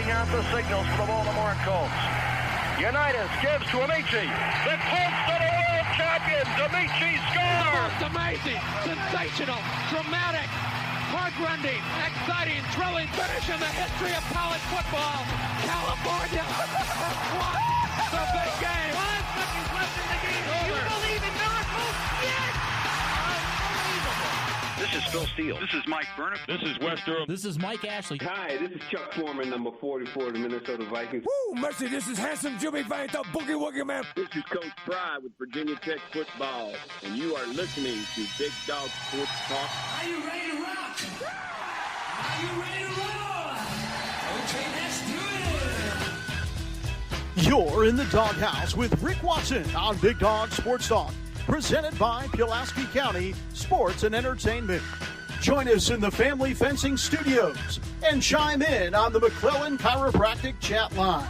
reading out the signals for the Baltimore Colts. Unitas gives to Amici. The Colts are the world champions. Amici scores. The most amazing, sensational, dramatic, heart-rending, exciting, thrilling finish in the history of college football. California won the big game. 5 seconds left in the game. Do you believe in miracles? Yes. Unbelievable. This is Phil Steele. This is Mike Burnham. This is Wes Durham. This is Mike Ashley. Hi, this is Chuck Foreman, number 44 of the Minnesota Vikings. Woo, mercy, this is handsome Jimmy Vane, the Boogie Woogie Man. This is Coach Fry with Virginia Tech Football, and you are listening to Big Dog Sports Talk. Are you ready to rock? Are you ready to roll? Okay, let's do it. You're in the doghouse with Rick Watson on Big Dog Sports Talk, presented by Pulaski County Sports and Entertainment. Join us in the Family Fencing Studios and chime in on the McClellan Chiropractic chat line.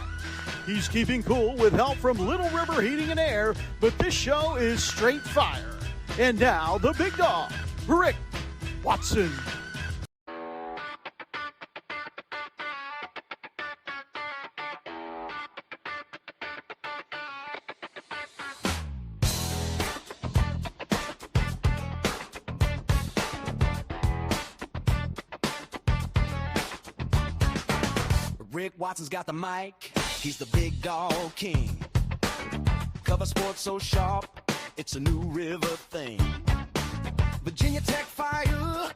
He's keeping cool with help from Little River Heating and Air, but this show is straight fire. And now, the big dog, Rick Watson. Rick Watson's got the mic, he's the big dog king. Cover sports so sharp, it's a new river thing. Virginia Tech fire,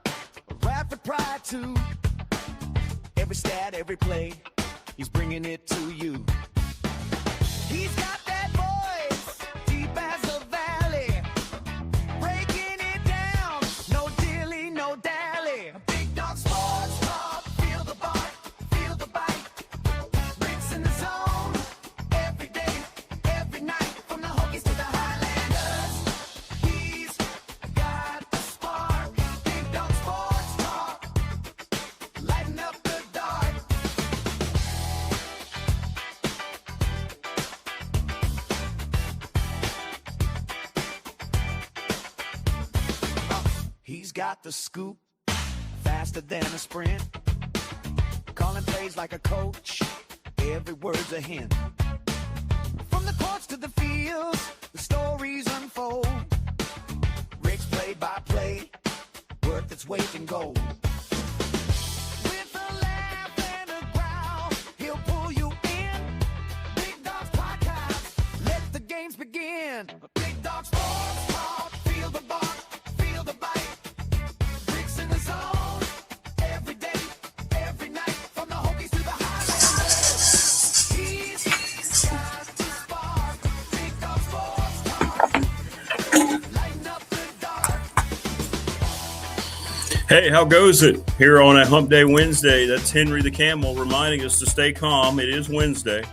rapid pride too. Every stat, every play, he's bringing it to you. He's got that voice, deep as a valley, breaking it down, no dilly, no dally. Big dog sports talk, feel the bark. He's got the scoop, faster than a sprint. Calling plays like a coach, every word's a hint. From the courts to the fields, the stories unfold. Rick's play-by-play, worth its weight in gold. With a laugh and a growl, he'll pull you in. Big Dog's podcast, let the games begin. Big Dog Sports Talk, feel the bark. Hey, how goes it here on a Hump-Day Wednesday? That's Henry the Camel reminding us to stay calm. It is Wednesday.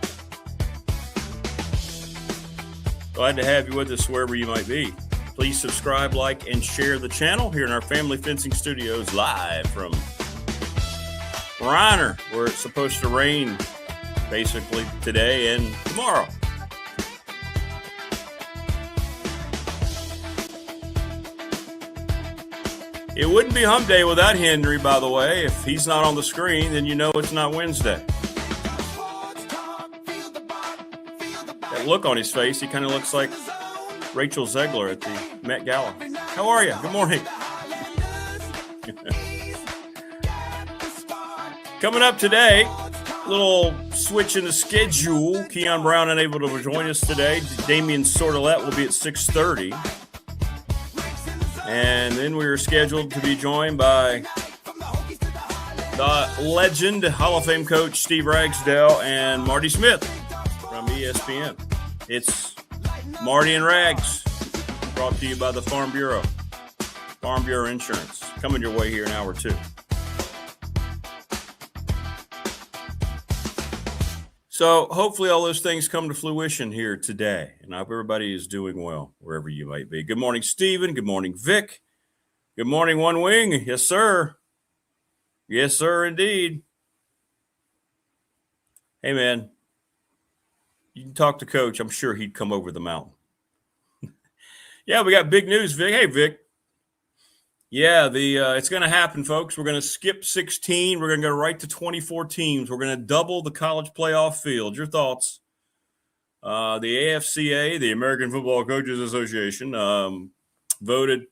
Glad to have you with us wherever you might be. Please subscribe, like, and share the channel here in our Family Fencing Studios live from Reiner, where it's supposed to rain basically today and tomorrow. It wouldn't be Hump Day without Henry, by the way. If he's not on the screen, then you know it's not Wednesday. That look on his face, he kind of looks like Rachel Zegler at the Met Gala. How are you? Good morning. Coming up today, little switch in the schedule. Keon Brown unable to join us today. Damian Sordelette will be at 6:30. And then we were scheduled to be joined by the legend, Hall of Fame coach Steve Ragsdale and Marty Smith from ESPN. It's Marty and Rags, brought to you by the Farm Bureau Insurance. Coming your way here in hour 2. So hopefully all those things come to fruition here today. And I hope everybody is doing well, wherever you might be. Good morning, Stephen. Good morning, Vic. Good morning, One Wing. Yes, sir. Yes, sir, indeed. Hey, man, you can talk to Coach. I'm sure he'd come over the mountain. Yeah, we got big news, Vic. Hey, Vic. Yeah, it's going to happen, folks. We're going to skip 16. We're going to go right to 24 teams. We're going to double the college playoff field. Your thoughts? The AFCA, the American Football Coaches Association, voted.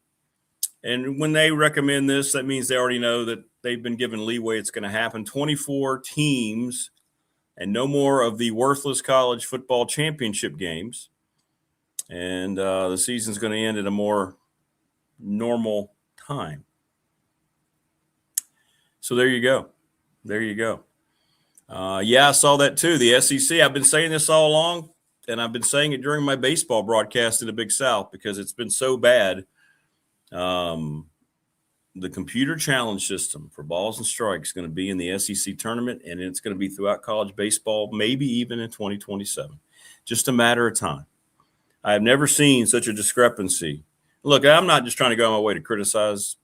And when they recommend this, that means they already know that they've been given leeway. It's going to happen. 24 teams and no more of the worthless college football championship games. And the season's going to end at a more normal time. So there you go. There you go. Yeah, I saw that too. The SEC, I've been saying this all along, and I've been saying it during my baseball broadcast in the Big South because it's been so bad. The computer challenge system for balls and strikes is going to be in the SEC tournament, and it's going to be throughout college baseball, maybe even in 2027. Just a matter of time. I have never seen such a discrepancy. Look, I'm not just trying to go on my way to criticize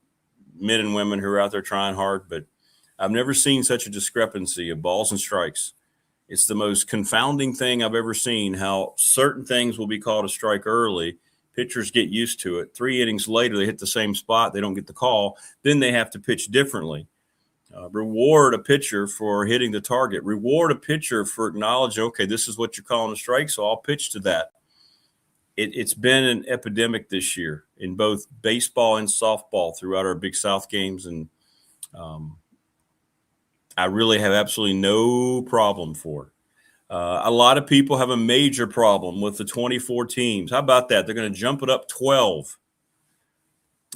men and women who are out there trying hard, but I've never seen such a discrepancy of balls and strikes. It's the most confounding thing I've ever seen, how certain things will be called a strike early. Pitchers get used to it. 3 innings later, they hit the same spot. They don't get the call. Then they have to pitch differently. Reward a pitcher for hitting the target. Reward a pitcher for acknowledging, okay, this is what you're calling a strike, so I'll pitch to that. It's been an epidemic this year in both baseball and softball throughout our Big South games, and I really have absolutely no problem for it. A lot of people have a major problem with the 24 teams. How about that? They're going to jump it up 12.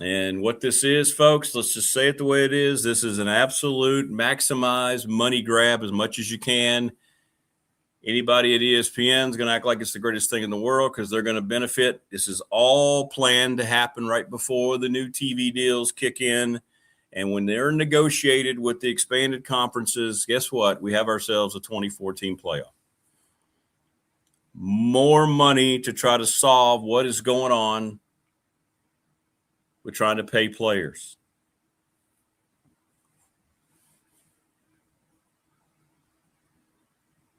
And what this is, folks, let's just say it the way it is. This is an absolute maximize money grab as much as you can. Anybody at ESPN is going to act like it's the greatest thing in the world because they're going to benefit. This is all planned to happen right before the new TV deals kick in. And when they're negotiated with the expanded conferences, guess what? We have ourselves a 24-team playoff. More money to try to solve what is going on with trying to pay players.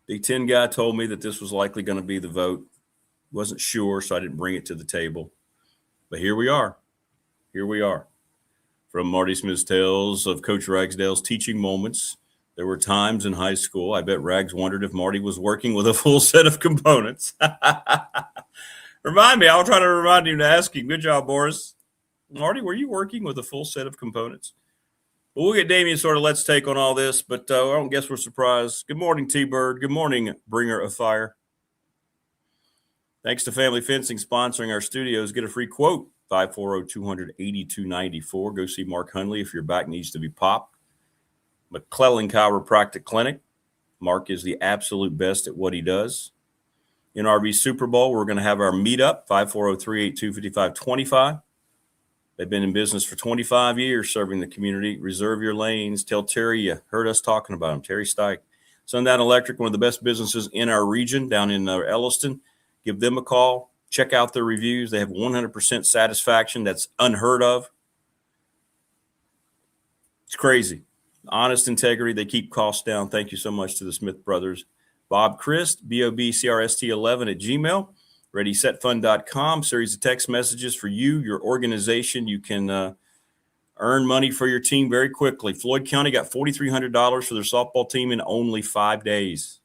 Big Ten guy told me that this was likely going to be the vote. Wasn't sure, so I didn't bring it to the table. But here we are. Here we are. From Marty Smith's Tales of Coach Ragsdale's teaching moments, there were times in high school, I bet Rags wondered if Marty was working with a full set of components. Remind me, I'll try to remind him to ask him. Good job, Boris. Marty, were you working with a full set of components? Well, we'll get Damian sort of let's take on all this, but I don't guess we're surprised. Good morning, T-Bird. Good morning, Bringer of Fire. Thanks to Family Fencing sponsoring our studios. Get a free quote, 540-200-8294. Go see Mark Hundley if your back needs to be popped. McClellan Chiropractic Clinic. Mark is the absolute best at what he does. NRV Super Bowl, we're going to have our meetup, 540-382-5525. They've been in business for 25 years serving the community. Reserve your lanes. Tell Terry you heard us talking about him, Terry Stike. Sundown Electric, one of the best businesses in our region down in Elliston. Give them a call. Check out their reviews. They have 100% satisfaction. That's unheard of. It's crazy. Honest integrity. They keep costs down. Thank you so much to the Smith brothers. Bob Christ, BOBCRST11 at Gmail. ReadySetFund.com, series of text messages for you, your organization. You can earn money for your team very quickly. Floyd County got $4,300 for their softball team in only 5 days.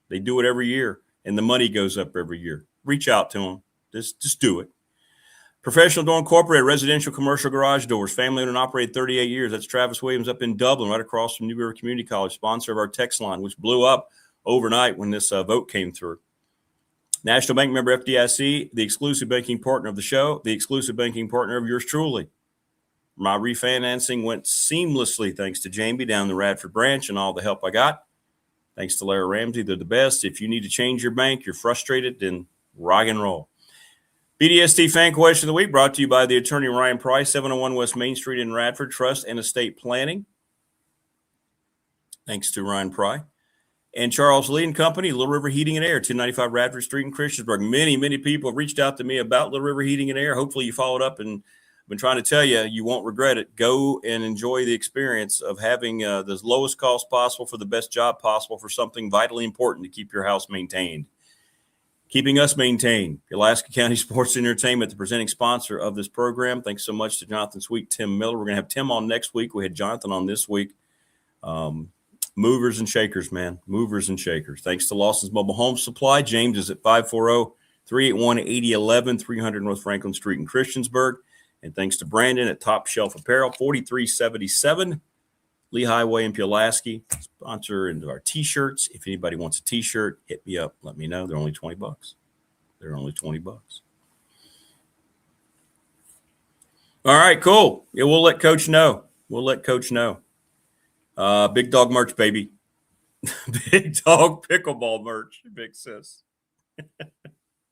They do it every year, and the money goes up every year. Reach out to them. Just do it. Professional Door Incorporated, residential commercial garage doors, family owned and operated 38 years. That's Travis Williams up in Dublin, right across from New River Community College, sponsor of our text line, which blew up overnight when this vote came through. National Bank member FDIC, the exclusive banking partner of the show, the exclusive banking partner of yours truly. My refinancing went seamlessly thanks to Jamie down the Radford branch and all the help I got. Thanks to Larry Ramsey, they're the best. If you need to change your bank, you're frustrated, then rock and roll. BDST Fan Question of the Week brought to you by the attorney Ryan Price, 701 West Main Street in Radford, Trust and Estate Planning. Thanks to Ryan Price. And Charles Lee and Company, Little River Heating and Air, 1095 Radford Street in Christiansburg. Many people have reached out to me about Little River Heating and Air. Hopefully you followed up, and I've been trying to tell you, you won't regret it. Go and enjoy the experience of having the lowest cost possible for the best job possible for something vitally important to keep your house maintained. keeping us maintained. Pulaski County Sports and Entertainment, the presenting sponsor of this program. Thanks so much to Jonathan Sweet, Tim Miller. We're going to have Tim on next week. We had Jonathan on this week. Movers and shakers, man. Movers and shakers. Thanks to Lawson's Mobile Home Supply. James is at 540-381-8011, 300 North Franklin Street in Christiansburg. And thanks to Brandon at Top Shelf Apparel, 4377 Lee Highway in Pulaski. Sponsor into our T-shirts. If anybody wants a T-shirt, hit me up. Let me know. They're only $20. They're only $20. All right, cool. Yeah, we'll let Coach know. Big dog merch, baby. Big dog pickleball merch, big sis.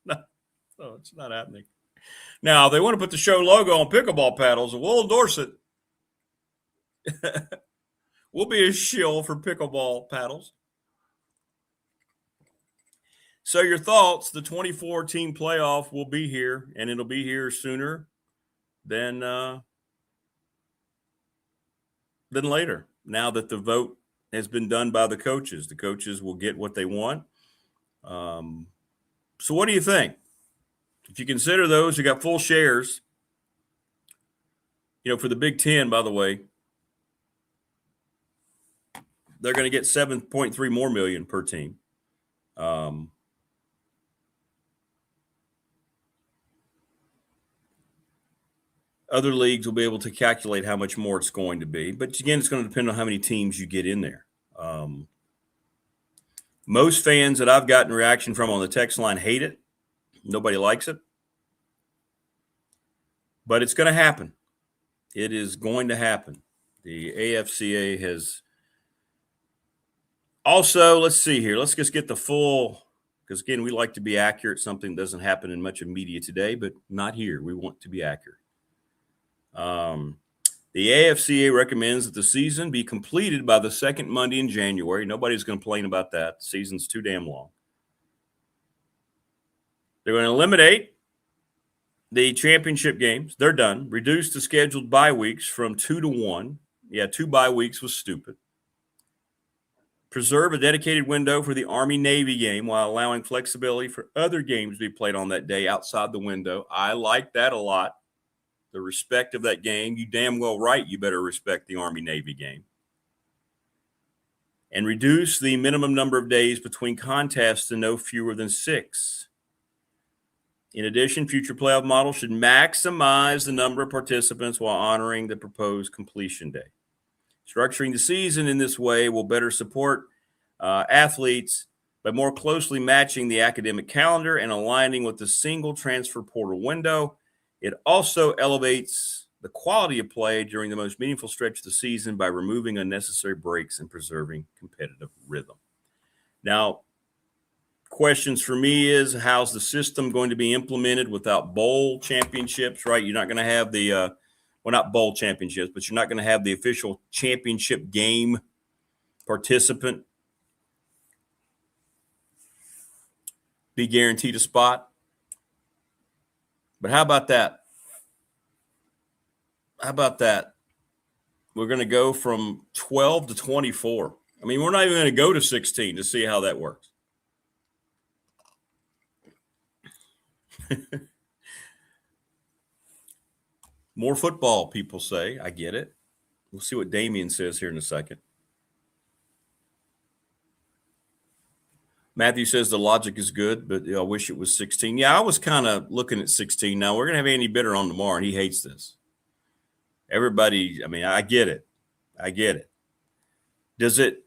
No, it's not happening. Now, they want to put the show logo on pickleball paddles, and we'll endorse it. We'll be a shill for pickleball paddles. So your thoughts, the 24-team playoff will be here, and it'll be here sooner than later. Now that the vote has been done by the coaches will get what they want. So what do you think? If you consider those who got full shares, for the Big Ten, by the way, they're going to get 7.3 more million per team. Other leagues will be able to calculate how much more it's going to be. But, again, it's going to depend on how many teams you get in there. Most fans that I've gotten reaction from on the text line hate it. Nobody likes it. But it's going to happen. It is going to happen. The AFCA has – also, let's see here. Let's just get the full – because, again, we like to be accurate. Something doesn't happen in much of media today, but not here. We want to be accurate. The AFCA recommends that the season be completed by the second Monday in January. Nobody's going to complain about that. The season's too damn long. They're going to eliminate the championship games. They're done. Reduce the scheduled bye weeks from 2 to 1. Yeah, 2 bye weeks was stupid. Preserve a dedicated window for the Army-Navy game while allowing flexibility for other games to be played on that day outside the window. I like that a lot. The respect of that game. You damn well right you better respect the Army-Navy game. And reduce the minimum number of days between contests to no fewer than 6. In addition, future playoff models should maximize the number of participants while honoring the proposed completion day. Structuring the season in this way will better support athletes by more closely matching the academic calendar and aligning with the single transfer portal window. It also elevates the quality of play during the most meaningful stretch of the season by removing unnecessary breaks and preserving competitive rhythm. Now, questions for me is, how's the system going to be implemented without bowl championships, right? You're not going to have the not bowl championships, but you're not going to have the official championship game participant be guaranteed a spot. But how about that? We're going to go from 12 to 24. I mean, we're not even going to go to 16 to see how that works. More football, people say. I get it. We'll see what Damien says here in a second. Matthew says the logic is good, but I wish it was 16. Yeah, I was kind of looking at 16. Now, we're going to have Andy Bitter on tomorrow, and he hates this. Everybody, I mean, I get it. Does it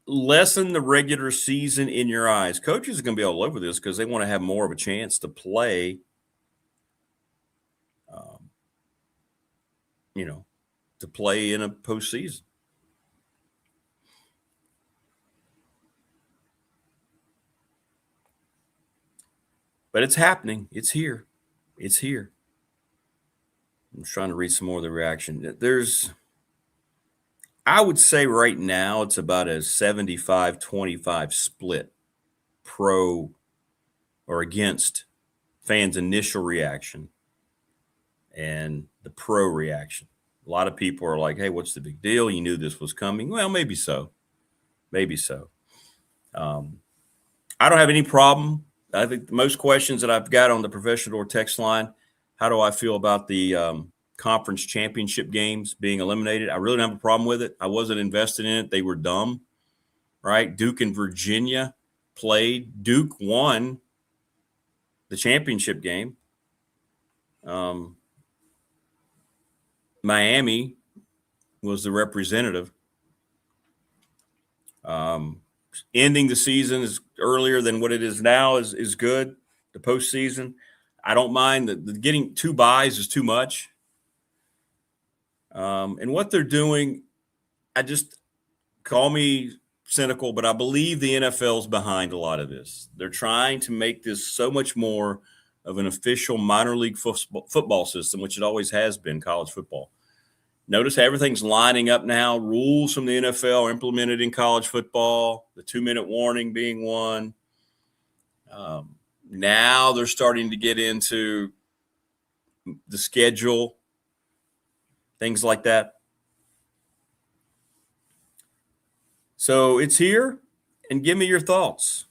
lessen the regular season in your eyes? Coaches are going to be all over this because they want to have more of a chance to play, to play in a postseason. But it's happening. It's here. I'm trying to read some more of the reaction. I would say right now it's about a 75-25 split pro or against fans' initial reaction and the pro reaction. A lot of people are like, hey, what's the big deal? You knew this was coming. Well, maybe so. I don't have any problem I think the most questions that I've got on the professional or text line, how do I feel about the conference championship games being eliminated? I really don't have a problem with it. I wasn't invested in it. They were dumb, right? Duke and Virginia played. Duke won the championship game. Miami was the representative. Ending the season is earlier than what it is now is good. The postseason, I don't mind that getting 2 byes is too much. And what they're doing, I just call me cynical, but I believe the NFL's behind a lot of this. They're trying to make this so much more of an official minor league football system, which it always has been, college football. Notice everything's lining up now. Rules from the NFL are implemented in college football, the 2-minute warning being one. Now they're starting to get into the schedule, things like that. So it's here, and give me your thoughts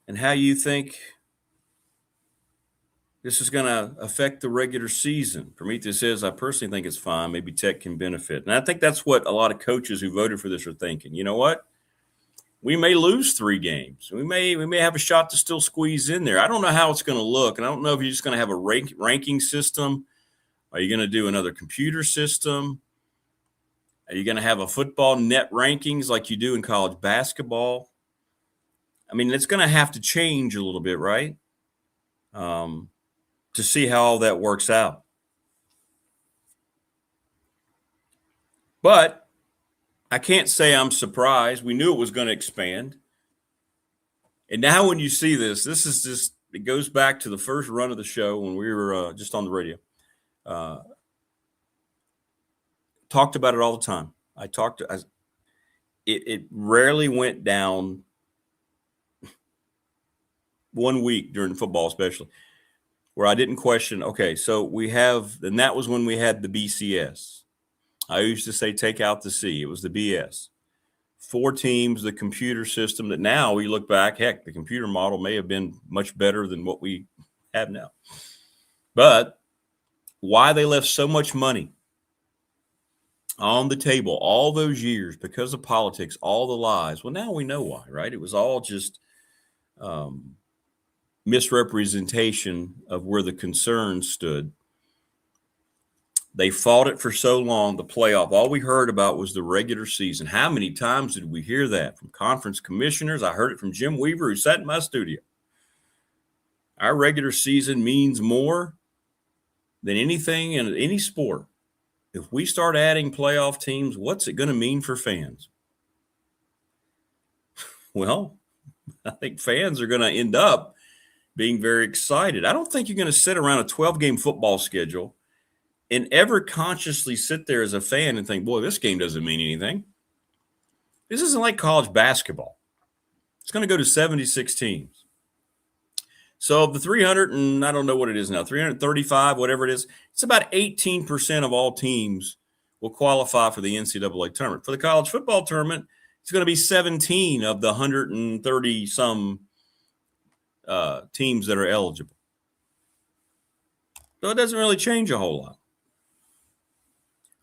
and how you think this is going to affect the regular season. Prometheus says, I personally think it's fine. Maybe Tech can benefit. And I think that's what a lot of coaches who voted for this are thinking. You know what? We may lose 3 games. We may have a shot to still squeeze in there. I don't know how it's going to look. And I don't know if you're just going to have a ranking system. Are you going to do another computer system? Are you going to have a football net rankings like you do in college basketball? I mean, it's going to have to change a little bit, right? To see how all that works out. But I can't say I'm surprised. We knew it was going to expand. And now when you see this is just, it goes back to the first run of the show when we were just on the radio. Talked about it all the time. It rarely went down 1 week during football, especially, where I didn't question, okay, so and that was when we had the BCS. I used to say, take out the C. It was the BS. 4 teams, the computer system that now we look back, heck, the computer model may have been much better than what we have now. But why they left so much money on the table all those years because of politics, all the lies. Well, now we know why, right? It was all just misrepresentation of where the concerns stood. They fought it for so long, the playoff. All we heard about was the regular season. How many times did we hear that from conference commissioners? I heard it from Jim Weaver, who sat in my studio. Our regular season means more than anything in any sport. If we start adding playoff teams, what's it going to mean for fans? Well, I think fans are going to end up being very excited. I don't think you're going to sit around a 12-game football schedule and ever consciously sit there as a fan and think, boy, this game doesn't mean anything. This isn't like college basketball. It's going to go to 76 teams. So of the 300, and I don't know what it is now, 335, whatever it is, it's about 18% of all teams will qualify for the NCAA tournament. For the college football tournament, it's going to be 17 of the 130-some teams that are eligible. So it doesn't really change a whole lot.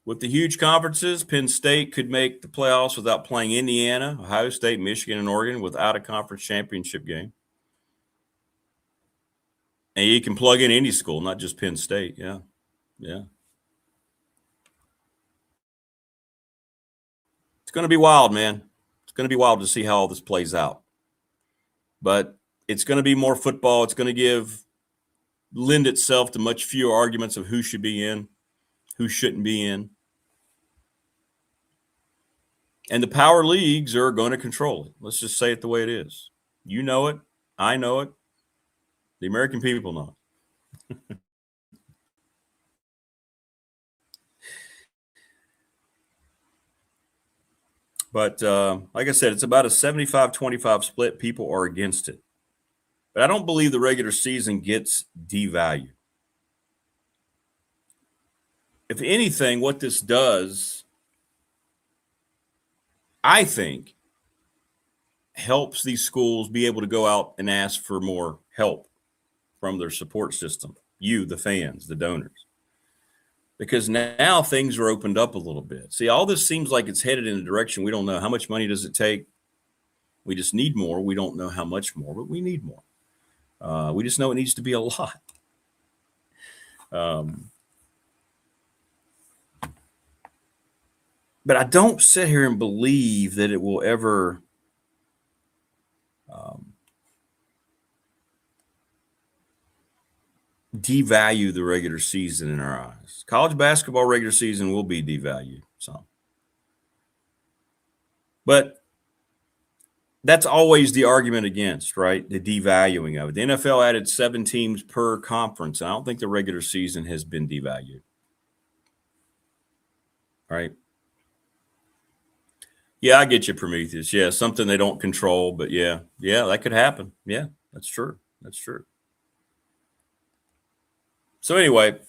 With the huge conferences, Penn State could make the playoffs without playing Indiana, Ohio State, Michigan, and Oregon without a conference championship game. And you can plug in any school, not just Penn State. Yeah. It's going to be wild, man. It's going to be wild to see how all this plays out. But it's going to be more football. It's going to lend itself to much fewer arguments of who should be in, who shouldn't be in. And the power leagues are going to control it. Let's just say it the way it is. You know it. I know it. The American people know it. But like I said, it's about a 75-25 split. People are against it. But I don't believe the regular season gets devalued. If anything, what this does, I think, helps these schools be able to go out and ask for more help from their support system, you, the fans, the donors. Because now things are opened up a little bit. See, all this seems like it's headed in a direction we don't know. How much money does it take? We just need more. We don't know how much more, but we need more. We just know it needs to be a lot. But I don't sit here and believe that it will ever devalue the regular season in our eyes. College basketball regular season will be devalued some. But that's always the argument against, right? The devaluing of it. The NFL added 7 teams per conference. I don't think the regular season has been devalued. Right? Yeah, I get you, Prometheus. Yeah, something they don't control, but yeah, that could happen. Yeah, that's true. That's true. So anyway,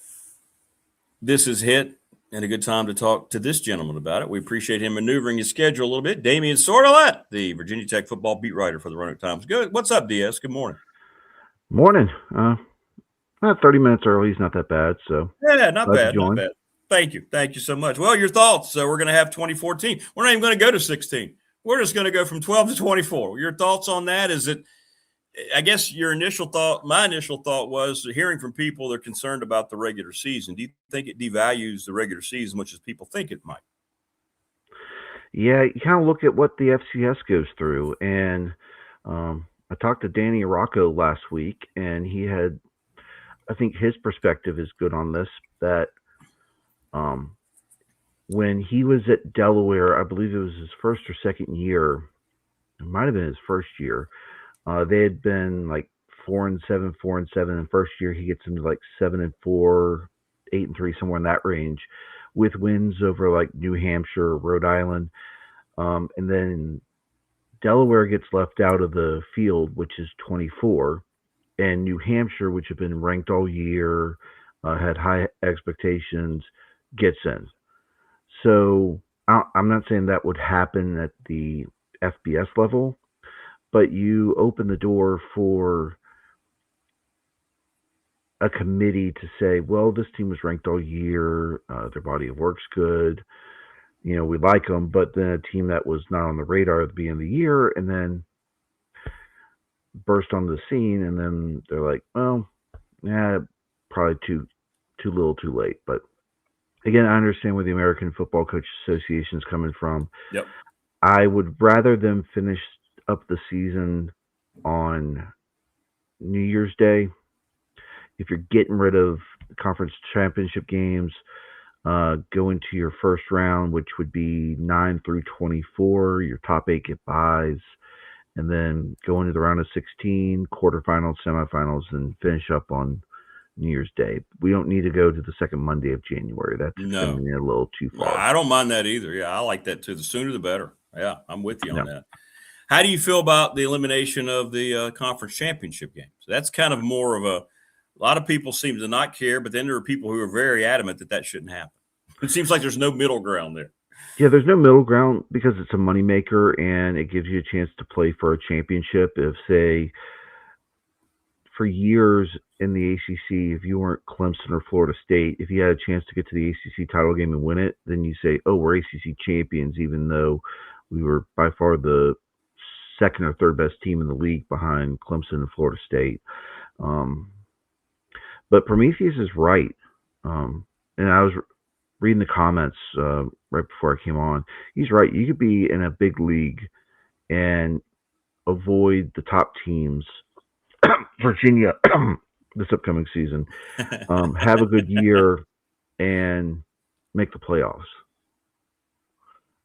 this is hit and a good time to talk to this gentleman about it. We appreciate him maneuvering his schedule a little bit. Damian Sordelet, the Virginia Tech football beat writer for the Roanoke Times. Good. What's up, DS? Good morning. Morning. 30 minutes early is not that bad. So yeah, not bad. Not bad. Thank you. Thank you so much. Well, your thoughts. So we're going to have 2014. We're not even going to go to 16. We're just going to go from 12 to 24. Your thoughts on that? Is it, I guess my initial thought was hearing from people they're concerned about the regular season. Do you think it devalues the regular season, much as people think it might? Yeah, you kind of look at what the FCS goes through. And I talked to Danny Arocco last week, and he had, I think his perspective is good on this, that when he was at Delaware, I believe it was his first or second year, it might have been his first year, they had been like 4-7, 4-7. And first year he gets into like 7-4, 8-3, somewhere in that range, with wins over like New Hampshire, Rhode Island. And then Delaware gets left out of the field, which is 24. And New Hampshire, which had been ranked all year, had high expectations, gets in. So I'm not saying that would happen at the FBS level, but you open the door for a committee to say, well, this team was ranked all year. Their body of work's good. You know, we like them, but then a team that was not on the radar at the beginning of the year and then burst onto the scene, and then they're like, well, yeah, probably too little too late. But again, I understand where the American Football Coach Association is coming from. Yep. I would rather them finish up the season on New Year's Day. If you're getting rid of conference championship games, go into your first round, which would be 9 through 24. Your top 8 get buys, and then go into the round of 16, quarterfinals, semifinals, and finish up on New Year's Day. We don't need to go to the second Monday of January. That's going to be a little too far. I don't mind that either. Yeah, I like that too. The sooner the better. Yeah, I'm with you on that. How do you feel about the elimination of the conference championship games? That's kind of more of a lot of people seem to not care, but then there are people who are very adamant that shouldn't happen. It seems like there's no middle ground there. Yeah, there's no middle ground because it's a moneymaker and it gives you a chance to play for a championship. If, say, for years in the ACC, if you weren't Clemson or Florida State, if you had a chance to get to the ACC title game and win it, then you say, oh, we're ACC champions, even though we were by far the second or third best team in the league behind Clemson and Florida State. But Prometheus is right. And I was reading the comments right before I came on. He's right. You could be in a big league and avoid the top teams. Virginia, this upcoming season, have a good year and make the playoffs.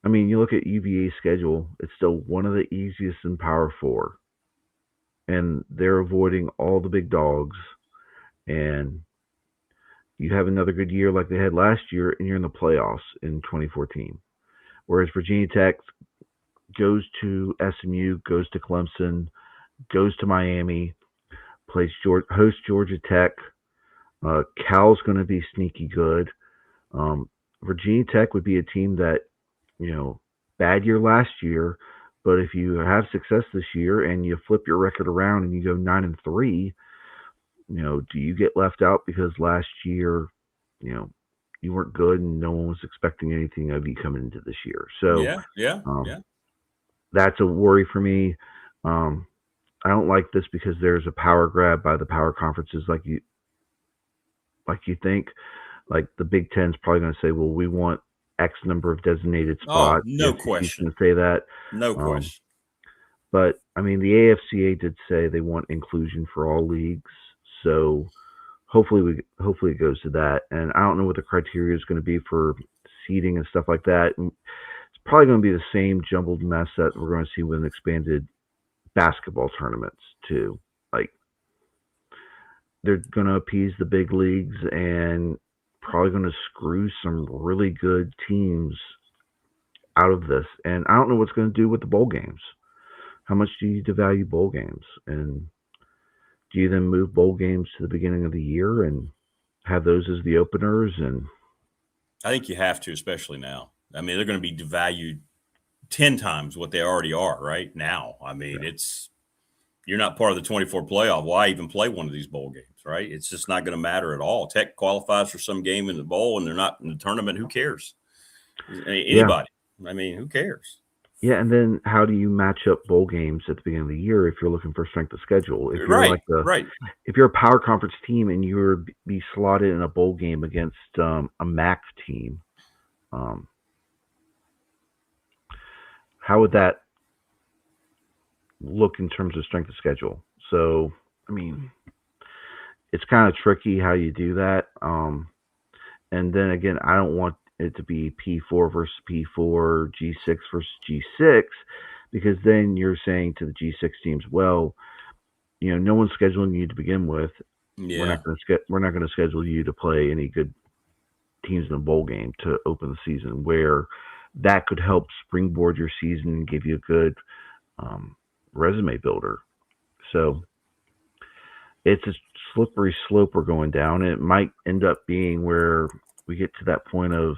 I mean, you look at UVA's schedule, it's still one of the easiest in Power 4. And they're avoiding all the big dogs. And you have another good year like they had last year, and you're in the playoffs in 2014. Whereas Virginia Tech goes to SMU, goes to Clemson, goes to Miami, hosts Georgia Tech. Cal's going to be sneaky good. Virginia Tech would be a team that, bad year last year, But if you have success this year and you flip your record around and you go 9-3, do you get left out because last year, you weren't good and no one was expecting anything of you coming into this year? So yeah. That's a worry for me. I don't like this because there's a power grab by the power conferences, like you think. Like the Big Ten's probably going to say, well, we want X number of designated spots. No question. Going to say that. No question. But I mean, the AFCA did say they want inclusion for all leagues, so hopefully it goes to that. And I don't know what the criteria is going to be for seeding and stuff like that. And it's probably going to be the same jumbled mess that we're going to see with expanded basketball tournaments too. Like they're going to appease the big leagues and probably going to screw some really good teams out of this. And I don't know what's going to do with the bowl games. How much do you devalue bowl games? And do you then move bowl games to the beginning of the year and have those as the openers? And I think you have to, especially now. I mean, they're going to be devalued 10 times what they already are right now. I mean, you're not part of the 24 playoff. Why even play one of these bowl games, right? It's just not going to matter at all. Tech qualifies for some game in the bowl and they're not in the tournament. Who cares? Anybody. Yeah. I mean, who cares? Yeah, and then how do you match up bowl games at the beginning of the year if you're looking for strength of schedule? If you're if you're a power conference team and you're be slotted in a bowl game against a MAC team, how would that look in terms of strength of schedule? So, I mean, it's kind of tricky how you do that. And then again, I don't want it to be P4 versus P4, G6 versus G6, because then you're saying to the G6 teams, well, no one's scheduling you to begin with. Yeah. We're not going to schedule you to play any good teams in a bowl game to open the season, where that could help springboard your season and give you a good resume builder. So it's a slippery slope we're going down. And it might end up being where we get to that point of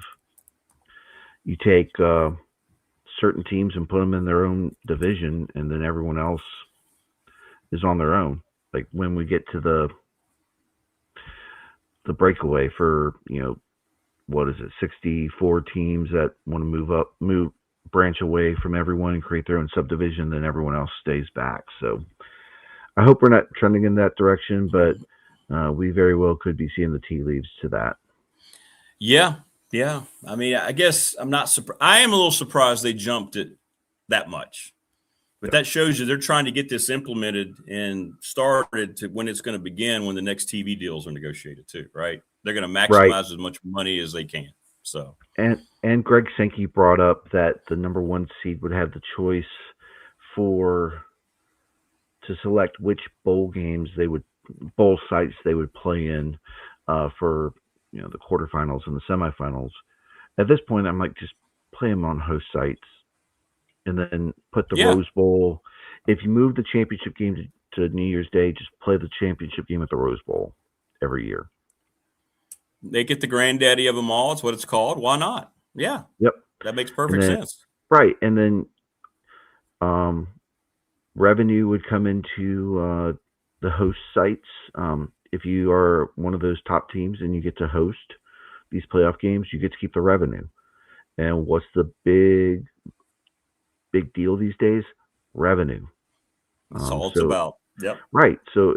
you take certain teams and put them in their own division, and then everyone else is on their own. Like when we get to the breakaway for, what is it, 64 teams that want to branch away from everyone and create their own subdivision, then everyone else stays back. So I hope we're not trending in that direction, but we very well could be seeing the tea leaves to that. Yeah. I mean, I guess I'm not surprised. I am a little surprised they jumped it that much, but that shows you they're trying to get this implemented and started to when it's going to begin, when the next TV deals are negotiated too, right? They're going to maximize as much money as they can. So, and Greg Sankey brought up that the number one seed would have the choice to select which bowl sites they would play in for the quarterfinals and the semifinals. At this point, I'm like, just play them on host sites, and then put the Rose Bowl. If you move the championship game to New Year's Day, just play the championship game at the Rose Bowl every year. They get the granddaddy of them all. It's what it's called. Why not? Yeah. Yep. That makes perfect sense. Right. And then revenue would come into the host sites. If you are one of those top teams and you get to host these playoff games, you get to keep the revenue. And what's the big deal these days? Revenue. That's all it's about. Yep. Right. So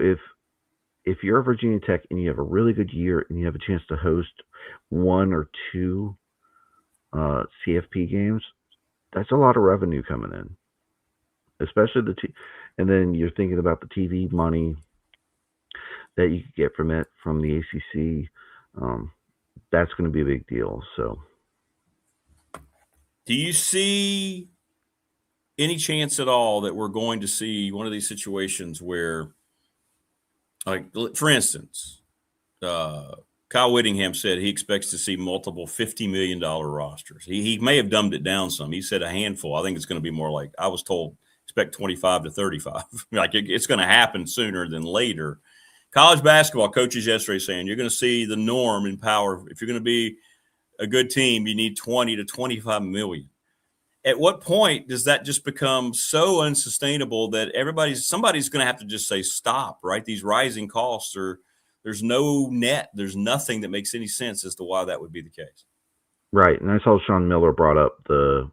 if you're a Virginia Tech and you have a really good year and you have a chance to host one or two CFP games, that's a lot of revenue coming in, especially and then you're thinking about the TV money that you could get from the ACC. That's going to be a big deal. So, do you see any chance at all that we're going to see one of these situations where, like, for instance, Kyle Whittingham said he expects to see multiple $50 million rosters. He may have dumbed it down some. He said a handful. I think it's going to be more like, I was told, expect 25 to 35. Like it's going to happen sooner than later. College basketball coaches yesterday saying you're going to see the norm in power. If you're going to be a good team, you need 20 to 25 million. at what point does that just become so unsustainable that somebody's going to have to just say stop, right? These rising costs there's no net, there's nothing that makes any sense as to why that would be the case. Right. And I saw Sean Miller brought up the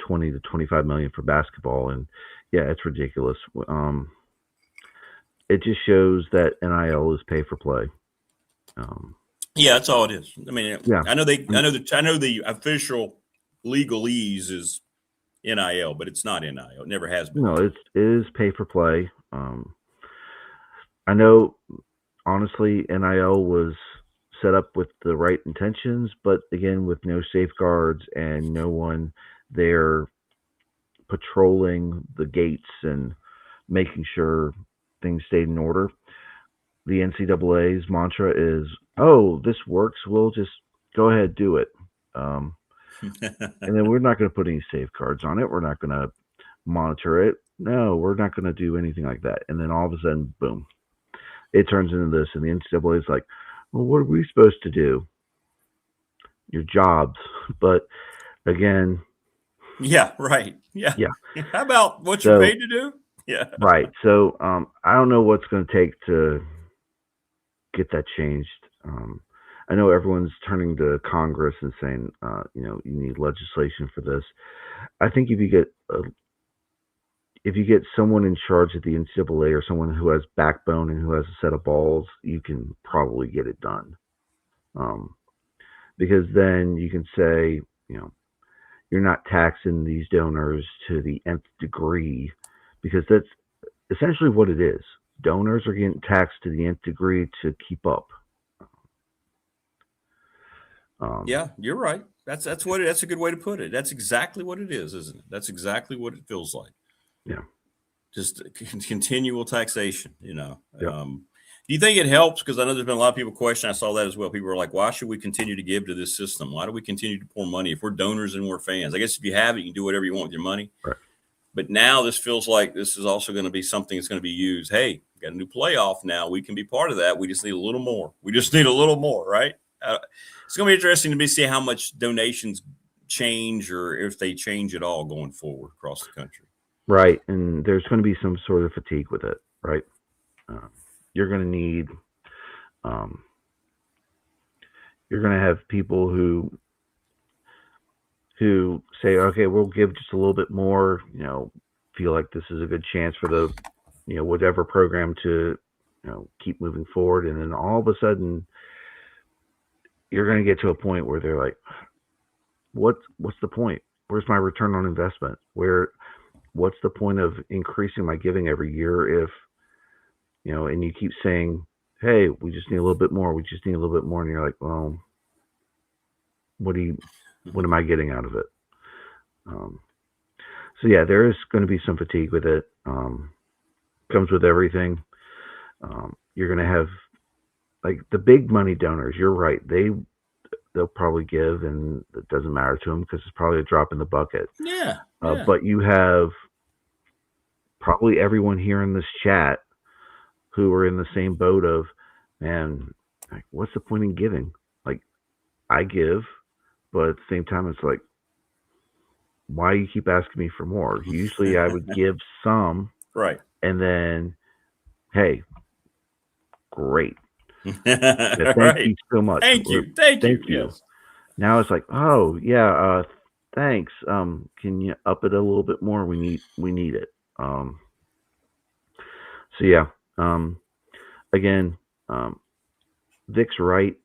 20 to 25 million for basketball, and yeah, it's ridiculous. It just shows that NIL is pay for play. Yeah, that's all it is. I mean, yeah. I know the official legalese is NIL, but it's not NIL. It never has been. No, it is pay for play. I know, honestly, NIL was set up with the right intentions, but again, with no safeguards and no one there patrolling the gates and making sure things stayed in order. The NCAA's mantra is, "Oh, this works. We'll just go ahead, do it." And then we're not going to put any safeguards on it. We're not going to monitor it. No, we're not going to do anything like that. And then all of a sudden, boom, it turns into this. And the NCAA is like, well, what are we supposed to do? Your jobs. But again. Yeah, right. Yeah. Yeah. How about what you're paid to do? Yeah. Right. So I don't know what's going to take to get that changed. I know everyone's turning to Congress and saying, you need legislation for this. I think if you get someone in charge at the NCAA or someone who has backbone and who has a set of balls, you can probably get it done. Because then you can say, you're not taxing these donors to the nth degree, because that's essentially what it is. Donors are getting taxed to the nth degree to keep up. Yeah, you're right. That's a good way to put it. That's exactly what it is, isn't it? That's exactly what it feels like. Yeah. Just continual taxation, Yep. Do you think it helps? Because I know there's been a lot of people question. I saw that as well. People are like, why should we continue to give to this system? Why do we continue to pour money if we're donors and we're fans? I guess if you have it, you can do whatever you want with your money. Right. But now this feels like this is also going to be something that's going to be used. Hey, we got a new playoff now. We can be part of that. We just need a little more. Right? It's going to be interesting to see how much donations change, or if they change at all going forward across the country. Right. And there's going to be some sort of fatigue with it, right? You're going to need, you're going to have people who say, okay, we'll give just a little bit more, feel like this is a good chance for the, whatever program to, keep moving forward. And then all of a sudden, you're going to get to a point where they're like, what's the point? Where's my return on investment? What's the point of increasing my giving every year if, and you keep saying, hey, we just need a little bit more. We just need a little bit more. And you're like, well, what am I getting out of it? So yeah, there is going to be some fatigue with it. Comes with everything. You're going to have, like, the big money donors. You're right. They'll probably give, and it doesn't matter to them because it's probably a drop in the bucket. Yeah. But you have probably everyone here in this chat who are in the same boat of, man, like, what's the point in giving? Like, I give, but at the same time, it's like, why you keep asking me for more? Usually I would give some. Right. And then, hey, great. Yeah, thank you so much. Thank you. Yes. Now it's like, oh yeah, thanks. Can you up it a little bit more? We need it. So yeah. Again, Vic's right.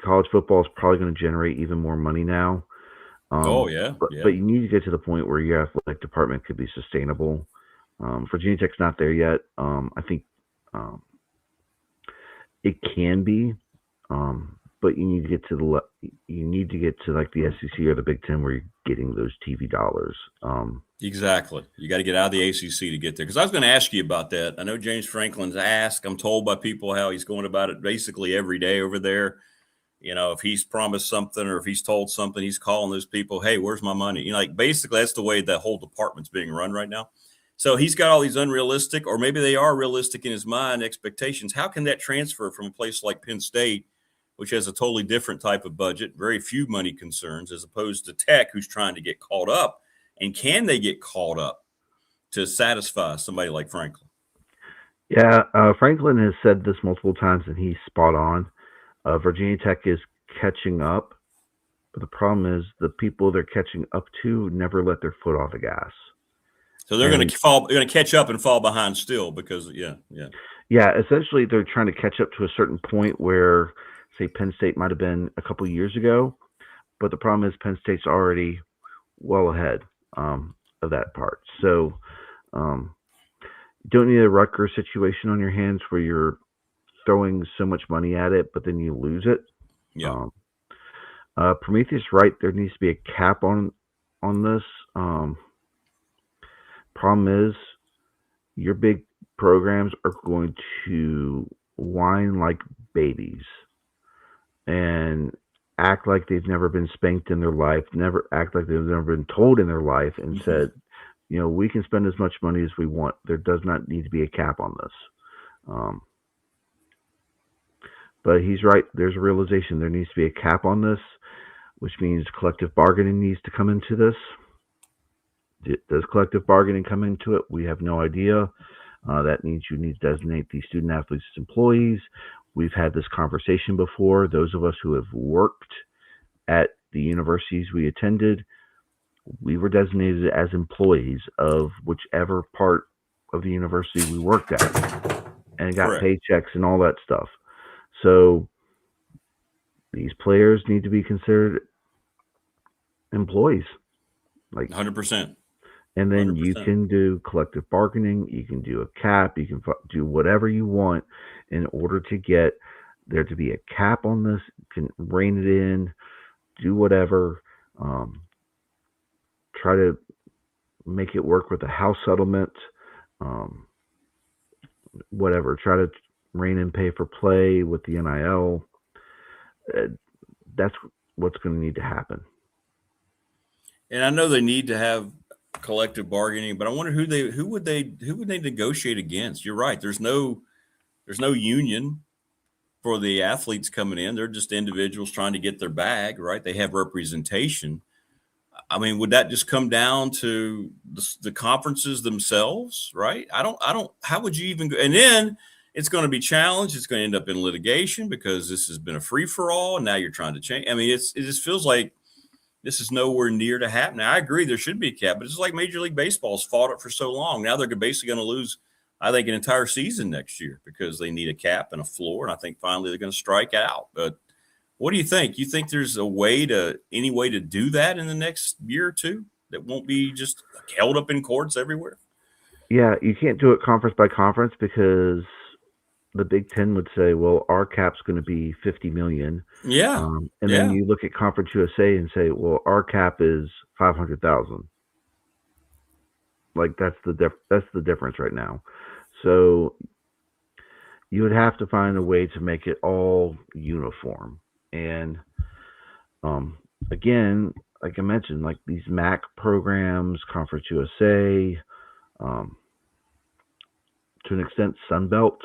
College football is probably going to generate even more money now. But you need to get to the point where your athletic department could be sustainable. Virginia Tech's not there yet. I think it can be, but you need to get to like the SEC or the Big Ten where you're getting those TV dollars. Exactly. You got to get out of the ACC to get there. Because I was going to ask you about that. I know James Franklin's asked. I'm told by people how he's going about it basically every day over there. If he's promised something or if he's told something, he's calling those people, hey, where's my money? Basically that's the way that whole department's being run right now. So he's got all these unrealistic, or maybe they are realistic in his mind, expectations. How can that transfer from a place like Penn State, which has a totally different type of budget, very few money concerns, as opposed to Tech, who's trying to get caught up. And can they get caught up to satisfy somebody like Franklin? Yeah, Franklin has said this multiple times, and he's spot on. Virginia Tech is catching up, but the problem is the people they're catching up to never let their foot off the gas. So they're going to fall. They're going to catch up and fall behind still because, yeah. Essentially, they're trying to catch up to a certain point where, say, Penn State might have been a couple years ago, but the problem is Penn State's already well ahead of that part. So, you don't need a Rutgers situation on your hands where you're throwing so much money at it, but then you lose it. Yeah. Prometheus, right? There needs to be a cap on this. Problem is, your big programs are going to whine like babies and act like they've never been spanked in their life, never act like they've never been told in their life, and said, we can spend as much money as we want. There does not need to be a cap on this. But he's right. There's a realization there needs to be a cap on this, which means collective bargaining needs to come into this. Does collective bargaining come into it? We have no idea. That means you need to designate these student athletes as employees. We've had this conversation before. Those of us who have worked at the universities we attended, we were designated as employees of whichever part of the university we worked at and got paychecks and all that stuff. So these players need to be considered employees. Like 100%. And then 100%. you can do collective bargaining, you can do a cap, you can do whatever you want in order to get there to be a cap on this. You can rein it in, do whatever, try to make it work with a house settlement, whatever, try to rein in pay for play with the NIL. That's what's going to need to happen. And I know they need to have collective bargaining, but I wonder who would they negotiate against? You're right. There's no union for the athletes coming in. They're just individuals trying to get their bag, right? They have representation. I mean, would that just come down to the conferences themselves, right? I don't, how would you even go? And then it's going to be challenged. It's going to end up in litigation because this has been a free for all. And now you're trying to change. I mean, it just feels like this is nowhere near to happening. I agree there should be a cap, but it's like Major League Baseball's fought it for so long. Now they're basically going to lose, I think, an entire season next year because they need a cap and a floor. And I think finally they're going to strike out. But what do you think? You think there's any way to do that in the next year or two that won't be just held up in courts everywhere? Yeah, you can't do it conference by conference because the Big Ten would say, well, our cap's going to be $50 million. Yeah. And then you look at Conference USA and say, well, our cap is $500,000. Like that's the difference right now. So you would have to find a way to make it all uniform. And again, like I mentioned, like these MAC programs, Conference USA, to an extent, Sunbelt,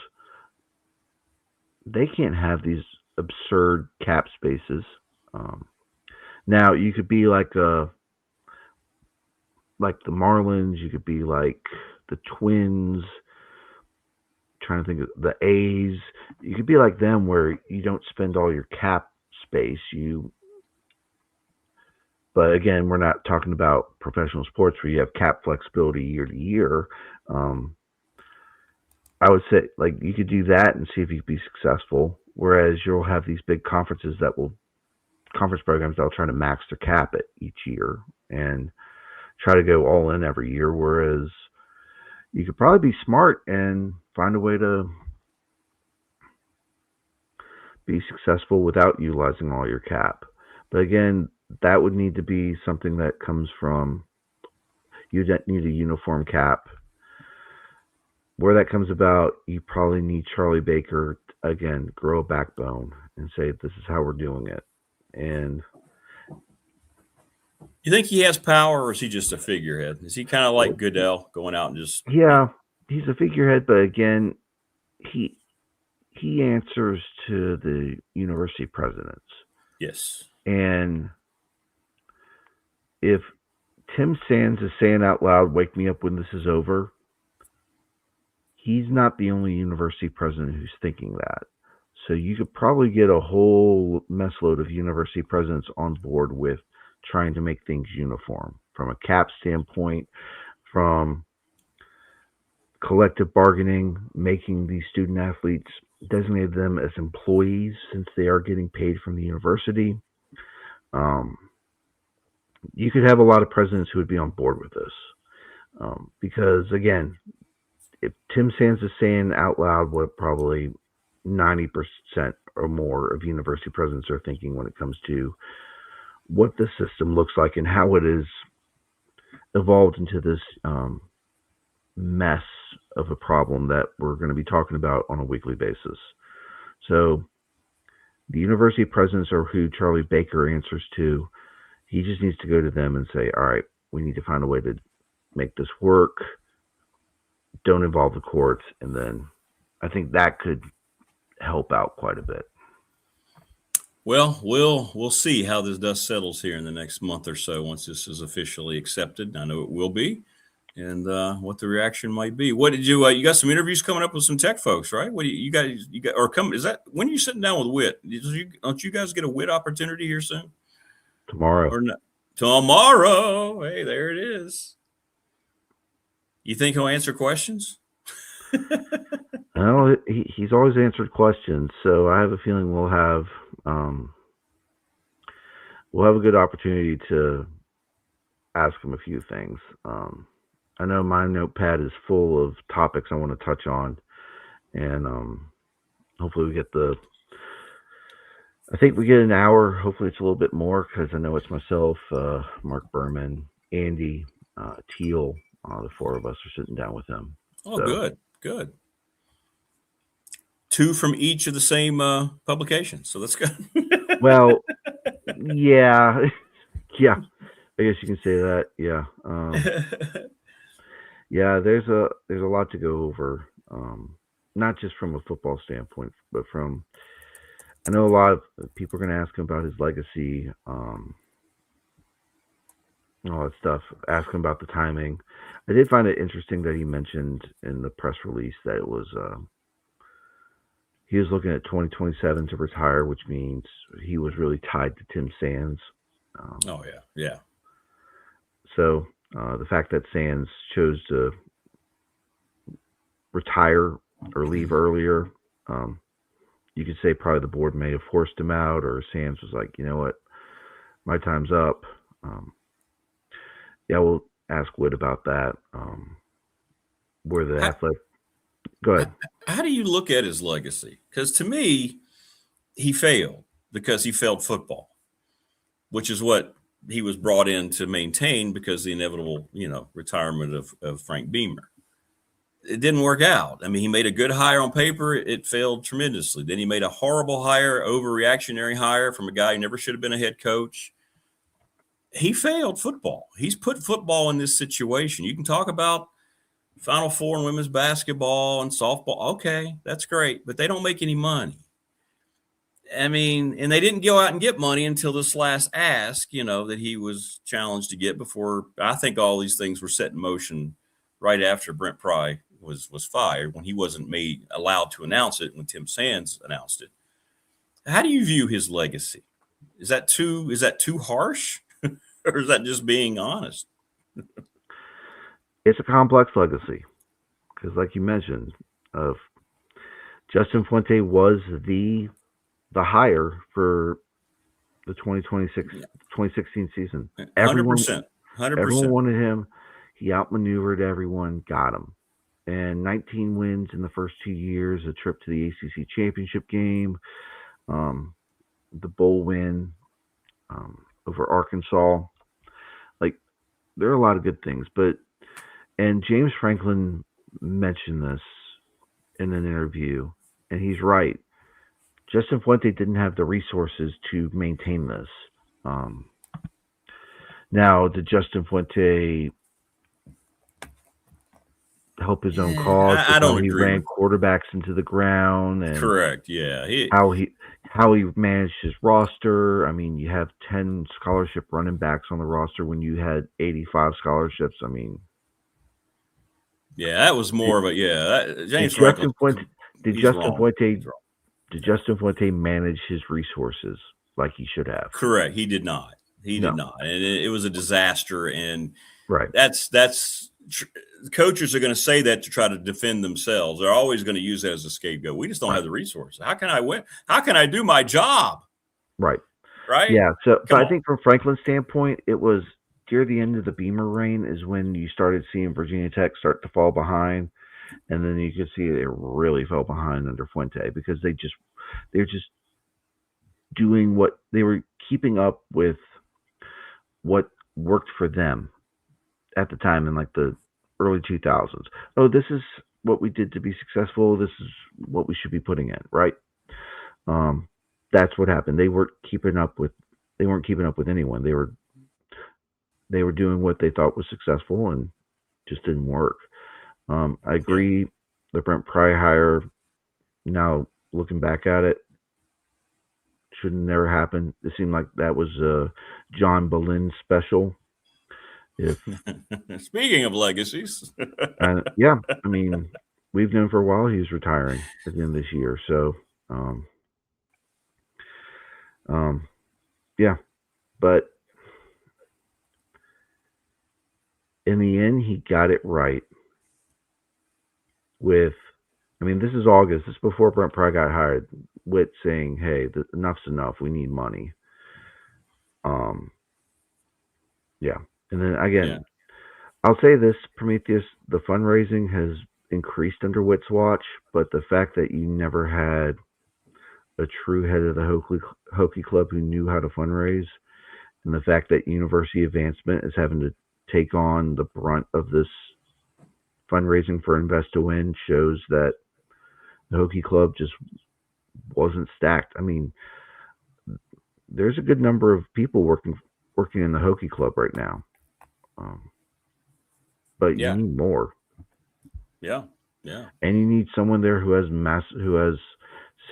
they can't have these absurd cap spaces. Now you could be like the Marlins, you could be like the Twins, trying to think of the A's. You could be like them where you don't spend all your cap space. But again, we're not talking about professional sports where you have cap flexibility year to year. I would say like you could do that and see if you could be successful. Whereas you'll have these big conference programs that'll try to max their cap at each year and try to go all in every year. Whereas you could probably be smart and find a way to be successful without utilizing all your cap. But again, that would need to be something that comes from, you need a uniform cap. Where that comes about, you probably need Charlie Baker, again, grow a backbone and say, this is how we're doing it. And you think he has power, or is he just a figurehead? Is he kind of like Goodell going out and just? Yeah, he's a figurehead, but again, he answers to the university presidents. Yes. And if Tim Sands is saying out loud, "Wake me up when this is over," he's not the only university president who's thinking that. So you could probably get a whole mess load of university presidents on board with trying to make things uniform from a cap standpoint, from collective bargaining, making these student athletes, designated them as employees since they are getting paid from the university. You could have a lot of presidents who would be on board with this. Because, again, if Tim Sands is saying out loud what probably 90% or more of university presidents are thinking when it comes to what the system looks like and how it is evolved into this mess of a problem that we're going to be talking about on a weekly basis. So the university presidents are who Charlie Baker answers to. He just needs to go to them and say, all right, we need to find a way to make this work. Don't involve the courts. And then I think that could help out quite a bit. Well, we'll see how this dust settles here in the next month or so once this is officially accepted. I know it will be, and what the reaction might be. What did you got some interviews coming up with some tech folks, right? What do you got or come? Is that when are you sitting down with Whit? Don't you guys get a Whit opportunity here soon? Tomorrow. Or not? Tomorrow. Hey, there it is. You think he'll answer questions? Well, he's always answered questions, so I have a feeling we'll have a good opportunity to ask him a few things. I know my notepad is full of topics I want to touch on, and hopefully we get I think we get an hour. Hopefully it's a little bit more because I know it's myself, Mark Berman, Andy, Teal. The four of us are sitting down with him. Oh, so. Good. 2 from each of the same publication, so that's good. Well, yeah. I guess you can say that. Yeah. Yeah, there's a lot to go over, not just from a football standpoint, but from I know a lot of people are going to ask him about his legacy, all that stuff. Ask him about the timing. I did find it interesting that he mentioned in the press release that it was he was looking at 2027 to retire, which means he was really tied to Tim Sands. Yeah. So the fact that Sands chose to retire or leave earlier, you could say probably the board may have forced him out, or Sands was like, you know what, my time's up. Yeah, we'll ask Wood about that. Where the athletic. Go ahead. How do you look at his legacy? Because to me, he failed because he failed football, which is what he was brought in to maintain because the inevitable, retirement of Frank Beamer. It didn't work out. I mean, he made a good hire on paper. It failed tremendously. Then he made a horrible hire, overreactionary hire from a guy who never should have been a head coach. He failed football. He's put football in this situation. You can talk about Final Four in women's basketball and softball. Okay, that's great, but they don't make any money. I mean, and they didn't go out and get money until this last ask, that he was challenged to get before. I think all these things were set in motion right after Brent Pry was fired, when he wasn't allowed to announce it, when Tim Sands announced it. How do you view his legacy? Is that too harsh? Or is that just being honest? It's a complex legacy because, like you mentioned, Justin Fuente was the hire for the 2016 season. 100%. Everyone wanted him. He outmaneuvered everyone, got him. And 19 wins in the first 2 years, a trip to the ACC championship game, the bowl win over Arkansas. Like, there are a lot of good things, and James Franklin mentioned this in an interview, and he's right. Justin Fuente didn't have the resources to maintain this. Now, did Justin Fuente help his own cause. I don't how he agree ran with. quarterbacks into the ground, and Correct. Yeah. how he managed his roster. I mean, you have 10 scholarship running backs on the roster when you had 85 scholarships. I mean, yeah, that was more of a James did Franklin. Justin Fuente manage his resources like he should have? Correct. He did not. Did not, and it was a disaster. And right, that's coaches are going to say that to try to defend themselves. They're always going to use that as a scapegoat. We just don't have the resources. How can I win? How can I do my job? Right. Right. Yeah. So, but I think from Franklin's standpoint, it was near the end of the Beamer reign is when you started seeing Virginia Tech start to fall behind, and then you could see they really fell behind under Fuente because they're just doing what they were keeping up with what worked for them at the time in like the early 2000s. Oh, this is what we did to be successful. This is what we should be putting in, right? That's what happened. They weren't keeping up with anyone. They were doing what they thought was successful and just didn't work. I agree. The Brent Pry hire, now looking back at it, should never happen. It seemed like that was a John Boleyn special. Speaking of legacies, yeah, I mean, we've known for a while he's retiring at the end of this year. So, yeah, but in the end, he got it right. This is August. This is before Brent Pry got hired. Witt saying, "Hey, enough's enough. We need money." Yeah. And then again, I'll say this, Prometheus, the fundraising has increased under Witt's watch, but the fact that you never had a true head of the Hokie Club who knew how to fundraise, and the fact that University Advancement is having to take on the brunt of this fundraising for Invest to Win shows that the Hokie Club just wasn't stacked. I mean, there's a good number of people working in the Hokie Club right now. But you need more. Yeah, yeah. And you need someone there who has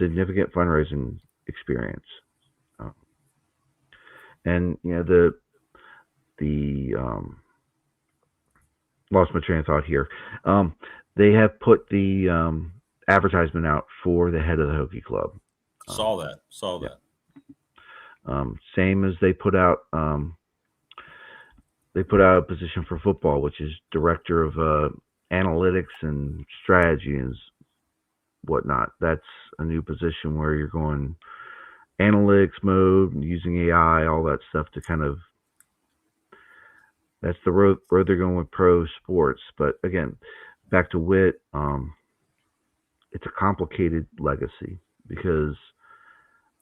significant fundraising experience. And the lost my train of thought here. They have put the advertisement out for the head of the Hokie Club. Saw that. Same as they put out a position for football, which is director of analytics and strategy and whatnot. That's a new position where you're going analytics mode, using AI, all that stuff to kind of. That's the road they're going with pro sports. But again, back to Witt, it's a complicated legacy because.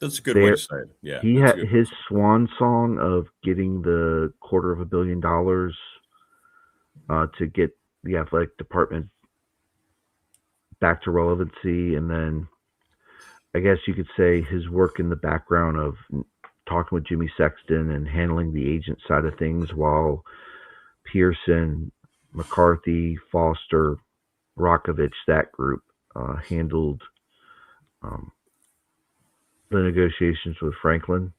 That's a good way to say it. Yeah, he had his swan song of getting the $250 million to get the athletic department back to relevancy, and then I guess you could say his work in the background of talking with Jimmy Sexton and handling the agent side of things while Pearson, McCarthy, Foster, Rokovich, that group handled the negotiations with Franklin.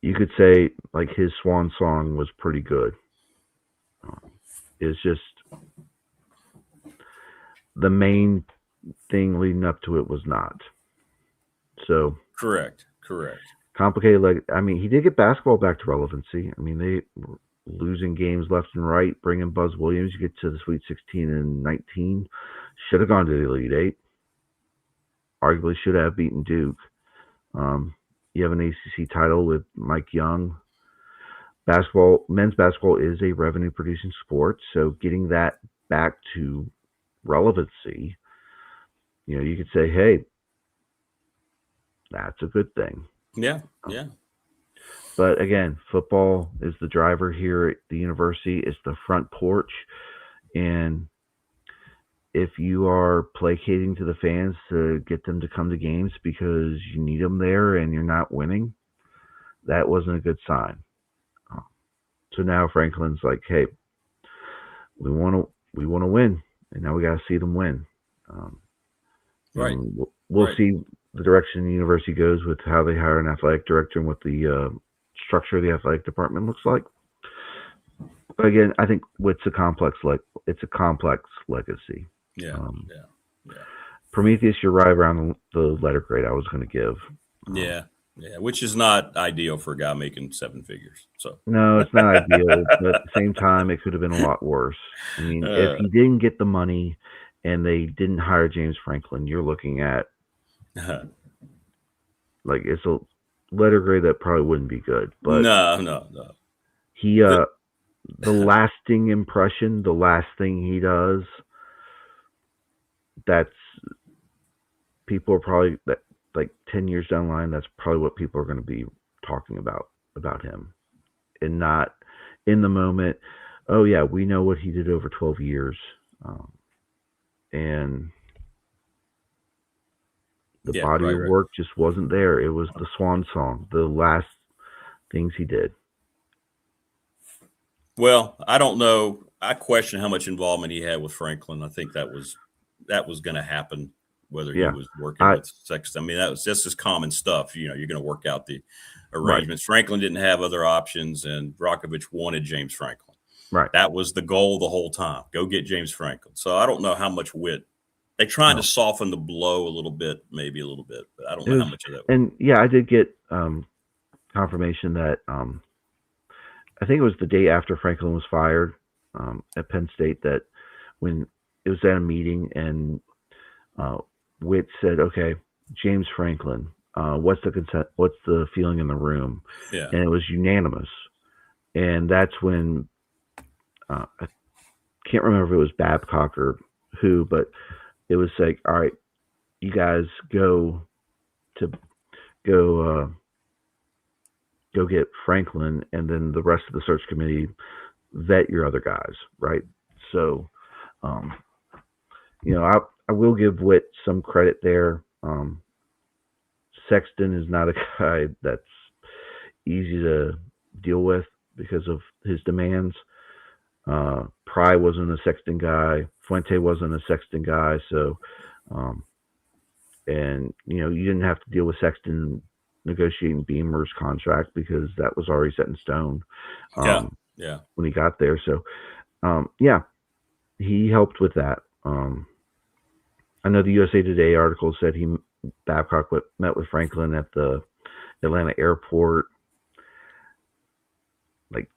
You could say like his swan song was pretty good. It's just the main thing leading up to it was not. So correct. Complicated. He did get basketball back to relevancy. They were losing games left and right, bringing Buzz Williams. You get to the Sweet 16 and 19. Should have gone to the Elite Eight. Arguably should have beaten Duke. You have an ACC title with Mike Young. Men's basketball is a revenue-producing sport, so getting that back to relevancy, you could say, hey, that's a good thing. Yeah. But again, football is the driver here at the university. It's the front porch, and if you are placating to the fans to get them to come to games because you need them there and you're not winning, that wasn't a good sign. So now Franklin's like, hey, we want to win, and now we got to see them win. Right. We'll see the direction the university goes with how they hire an athletic director and what the structure of the athletic department looks like. But again, I think it's a complex legacy. Yeah. Prometheus, you're right around the letter grade I was going to give. Yeah, which is not ideal for a guy making 7 figures. So no, it's not ideal, but at the same time, it could have been a lot worse. I mean, if he didn't get the money and they didn't hire James Franklin, you're looking at like it's a letter grade that probably wouldn't be good. But no. He the lasting impression, the last thing he does, that's people are probably that like 10 years down the line, that's probably what people are going to be talking about him, and not in the moment. Oh yeah, we know what he did over 12 years, and the body of work just wasn't there. It was the swan song, the last things he did. Well, I don't know. I question how much involvement he had with Franklin. I think that was going to happen, whether he was working with Sexton. I mean, that was just as common stuff. You know, you're going to work out the arrangements. Right. Franklin didn't have other options, and Brockovich wanted James Franklin. Right. That was the goal the whole time. Go get James Franklin. So I don't know how much wit. They tried to soften the blow a little bit, maybe a little bit, but I don't know how much of that. And yeah, I did get confirmation that I think it was the day after Franklin was fired at Penn State, that when it was at a meeting and Witt said, "Okay, James Franklin, what's the feeling in the room?" Yeah. And it was unanimous. And that's when I can't remember if it was Babcock or who, but it was like, "All right, you guys go get Franklin, and then the rest of the search committee vet your other guys," right? So, I will give Witt some credit there. Sexton is not a guy that's easy to deal with because of his demands. Pry wasn't a Sexton guy. Fuente wasn't a Sexton guy. So, and you didn't have to deal with Sexton negotiating Beamer's contract because that was already set in stone. When he got there. So, he helped with that. I know the USA Today article said Babcock met with Franklin at the Atlanta airport. Like,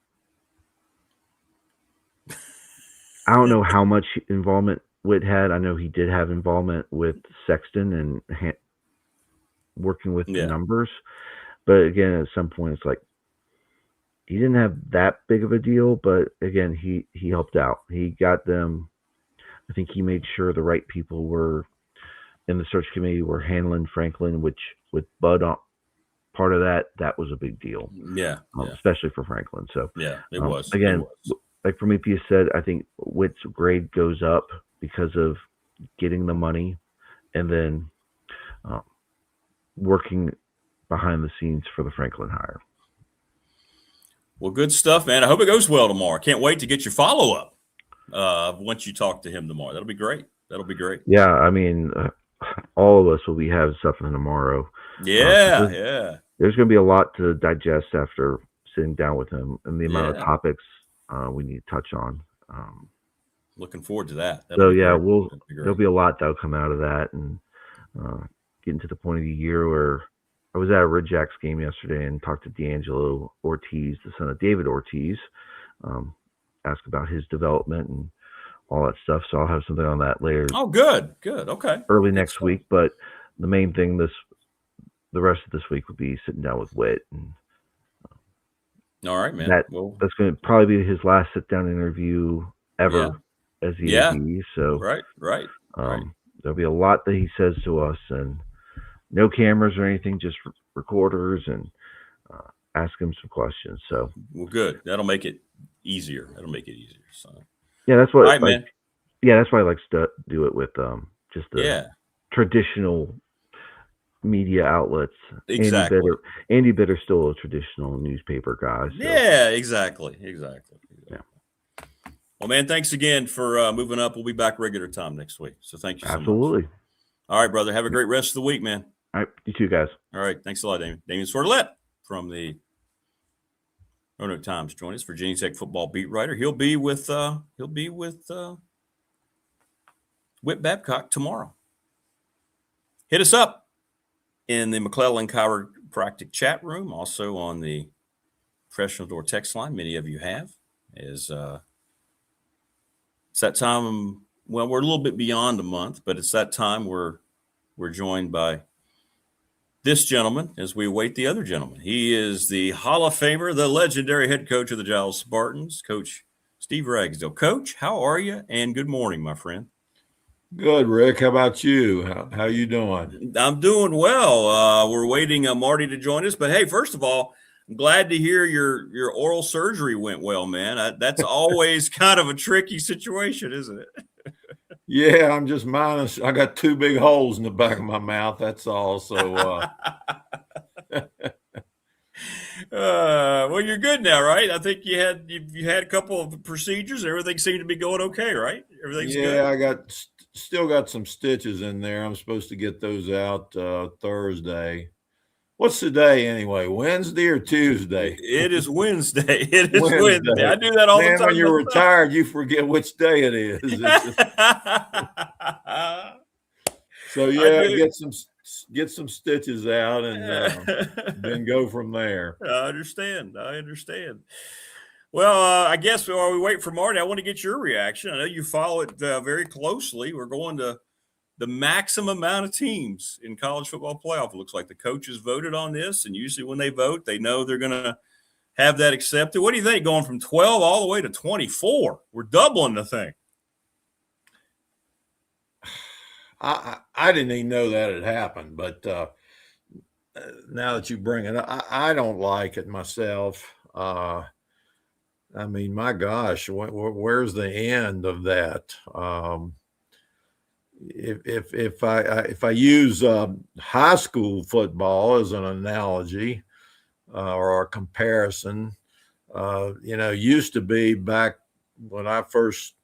I don't know how much involvement Witt had. I know he did have involvement with Sexton and working with the numbers. But again, at some point, it's like he didn't have that big of a deal. But again, he helped out. He got them. I think he made sure the right people were in the search committee were handling Franklin, which with Bud on part of that was a big deal. Yeah. Especially for Franklin. So it was. Again, like Prometheus said, I think Witt's grade goes up because of getting the money and then working behind the scenes for the Franklin hire. Well, good stuff, man. I hope it goes well tomorrow. Can't wait to get your follow-up once you talk to him tomorrow. That'll be great. Yeah, I mean, all of us will be having something tomorrow. Yeah. There's going to be a lot to digest after sitting down with him and the amount of topics we need to touch on. Looking forward to that. There'll be a lot that'll come out of that, and getting to the point of the year where I was at a Red Jacks game yesterday and talked to D'Angelo Ortiz, the son of David Ortiz, asked about his development and all that stuff. So I'll have something on that later. Oh, good. Okay. Early next week. But the main thing the rest of this week would be sitting down with Witt. And, all right, man. That's going to probably be his last sit-down interview ever as the AD. So right. There'll be a lot that he says to us, and no cameras or anything, just recorders, and ask him some questions. So good. That'll make it easier. So that's what. All right, man. Yeah, that's why I like to do it with just the traditional media outlets. Exactly. Andy Bitter's still a traditional newspaper guy. So. Yeah, exactly. Yeah. Well, man, thanks again for moving up. We'll be back regular time next week. So thank you so much. Absolutely. All right, brother. Have a great rest of the week, man. All right. You too, guys. All right. Thanks a lot, Damien. Damien Swartlet from the Roanoke Times join us, Virginia Tech football beat writer. He'll be with Whit Babcock tomorrow. Hit us up in the McClellan Chiropractic chat room, also on the Professional Door text line. Many of you have. It's that time. Well, we're a little bit beyond a month, but it's that time we're joined by this gentleman as we await the other gentleman. He is the Hall of Famer, the legendary head coach of the Giles Spartans, Coach Steve Ragsdale. Coach, how are you? And good morning, my friend. Good, Rick. How about you? How you doing? I'm doing well. We're waiting Marty to join us. But, hey, first of all, I'm glad to hear your oral surgery went well, man. That's always kind of a tricky situation, isn't it? Yeah, I'm just minus. I got 2 big holes in the back of my mouth. That's all. So, well, you're good now, right? I think you had a couple of procedures. Everything seemed to be going okay, right? Everything's good. Yeah, I still got some stitches in there. I'm supposed to get those out Thursday. What's the day anyway? Wednesday or Tuesday? It is Wednesday. It is Wednesday. I do that all the time. When you're retired, you forget which day it is. So yeah, get some stitches out and then go from there. I understand. Well, I guess while we wait for Marty, I want to get your reaction. I know you follow it very closely. We're going to the maximum amount of teams in college football playoff. It looks like the coaches voted on this, and usually when they vote, they know they're going to have that accepted. What do you think, going from 12 all the way to 24? We're doubling the thing. I didn't even know that had happened, but now that you bring it up, I don't like it myself. I mean, my gosh, where's the end of that? If I use high school football as an analogy or a comparison, used to be back when I first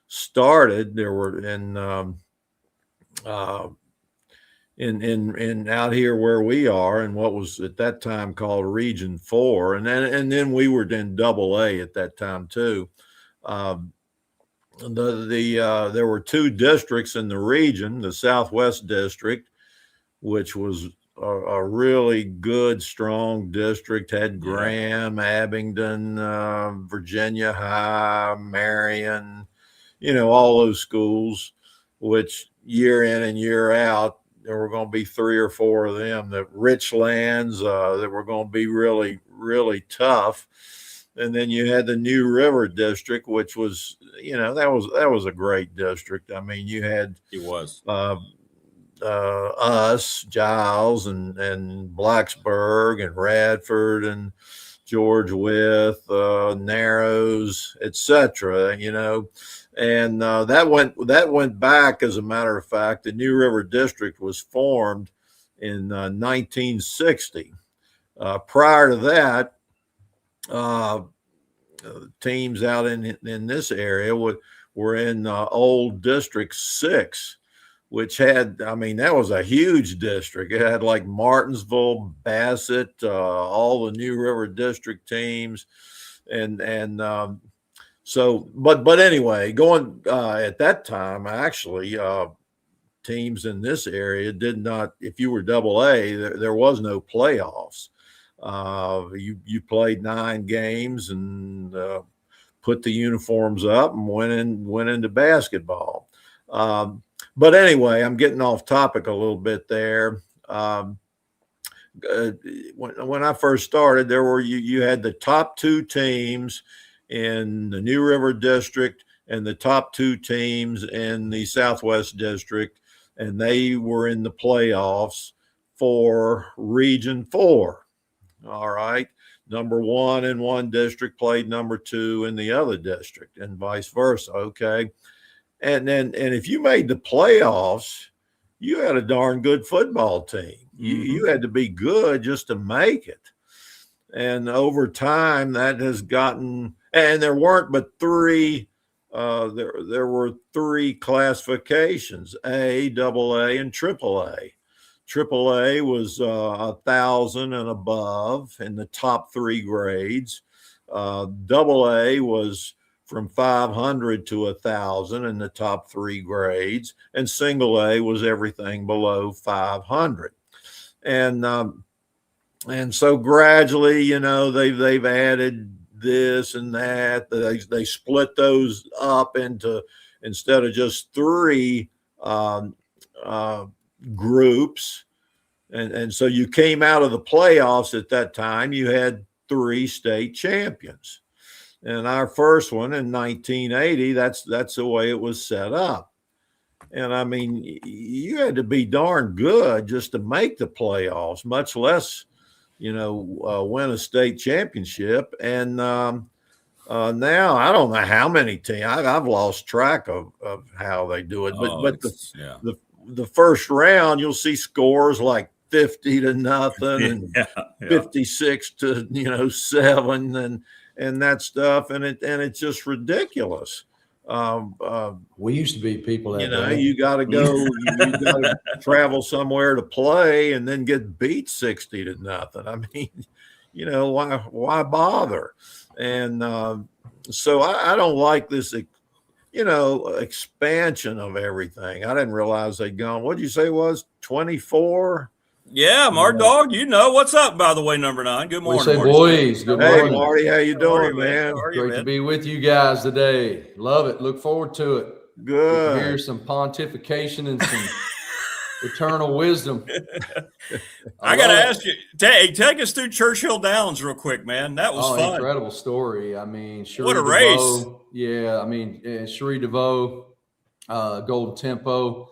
started, there were in out here where we are, and what was at that time called Region 4, and then we were in AA at that time too. There were 2 districts in the region, the Southwest District, which was a really good, strong district, had Graham, Abingdon, Virginia High, Marion, all those schools, which year in and year out, there were going to be 3 or 4 of them, the Richlands that were going to be really, really tough. And then you had the New River District, which was, that was a great district. I mean, you had us, Giles, and Blacksburg, and Radford, and George Wythe, Narrows, etc. And that went back. As a matter of fact, the New River District was formed in 1960. Prior to that, teams out in this area were in old District 6, which had, that was a huge district. It had like Martinsville, Bassett, all the New River District teams, so, but anyway, going at that time, actually, teams in this area did not. If you were AA, there was no playoffs. You played 9 games and put the uniforms up and went into basketball. But anyway, I'm getting off topic a little bit there. When I first started, there were you had the top 2 teams in the New River District and the top 2 teams in the Southwest District, and they were in the playoffs for Region 4. All right. Number 1 in one district played number 2 in the other district, and vice versa. Okay. And if you made the playoffs, you had a darn good football team. You had to be good just to make it. And over time, that has gotten, and there weren't but 3 there were 3 classifications: A, AA, and AAA. AAA was 1,000 and above in the top 3 grades. AA was from 500 to 1,000 in the top 3 grades, and single A was everything below 500. And so gradually, they've added this and that. They split those up into, instead of just 3 groups. And so you came out of the playoffs at that time, you had 3 state champions. And our first one in 1980, that's the way it was set up. And I mean, you had to be darn good just to make the playoffs, much less, win a state championship. And now I don't know how many teams. I've lost track of how they do it. But the first round, you'll see scores like 50-0 and 56-7 and that stuff, and it's just ridiculous. We used to beat people that day. You got to go, you got to travel somewhere to play and then get beat 60-0. I mean, why bother? And so I don't like this, expansion of everything. I didn't realize they'd gone. What'd you say it was 24? Yeah, Mark Dog, what's up, by the way, number 9. Good morning, Marty. Boys. Good morning. Hey, Marty, how you doing, man? Great to be with you guys today. Love it. Look forward to it. Good. To hear some pontification and some eternal wisdom. I got to ask you, take us through Churchill Downs real quick, man. That was fun. Incredible story. I mean, what a race. DeVoe, yeah, I mean, Cherie DeVoe, Golden Tempo.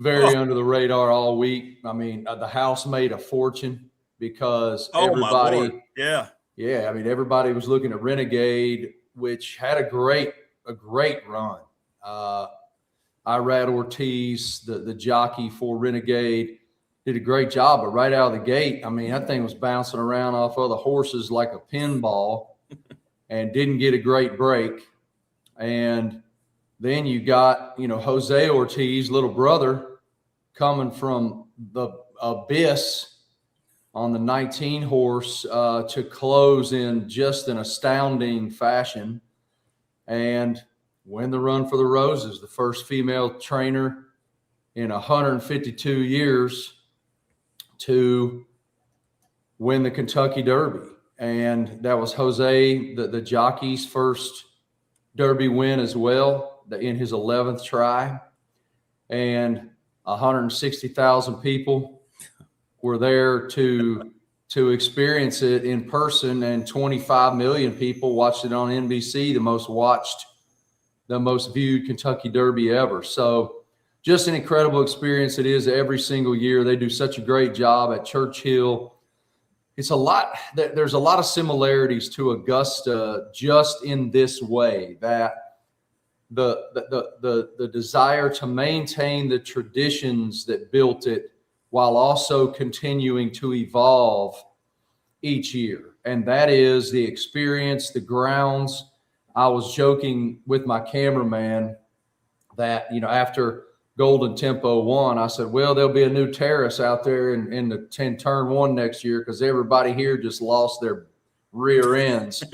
Very under the radar all week. I mean, the house made a fortune because everybody, I mean, everybody was looking at Renegade, which had a great run. Irad Ortiz, the jockey for Renegade, did a great job. But right out of the gate, I mean, that thing was bouncing around off other horses like a pinball and didn't get a great break. And then you got, Jose Ortiz, little brother, coming from the abyss on the 19 horse to close in just an astounding fashion and win the Run for the Roses, the first female trainer in 152 years to win the Kentucky Derby. And that was Jose, the jockey's first Derby win as well, in his 11th try. And 160,000 people were there to experience it in person, and 25 million people watched it on NBC, the most viewed Kentucky Derby ever. So just an incredible experience. It is every single year. They do such a great job at Churchill. There's a lot of similarities to Augusta just in this way, that the desire to maintain the traditions that built it while also continuing to evolve each year. And that is the experience, the grounds. I was joking with my cameraman that, after Golden Tempo won, I said, well, there'll be a new terrace out there in the turn 1 next year because everybody here just lost their rear ends.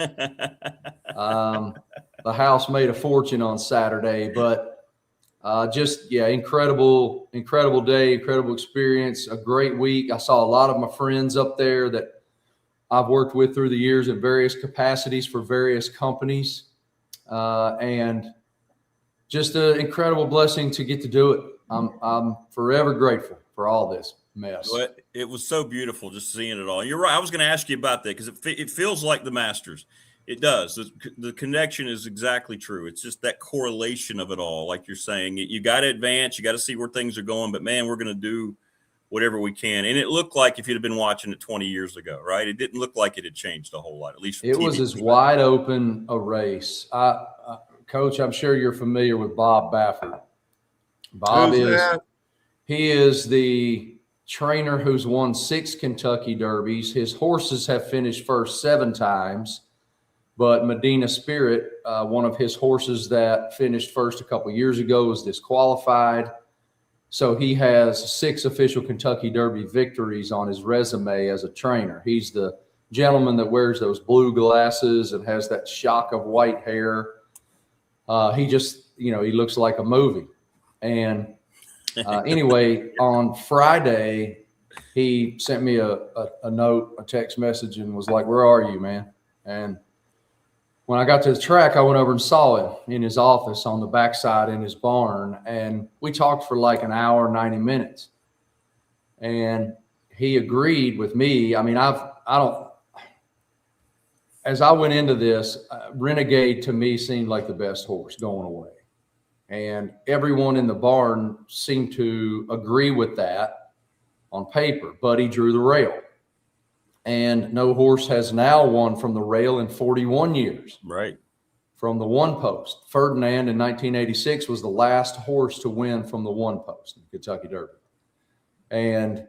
The house made a fortune on Saturday, but incredible day, incredible experience, a great week. I saw a lot of my friends up there that I've worked with through the years in various capacities for various companies, and just an incredible blessing to get to do it. I'm forever grateful for all this mess. Well, it was so beautiful just seeing it all. You're right. I was going to ask you about that because it feels like the Masters. It does. The connection is exactly true. It's just that correlation of it all. Like you're saying, you got to advance. You got to see where things are going. But, man, we're going to do whatever we can. And it looked like if you'd have been watching it 20 years ago, right? It didn't look like it had changed a whole lot, at least from it TV was as wide open a race. Coach, I'm sure you're familiar with Bob Baffert. Bob he is the trainer who's won 6 Kentucky Derbies. His horses have finished first 7 times. But Medina Spirit, one of his horses that finished first a couple of years ago, was disqualified. So he has 6 official Kentucky Derby victories on his resume as a trainer. He's the gentleman that wears those blue glasses and has that shock of white hair. He just, he looks like a movie. And anyway, on Friday, he sent me a note, a text message, and was like, "Where are you, man?" And when I got to the track, I went over and saw him in his office on the backside in his barn. And we talked for like an hour, 90 minutes. And he agreed with me. I mean, as I went into this, Renegade to me seemed like the best horse going away. And everyone in the barn seemed to agree with that on paper. Buddy drew the rail. And no horse has now won from the rail in 41 years. Right. From the one post. Ferdinand in 1986 was the last horse to win from the one post in the Kentucky Derby. And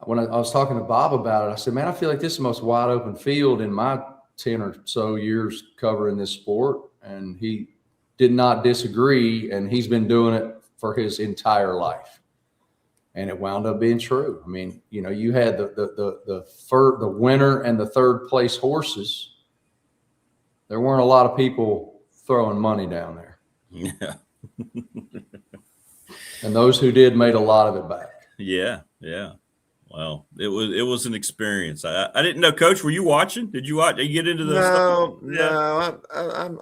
when I was talking to Bob about it, I said, man, I feel like this is the most wide open field in my 10 or so years covering this sport. And he did not disagree. And he's been doing it for his entire life. And it wound up being true. I mean, you had the winner and the third place horses. There weren't a lot of people throwing money down there. Yeah. And those who did made a lot of it back. Yeah. Yeah. Well, it was an experience. I didn't know, Coach, were you watching? Did you watch? Did you get into the stuff? No,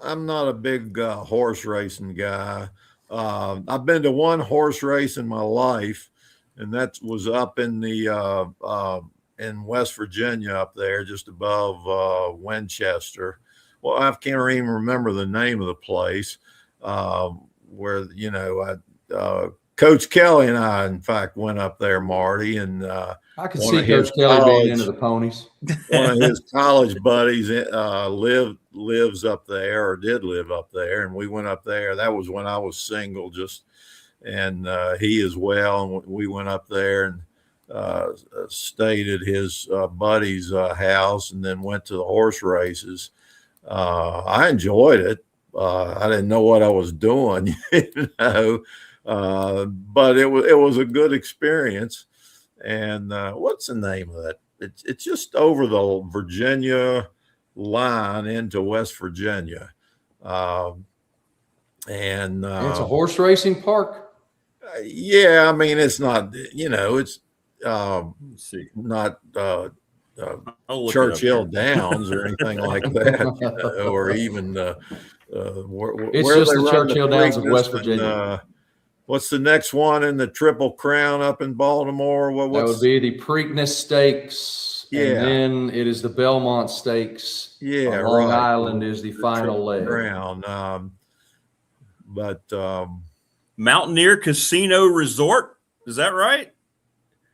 I'm not a big horse racing guy. I've been to one horse race in my life. And that was up in in West Virginia, up there, just above Winchester. Well, I can't even remember the name of the place where Coach Kelly and I, in fact, went up there, Marty, and I could see Coach Kelly being into the ponies. One of his college buddies lives up there, or did live up there, and we went up there. That was when I was single, and he as well. And we went up there and stayed at his buddy's house, and then went to the horse races. I enjoyed it. I didn't know what I was doing, but it was a good experience. And what's the name of that? It's just over the Virginia line into West Virginia. And it's a horse racing park. Yeah, I mean, it's not, it's not Churchill Downs or anything like that, or even it's just the Churchill Downs of West Virginia. What's the next one in the Triple Crown up in Baltimore? That would be the Preakness Stakes. Yeah. And then it is the Belmont Stakes. Yeah, Long right. Island is the final leg. Crown. Mountaineer Casino Resort. Is that right?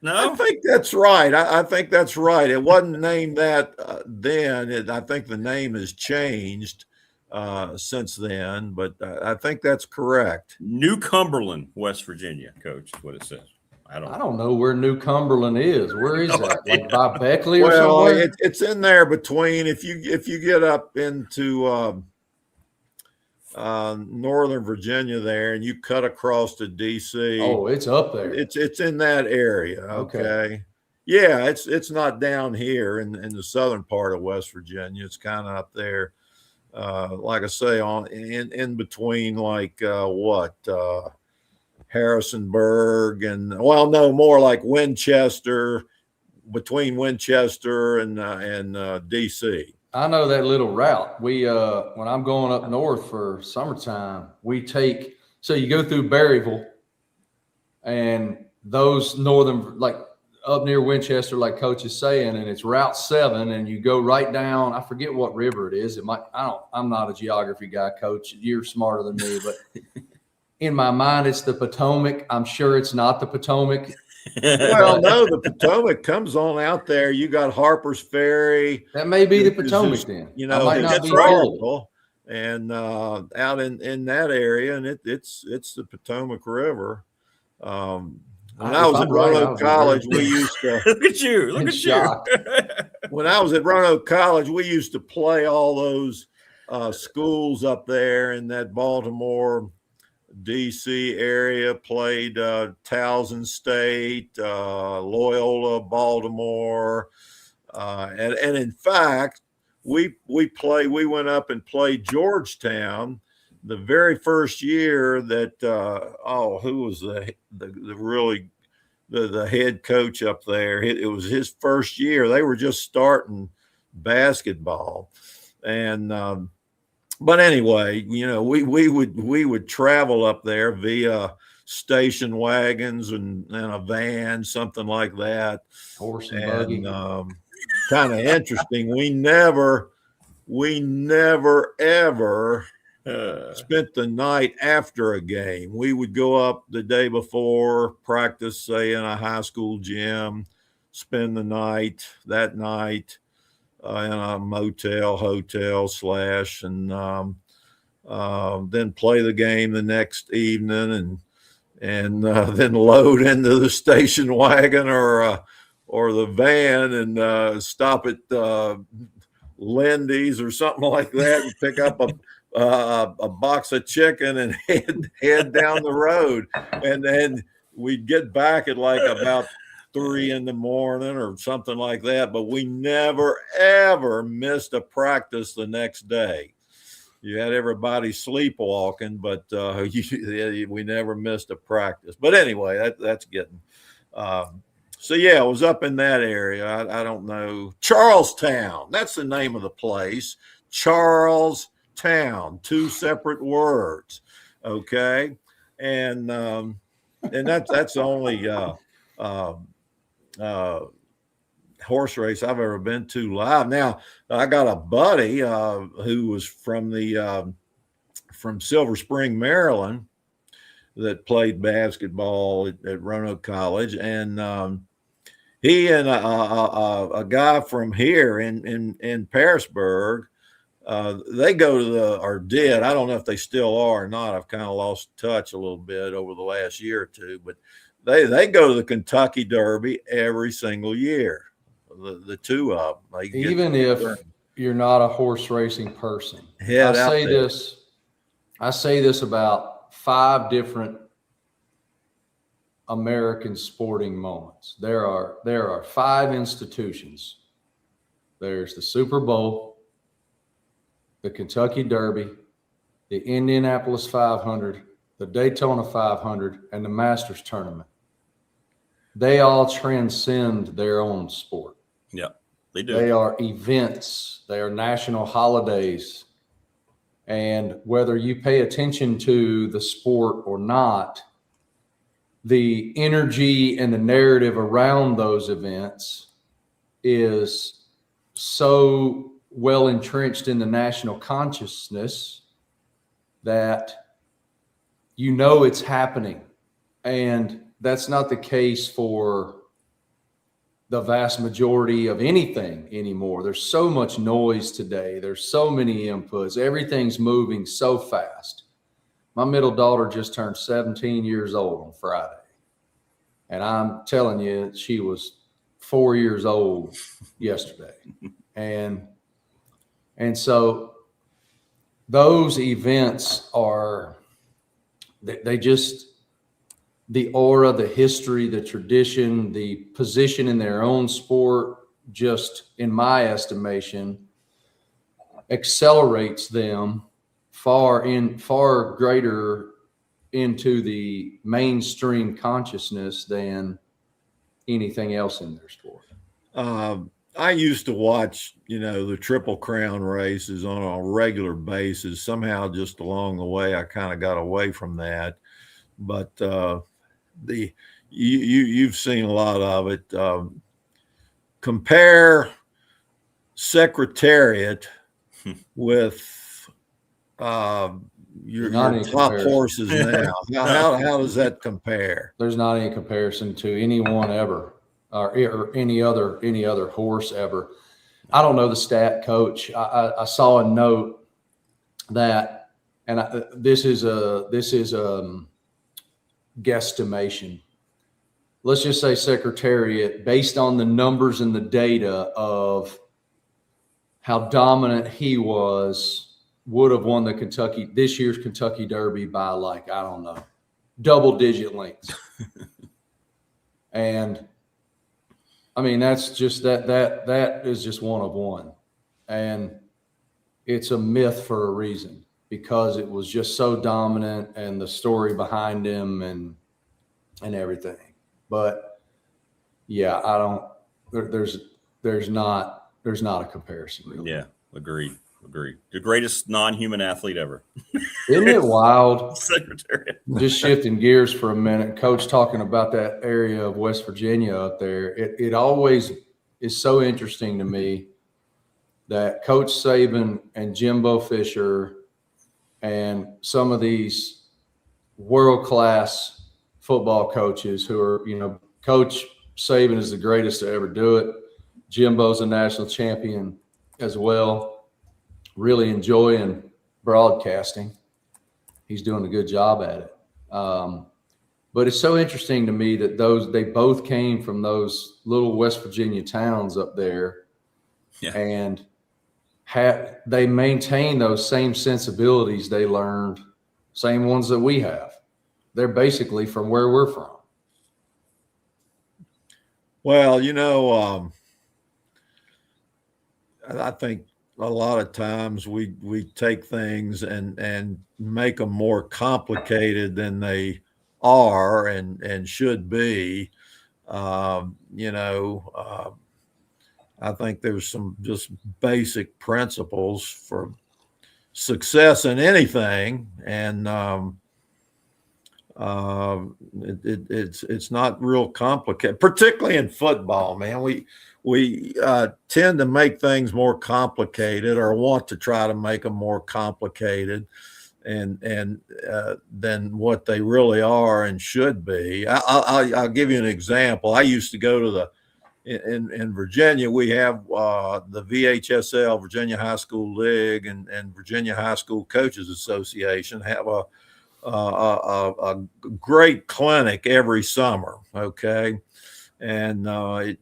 No? I think that's right. I think that's right. It wasn't named that then. I think the name has changed since then, but I think that's correct. New Cumberland, West Virginia, Coach, is what it says. I don't know where New Cumberland is. Where is that? Like by Beckley or somewhere? Well, it's in there between. If you get up into Northern Virginia there, and you cut across to DC. Oh, it's up there. It's in that area. Okay. Yeah, it's not down here in the southern part of West Virginia. It's kind of up there. Like I say, in between, like Harrisonburg and more like Winchester, between Winchester and DC. I know that little route. We when I'm going up north for summertime, so you go through Berryville, and those northern, like up near Winchester, like Coach is saying, and it's Route 7, and you go right down. I forget what river it is. I'm not a geography guy, Coach. You're smarter than me, but in my mind, it's the Potomac. I'm sure it's not the Potomac. Well, no, the Potomac comes on out there. You got Harper's Ferry. That may be the Potomac then. That's right. And out in that area, and it's the Potomac River. When I was at Roanoke College, we used to look at you. when I was at Roanoke College, we used to play all those schools up there in that Baltimore, D.C. area. Played Towson State, Loyola, Baltimore, and in fact, we went up and played Georgetown the very first year that who was the head coach up there. It was his first year. They were just starting basketball, and but anyway, we would travel up there via station wagons and a van, something like that. Horse and buggy. Kind of interesting. We never ever spent the night after a game. We would go up the day before, practice, say, in a high school gym, spend the night that night in a motel, hotel / and then play the game the next evening and then load into the station wagon or the van and stop at Lindy's or something like that and pick up a box of chicken and head down the road. And then we'd get back at like about 3 in the morning or something like that. But we never, ever missed a practice the next day. You had everybody sleepwalking, but we never missed a practice. But anyway, that's getting so yeah, I was up in that area. I don't know. Charlestown, that's the name of the place. Charlestown, 2 separate words. Okay. And that's the only horse race I've ever been to live. Now, I got a buddy who was from Silver Spring, Maryland, that played basketball at Roanoke College, and he and a guy from here in Parisburg, they go to or did. I don't know if they still are or not. I've kind of lost touch a little bit over the last year or two, but they go to the Kentucky Derby every single year. The two of them. Even if you're not a horse racing person, I say this about 5 different American sporting moments. There are 5 institutions. There's the Super Bowl, the Kentucky Derby, the Indianapolis 500, the Daytona 500, and the Masters Tournament. They all transcend their own sport. Yeah, they do. They are events. They are national holidays. And whether you pay attention to the sport or not, the energy and the narrative around those events is so well entrenched in the national consciousness that it's happening. And that's not the case for the vast majority of anything anymore. There's so much noise today. There's so many inputs. Everything's moving so fast. My middle daughter just turned 17 years old on Friday. And I'm telling you, she was 4 years old yesterday. And so those events are, they just, the aura, the history, the tradition, the position in their own sport, just in my estimation, accelerates them far greater into the mainstream consciousness than anything else in their sport. I used to watch, the Triple Crown races on a regular basis. Somehow just along the way, I kind of got away from that. But you've seen a lot of it. Compare Secretariat with your top horses now. How does that compare? There's not any comparison to anyone ever, or any other horse ever. I don't know the stat, Coach. I saw a note that, and this is guesstimation. Let's just say Secretariat, based on the numbers and the data of how dominant he was, would have won this year's Kentucky Derby by like, I don't know, double-digit lengths. And I mean, that's just that is just one of one. And it's a myth for a reason, because it was just so dominant and the story behind him and everything. But yeah, there's not a comparison, really. Yeah, agreed. The greatest non-human athlete ever. Isn't it wild? Secretary. Just shifting gears for a minute, Coach, talking about that area of West Virginia up there. It always is so interesting to me that Coach Saban and Jimbo Fisher and some of these world-class football coaches who are, Coach Saban is the greatest to ever do it. Jimbo's a national champion as well. Really enjoying broadcasting. He's doing a good job at it. But it's so interesting to me that they both came from those little West Virginia towns up there. Yeah. And they maintain those same sensibilities they learned, same ones that we have. They're basically from where we're from. Well, I think a lot of times we take things and make them more complicated than they are and should be. I think there's some just basic principles for success in anything, and it's not real complicated, particularly in football, man. We tend to make things more complicated, or want to try to make them more complicated and than what they really are and should be. I'll give you an example. I used to go to in Virginia, we have the VHSL, Virginia High School League, and Virginia High School Coaches Association have a great clinic every summer. Okay. And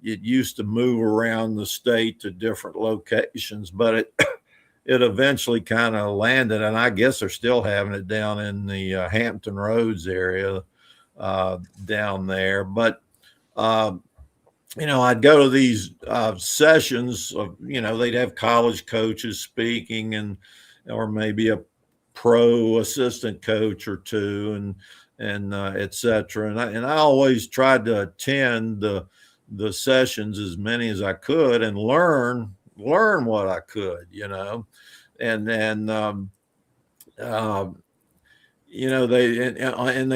it used to move around the state to different locations, but it eventually kind of landed, and I guess they're still having it down in the Hampton Roads area down there. But I'd go to these sessions of, they'd have college coaches speaking, or maybe a pro assistant coach or two, and et cetera. And I always tried to attend the sessions, as many as I could, and learn what I could, they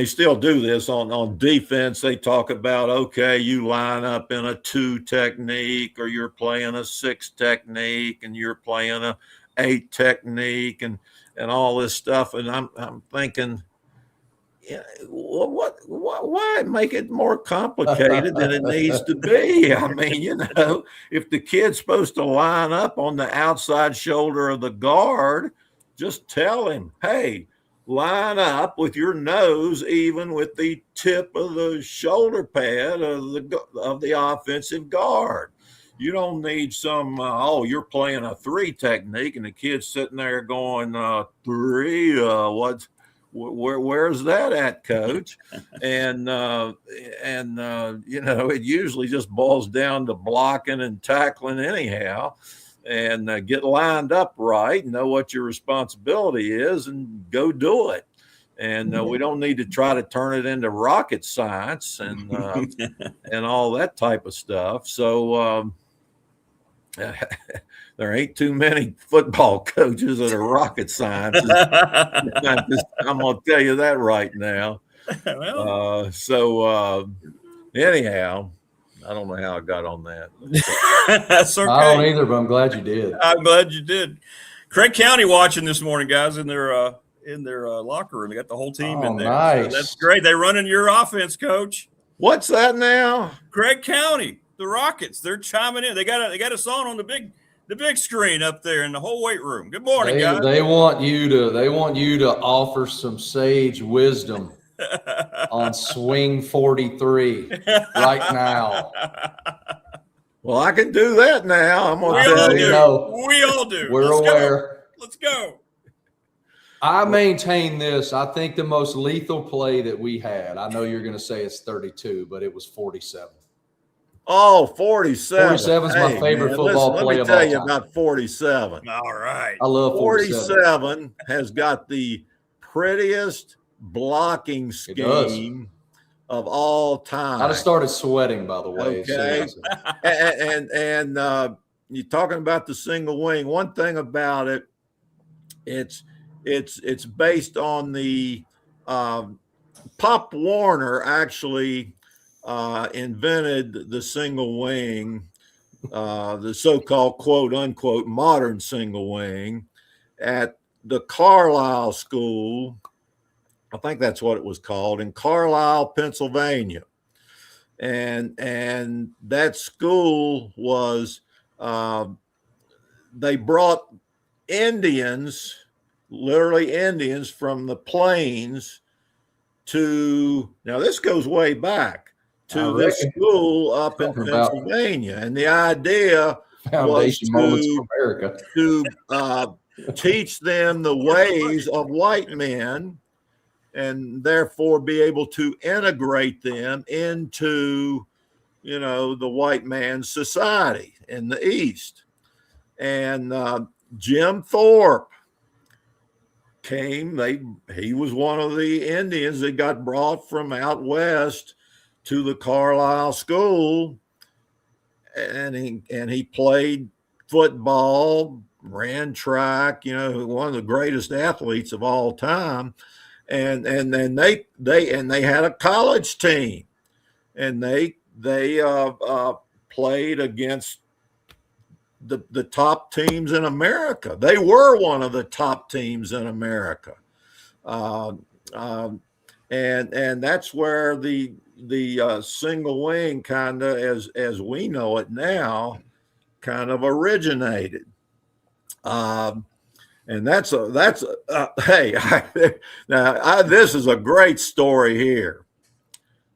still do this on defense. They talk about, okay, you line up in a 2 technique, or you're playing a 6 technique, and you're playing a 8 technique, and all this stuff. And I'm thinking, why make it more complicated than it needs to be? I mean, if the kid's supposed to line up on the outside shoulder of the guard, just tell him, hey, line up with your nose even with the tip of the shoulder pad of the offensive guard. You don't need some, you're playing a 3 technique, and the kid's sitting there going, 3, where's that at, coach? And it usually just boils down to blocking and tackling anyhow, and get lined up right, know what your responsibility is, and go do it. And we don't need to try to turn it into rocket science and all that type of stuff. So there ain't too many football coaches that are rocket scientists. I'm going to tell you that right now. Anyhow, I don't know how I got on that. That's okay. I don't either, but I'm glad you did. I'm glad you did. Craig County watching this morning, guys, in their locker room. They got the whole team in there. Nice. So that's great. They're running your offense, Coach. What's that now? Craig County, the Rockets. They're chiming in. They got us on the big screen up there in the whole weight room. Good morning, guys. They want you to offer some sage wisdom on swing 43 right now. Well, I can do that now. I'm going to We all tell do. you. We all do. We're aware. Let's go. I maintain this. I think the most lethal play that we had, I know you're going to say it's 32, but it was 47. Oh, 47. 47 is my favorite football play of all time. Let me tell you about 47. All right. I love 47 has got the prettiest blocking scheme of all time. I just started sweating, by the way. Okay. and you're talking about the single wing. One thing about it, it's based on the Pop Warner actually invented the single wing, the so-called quote unquote modern single wing at the Carlisle School. I think that's what it was called, in Carlisle, Pennsylvania. And that school was, they brought Indians, literally Indians from the plains to, now this goes way back, to this school up in Pennsylvania. And the idea was to teach them the ways of white men, and therefore be able to integrate them into, the white man's society in the East. And Jim Thorpe came. He was one of the Indians that got brought from out west to the Carlisle School, and he played football, ran track. One of the greatest athletes of all time. And then they had a college team, and they played against the top teams in America. They were one of the top teams in America, and that's where the single wing kind of, as we know it now, kind of originated. And that's hey, this is a great story here.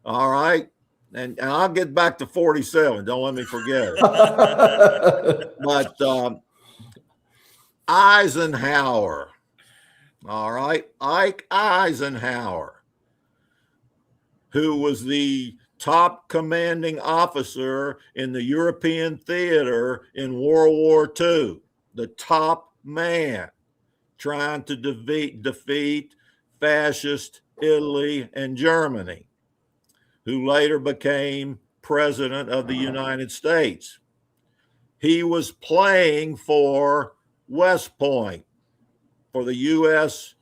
All right. And I'll get back to 47. Don't let me forget it. But Eisenhower. All right. Ike Eisenhower, who was the top commanding officer in the European theater in World War II, the top man trying to defeat fascist Italy and Germany, who later became president of the United States. He was playing for West Point, for the U.S.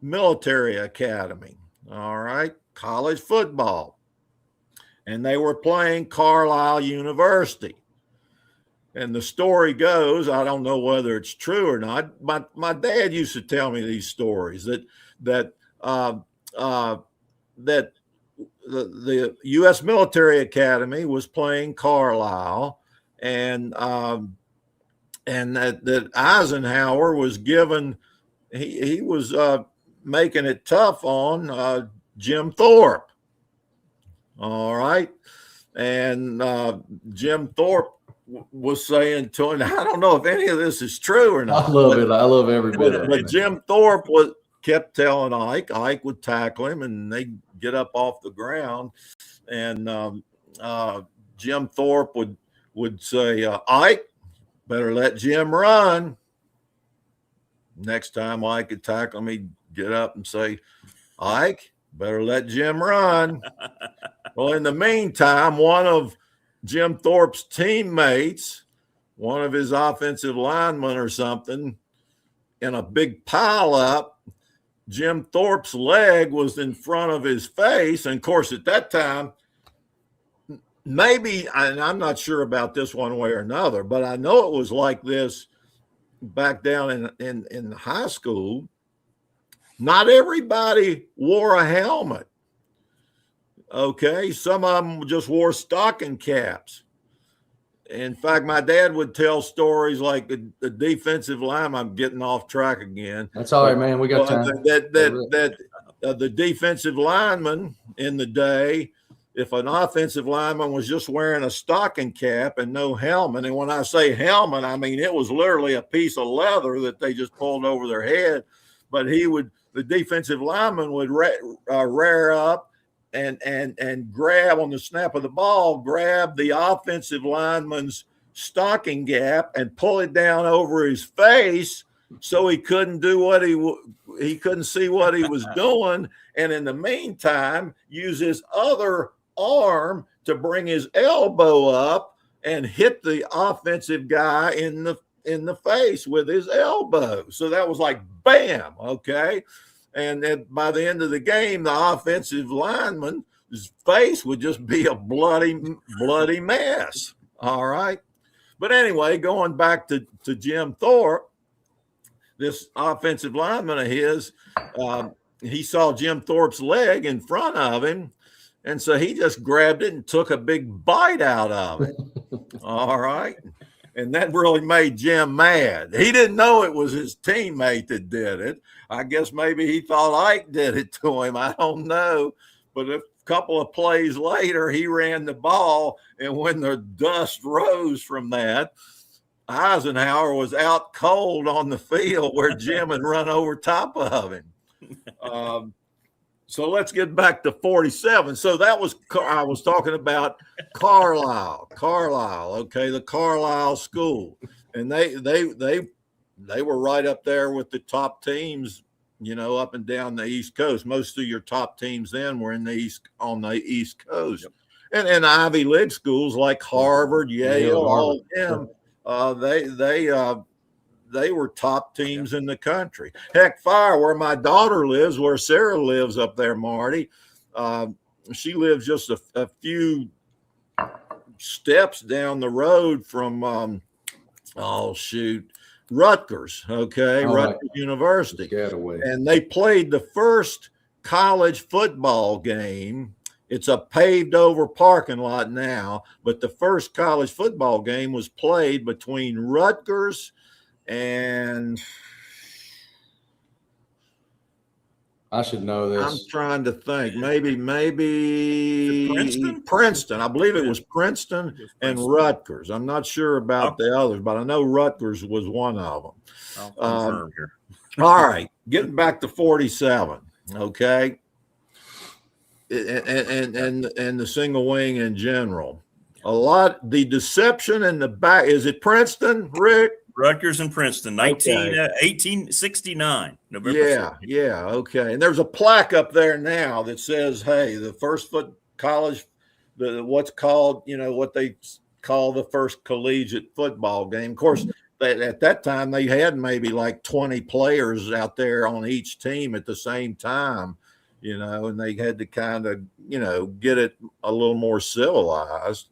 Military Academy, all right, college football. And they were playing Carlisle University. And the story goes, I don't know whether it's true or not. My dad used to tell me these stories that the U.S. Military Academy was playing Carlisle, and that Eisenhower was given, he was making it tough on Jim Thorpe. All right, and Jim Thorpe was saying to him, I don't know if any of this is true or not. I love it. I love every bit of it. But Jim Thorpe kept telling Ike. Ike would tackle him, and they'd get up off the ground. And Jim Thorpe would say, Ike, better let Jim run. Next time Ike could tackle him, he'd get up and say, Ike, better let Jim run. Well, in the meantime, one of Jim Thorpe's teammates, one of his offensive linemen or something, in a big pile up, Jim Thorpe's leg was in front of his face. And of course, at that time, maybe, and I'm not sure about this one way or another, but I know it was like this back down in high school. Not everybody wore a helmet. Okay, some of them just wore stocking caps. In fact, my dad would tell stories like the defensive line. I'm getting off track again. That's all right, man. We got time. The defensive lineman in the day, if an offensive lineman was just wearing a stocking cap and no helmet, and when I say helmet, I mean it was literally a piece of leather that they just pulled over their head, but the defensive lineman would rear up and grab on the snap of the ball, grab the offensive lineman's stocking gap and pull it down over his face so he couldn't do he couldn't see what he was doing, and in the meantime use his other arm to bring his elbow up and hit the offensive guy in the face with his elbow. So that was like bam, okay? And then by the end of the game, the offensive lineman's face would just be a bloody mess. All right. But anyway, going back to Jim Thorpe, this offensive lineman of his, he saw Jim Thorpe's leg in front of him, and so he just grabbed it and took a big bite out of it. All right. And that really made Jim mad. He didn't know it was his teammate that did it. I guess maybe he thought Ike did it to him. I don't know. But a couple of plays later, he ran the ball, and when the dust rose from that, Eisenhower was out cold on the field where Jim had run over top of him. So let's get back to 47. So that was, I was talking about Carlisle, okay, the Carlisle school. And they were right up there with the top teams, you know, up and down the East Coast. Most of your top teams then were on the East Coast. Yep. And Ivy League schools like Harvard, Yale, all of them, they were top teams in the country. Heck, where my daughter lives, where Sarah lives up there, Marty, she lives just a few steps down the road from, Rutgers, okay, Rutgers University. And they played the first college football game. It's a paved over parking lot now, but the first college football game was played between Rutgers and I should know this. I'm trying to think. Maybe Princeton. I believe it was Princeton and Rutgers. I'm not sure about the others, but I know Rutgers was one of them. I'll confirm here. All right, getting back to 47. Okay, and the single wing in general. The deception in the back. Is it Princeton, Rick? Rutgers and Princeton, 1869, November. Yeah, okay. And there's a plaque up there now that says, hey, the first college, what they call the first collegiate football game. Of course, at that time, they had maybe like 20 players out there on each team at the same time, you know, and they had to kind of, you know, get it a little more civilized.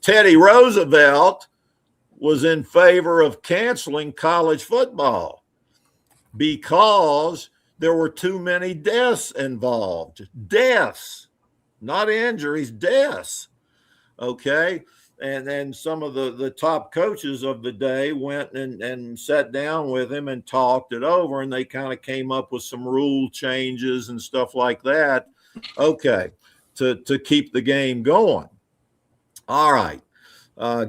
Teddy Roosevelt was in favor of canceling college football because there were too many deaths involved. Deaths, not injuries, deaths. Okay. And then some of the top coaches of the day went and sat down with him and talked it over, and they kind of came up with some rule changes and stuff like that. Okay. To keep the game going. All right.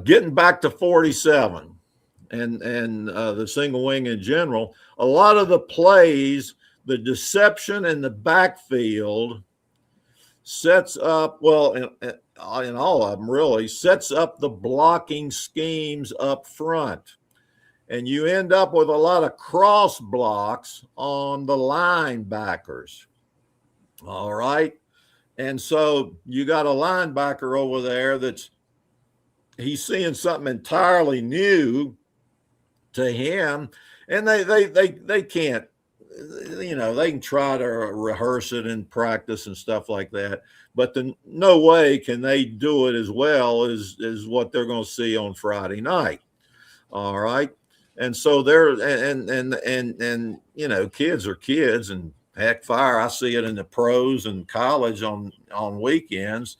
Getting back to 47 and the single wing in general, a lot of the plays, the deception in the backfield sets up, well, in all of them really, sets up the blocking schemes up front. And you end up with a lot of cross blocks on the linebackers. All right. And so you got a linebacker over there he's seeing something entirely new to him, and they can't, you know, they can try to rehearse it in practice and stuff like that, but no way can they do it as well as what they're going to see on Friday night. All right. And so and you know, kids are kids, and heck, I see it in the pros and college on weekends.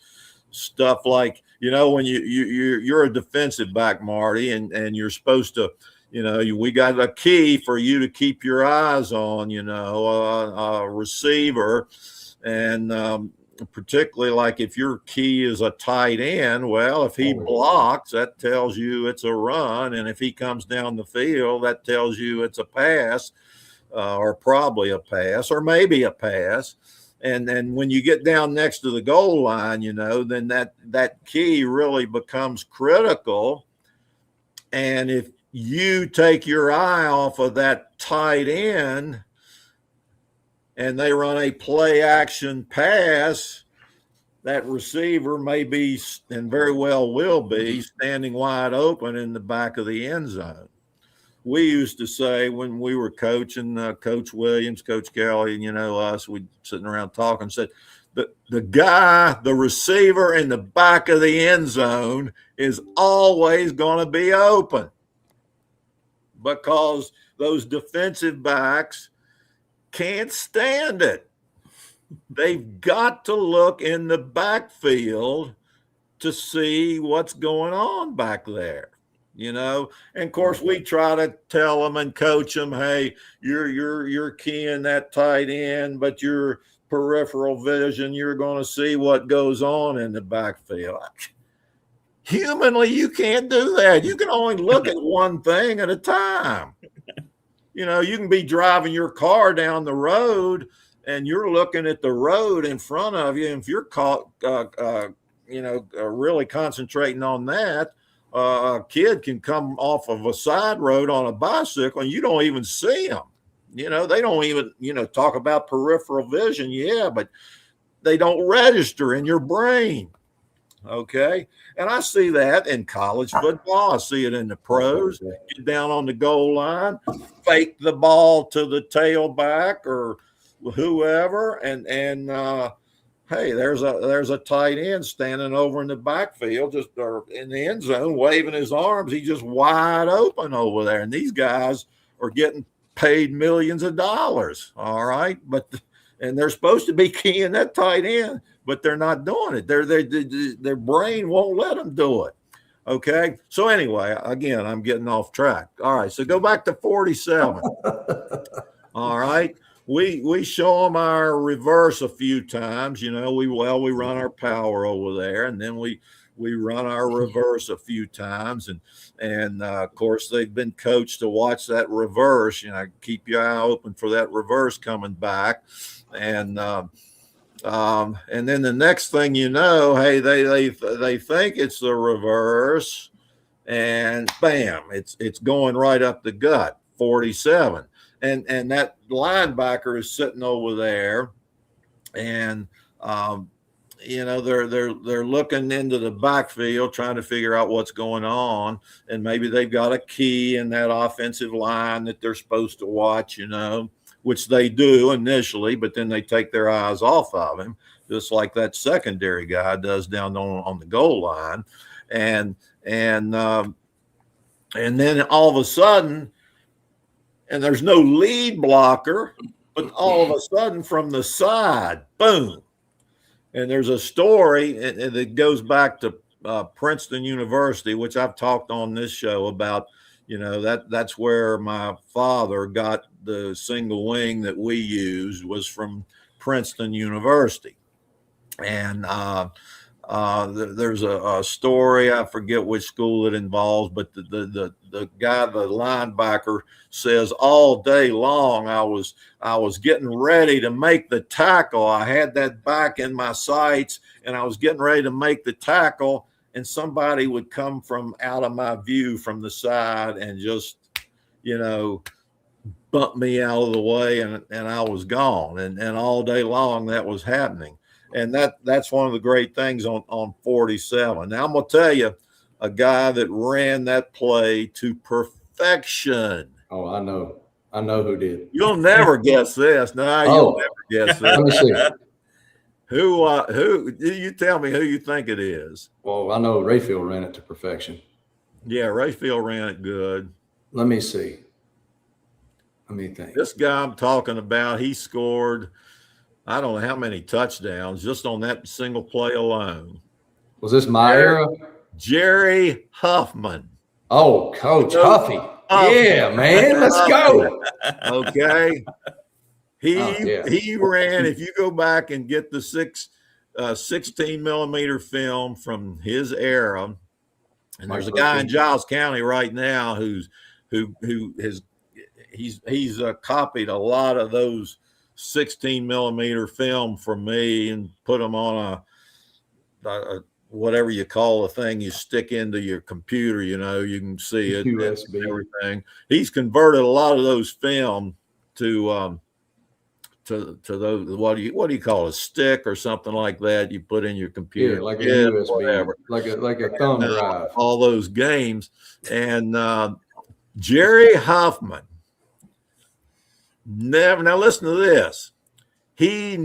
Stuff like, you know, when you're a defensive back, Marty, and you're supposed to, you know, we got a key for you to keep your eyes on, you know, a receiver, and particularly like if your key is a tight end, well, if he blocks, that tells you it's a run. And if he comes down the field, that tells you it's a pass, or probably a pass, or maybe a pass. And then when you get down next to the goal line, then that key really becomes critical. And if you take your eye off of that tight end and they run a play action pass, that receiver may be, and very well will be, standing wide open in the back of the end zone. We used to say when we were coaching, Coach Williams, Coach Kelly, us, we'd sitting around talking, said, the receiver in the back of the end zone is always going to be open, because those defensive backs can't stand it. They've got to look in the backfield to see what's going on back there, And of course we try to tell them and coach them, hey, you're keying that tight end, but your peripheral vision, you're going to see what goes on in the backfield. Humanly, you can't do that. You can only look at one thing at a time. You can be driving your car down the road and you're looking at the road in front of you. And if you're really concentrating on that, a kid can come off of a side road on a bicycle and you don't even see them. They don't even, talk about peripheral vision. Yeah, but they don't register in your brain. Okay. And I see that in college football. I see it in the pros. Get down on the goal line, fake the ball to the tailback or whoever. And hey, there's a tight end standing over in the backfield, or in the end zone, waving his arms. He's just wide open over there. And these guys are getting paid millions of dollars. All right. And they're supposed to be keying that tight end, but they're not doing it. Their brain won't let them do it. Okay. So anyway, again, I'm getting off track. All right. So go back to 47. All right. We show them our reverse a few times. We run our power over there, and then we run our reverse a few times, and of course they've been coached to watch that reverse. Keep your eye open for that reverse coming back, and then the next thing hey, they think it's the reverse, and bam, it's going right up the gut. 47. And that linebacker is sitting over there, and they're looking into the backfield trying to figure out what's going on, and maybe they've got a key in that offensive line that they're supposed to watch, which they do initially, but then they take their eyes off of him, just like that secondary guy does down on the goal line, and then all of a sudden. And there's no lead blocker, but all of a sudden from the side, boom. And there's a story and that goes back to Princeton University, which I've talked on this show about, that's where my father got the single wing that we used, was from Princeton University. And there's a story, I forget which school it involves, but the guy, the linebacker, says all day long I was getting ready to make the tackle. I had that back in my sights and I was getting ready to make the tackle, and somebody would come from out of my view from the side and just bump me out of the way, and I was gone, and all day long that was happening. And that's one of the great things on 47. Now I'm going to tell you a guy that ran that play to perfection. Oh, I know who did. You'll never guess this. No, you'll never guess this. Let me see. Who? You tell me who you think it is. Well, I know Rayfield ran it to perfection. Yeah, Rayfield ran it good. Let me see. Let me think. This guy I'm talking about, he scored, I don't know how many touchdowns just on that single play alone. Was this my era? Jerry Huffman. Oh, Coach Huffy. Yeah, man. Let's go. Okay. He ran, if you go back and get the 6 16 millimeter film from his era. And there's a guy in Giles County right now who has he's copied a lot of those 16 millimeter film from me and put them on a whatever you call the thing you stick into your computer. You can see it USB. and everything. He's converted a lot of those film to those what do you call it, a stick or something like that you put in your computer, like a USB, whatever, like a thumb drive. All those games. And Jerry Hoffman never. Now listen to this. He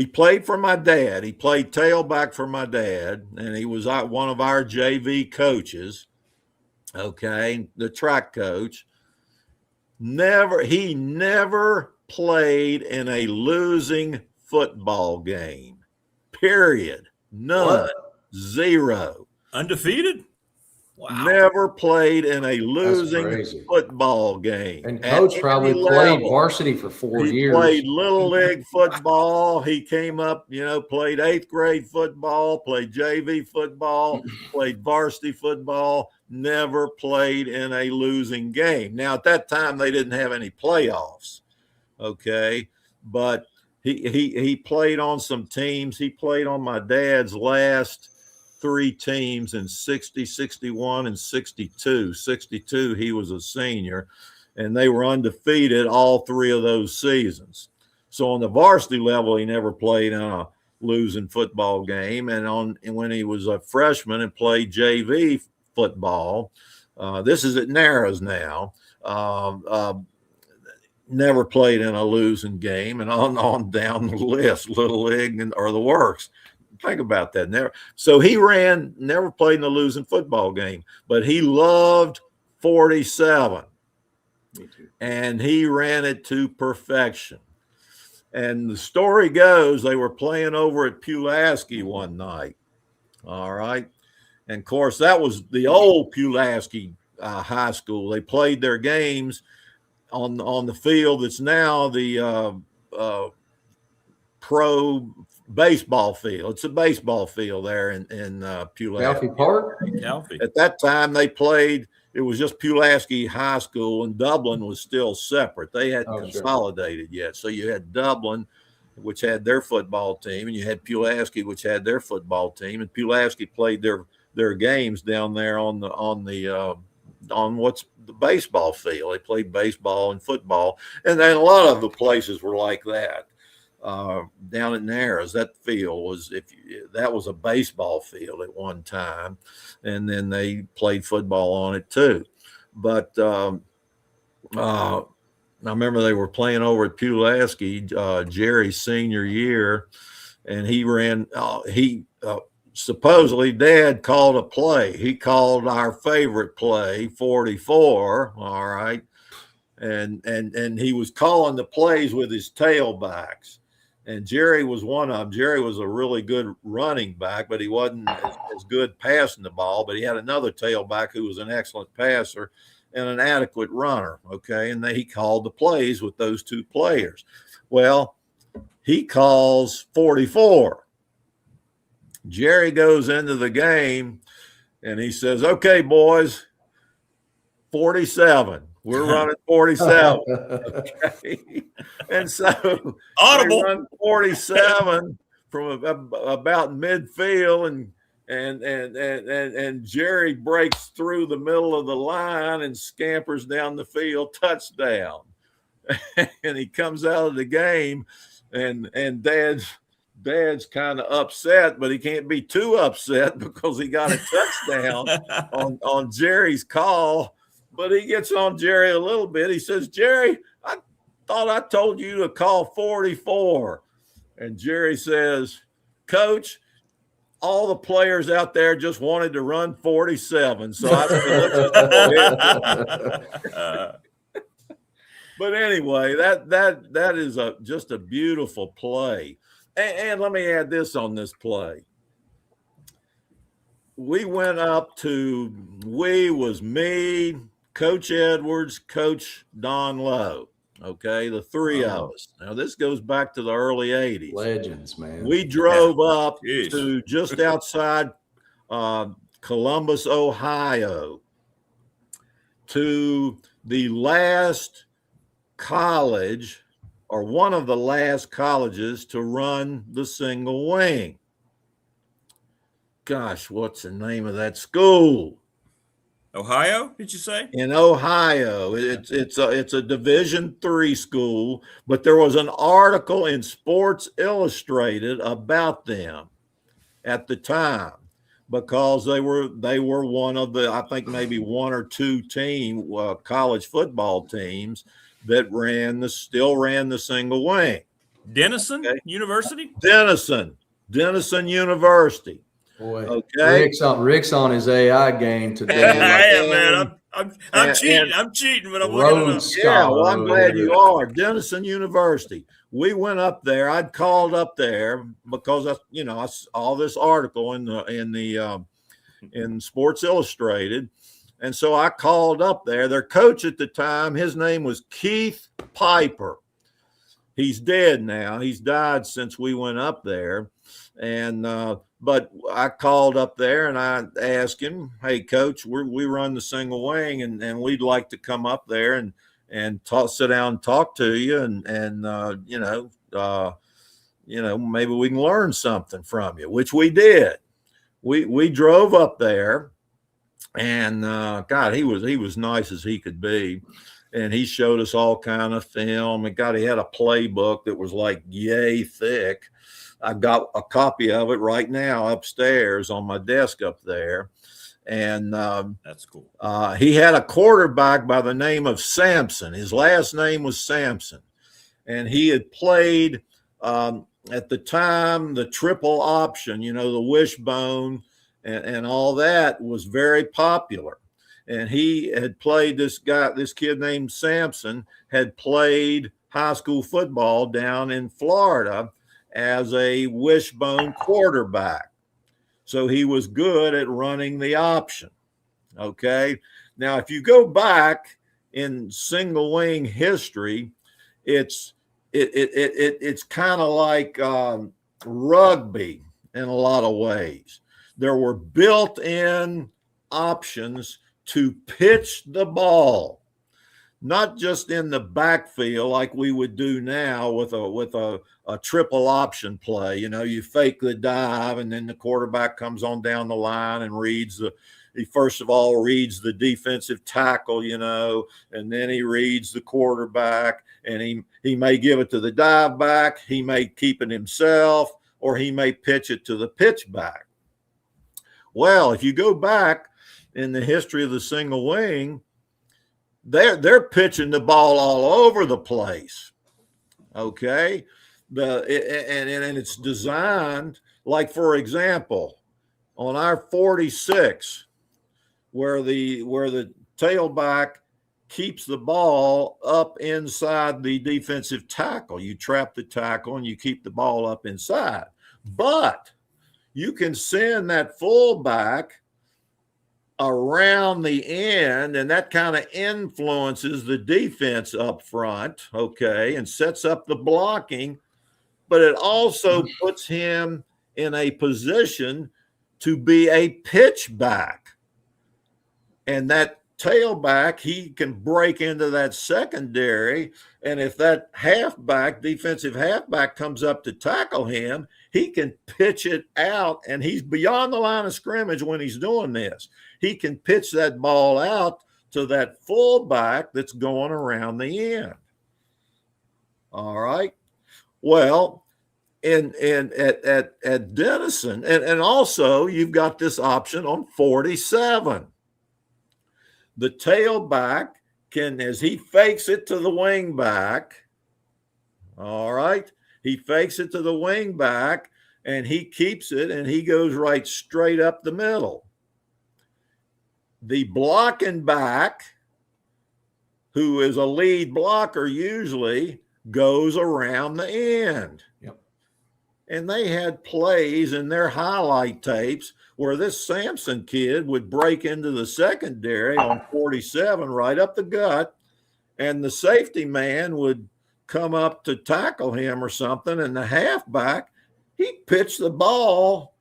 played for my dad. He played tailback for my dad, and he was one of our JV coaches. Okay, the track coach. He never played in a losing football game. Period. None. What? Zero. Undefeated? Wow. Never played in a losing football game. And coach probably played varsity for 4 years. He played little league football. He came up, played 8th grade football, played JV football, played varsity football, never played in a losing game. Now, at that time, they didn't have any playoffs, okay? But he played on some teams. He played on my dad's last 3 teams in 60, 61, and 62. 62, he was a senior, and they were undefeated all 3 of those seasons. So on the varsity level, he never played in a losing football game. And when he was a freshman and played JV football, this is at Narrows now, never played in a losing game, and on down the list, little league or the works. Think about that. So he never played in a losing football game, but he loved 47. Me too. And he ran it to perfection. And the story goes, they were playing over at Pulaski one night. All right. And of course, that was the old Pulaski high school. They played their games on the field that's now the pro baseball field. It's a baseball field there in Pulaski Park. At that time, they played. It was just Pulaski High School, and Dublin was still separate. They hadn't consolidated yet. So you had Dublin, which had their football team, and you had Pulaski, which had their football team. And Pulaski played their games down there on what's the baseball field. They played baseball and football, and then a lot of the places were like that. Down at Narrows, that field that was a baseball field at one time, and then they played football on it too. But I remember they were playing over at Pulaski, Jerry's senior year, and he ran. Supposedly, Dad called a play. He called our favorite play, 44. All right, and he was calling the plays with his tailbacks. And Jerry was one of them. Jerry was a really good running back, but he wasn't as good passing the ball. But he had another tailback who was an excellent passer and an adequate runner, okay? And he called the plays with those 2 players. Well, he calls 44. Jerry goes into the game, and he says, okay, boys, 47. We're running 47. Okay. And so audible. They run 47 from about midfield, and Jerry breaks through the middle of the line and scampers down the field, touchdown. And he comes out of the game, and Dad's kind of upset, but he can't be too upset because he got a touchdown on Jerry's call. But he gets on Jerry a little bit. He says, Jerry, I thought I told you to call 44. And Jerry says, Coach, all the players out there just wanted to run 47. So I said, but anyway, that is just a beautiful play. And let me add this on this play. We went up to, was me, Coach Edwards, Coach Don Lowe. Okay, the three of us. Now, this goes back to the early 80s. Legends, man. We drove up to just outside Columbus, Ohio, to the last college, or one of the last colleges to run the single wing. Gosh, what's the name of that school? Ohio, did you say? In Ohio. It's a Division III school, but there was an article in Sports Illustrated about them at the time, because they were one of the, I think maybe one or two college football teams that still ran the single wing. Denison University? Denison University. Boy, okay. Rick's on his AI game today. Yeah, man. I'm cheating, but I'm looking it up. Yeah, well, I'm glad you are. Denison University. We went up there. I'd called up there because I saw this article in Sports Illustrated, and so I called up there. Their coach at the time, his name was Keith Piper. He's dead now. He's died since we went up there, and but I called up there and I asked him, "Hey, Coach, we run the single wing, and we'd like to come up there and sit down and talk to you, and maybe we can learn something from you," which we did. We drove up there, and God, he was nice as he could be. And he showed us all kind of film. And God, he had a playbook that was like yay thick. I've got a copy of it right now upstairs on my desk up there. And that's cool. He had a quarterback by the name of Sampson. His last name was Sampson. And he had played at the time the triple option, the wishbone and all that was very popular. And he had played this kid named Sampson had played high school football down in Florida as a wishbone quarterback. So he was good at running the option. Okay. Now, if you go back in single wing history, it's kind of like rugby in a lot of ways. There were built-in options to pitch the ball, not just in the backfield like we would do now with a triple option play. You fake the dive, and then the quarterback comes on down the line and he first of all reads the defensive tackle, and then he reads the quarterback, and he may give it to the dive back, he may keep it himself, or he may pitch it to the pitch back. Well, if you go back in the history of the single wing, they're pitching the ball all over the place. Okay. And it's designed, like, for example, on our 46, where the tailback keeps the ball up inside the defensive tackle. You trap the tackle and you keep the ball up inside. But you can send that fullback around the end, and that kind of influences the defense up front, okay, and sets up the blocking, but it also puts him in a position to be a pitch back. And that tailback, he can break into that secondary, and if that defensive halfback comes up to tackle him, he can pitch it out, and he's beyond the line of scrimmage when he's doing this. He can pitch that ball out to that fullback that's going around the end. All right. Well, at Denison, and also you've got this option on 47. The tailback can, as he fakes it to the wing back, all right, he fakes it to the wing back, and he keeps it, and he goes right straight up the middle. The blocking back, who is a lead blocker usually, goes around the end. Yep. And they had plays in their highlight tapes where this Sampson kid would break into the secondary on 47 right up the gut, and the safety man would come up to tackle him or something, and the halfback, he pitched the ball,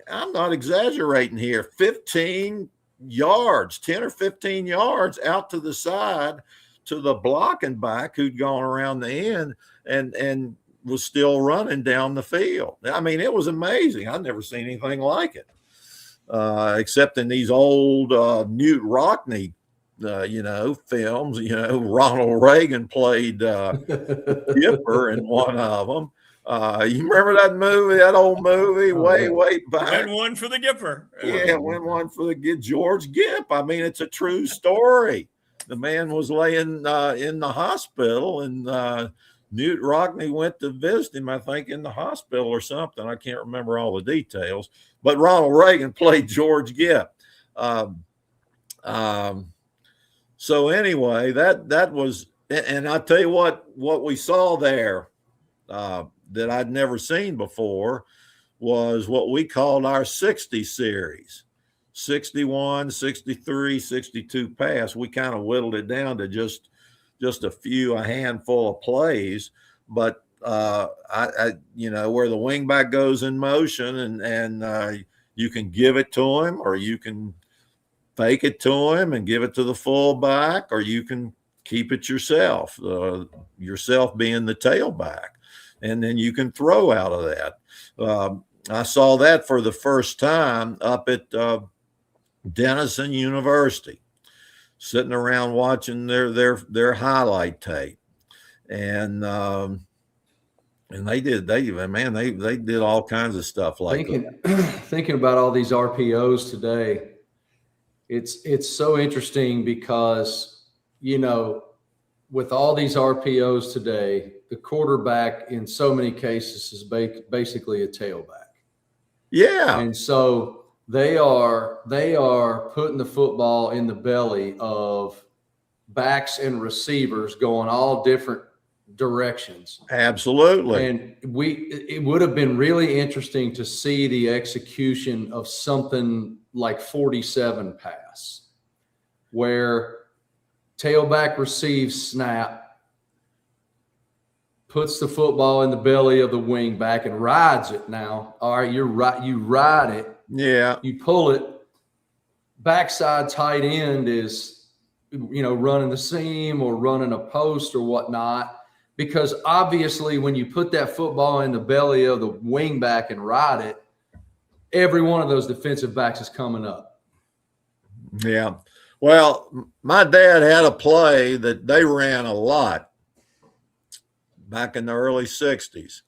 I'm not exaggerating here, 15 yards, 10 or 15 yards out to the side to the blocking back who'd gone around the end and was still running down the field. I mean, it was amazing. I'd never seen anything like it, except in these old Newt Rockney films. Ronald Reagan played Gipper in one of them. You remember that movie, that old movie, way back? Win one for the Gipper. Yeah, win one for the George Gipp. I mean, it's a true story. The man was laying in the hospital, and Newt Rockney went to visit him, I think, in the hospital or something. I can't remember all the details. But Ronald Reagan played George Gipp. So anyway, that was, and I tell you what we saw there that I'd never seen before was what we called our 60 series. 61, 63, 62 pass. We kind of whittled it down to just a handful of plays, but I where the wingback goes in motion and you can give it to him, or you can fake it to him and give it to the fullback, or you can keep it yourself, yourself being the tailback, and then you can throw out of that. I saw that for the first time up at Denison University, sitting around watching their highlight tape, and they did all kinds of stuff like that. Thinking about all these RPOs today, it's so interesting because with all these RPOs today, the quarterback in so many cases is basically a tailback. Yeah, and so they are putting the football in the belly of backs and receivers going all different directions. Absolutely. And it would have been really interesting to see the execution of something like 47 pass, where tailback receives snap, puts the football in the belly of the wing back and rides it. Now, all right, you're right. You ride it. Yeah. You pull it. Backside tight end is, running the seam or running a post or whatnot, because obviously when you put that football in the belly of the wing back and ride it, every one of those defensive backs is coming up. Yeah. Well, my dad had a play that they ran a lot back in the early 60s.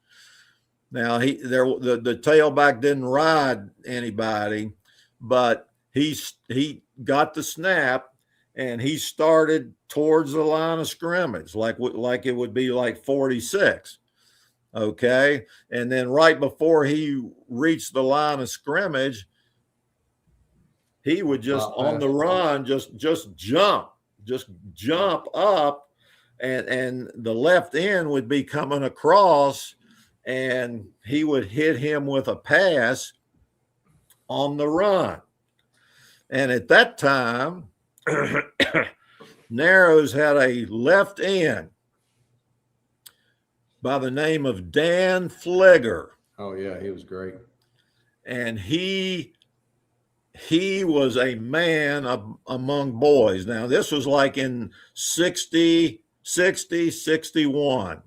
Now the tailback didn't ride anybody, but he got the snap and he started towards the line of scrimmage, like it would be like 46. Okay. And then right before he reached the line of scrimmage, he would just on the run, just jump up, and the left end would be coming across, and he would hit him with a pass on the run. And at that time, Narrows had a left end by the name of Dan Flegger. Oh yeah, he was great. And he was a man among boys. Now, this was like in 60, 61.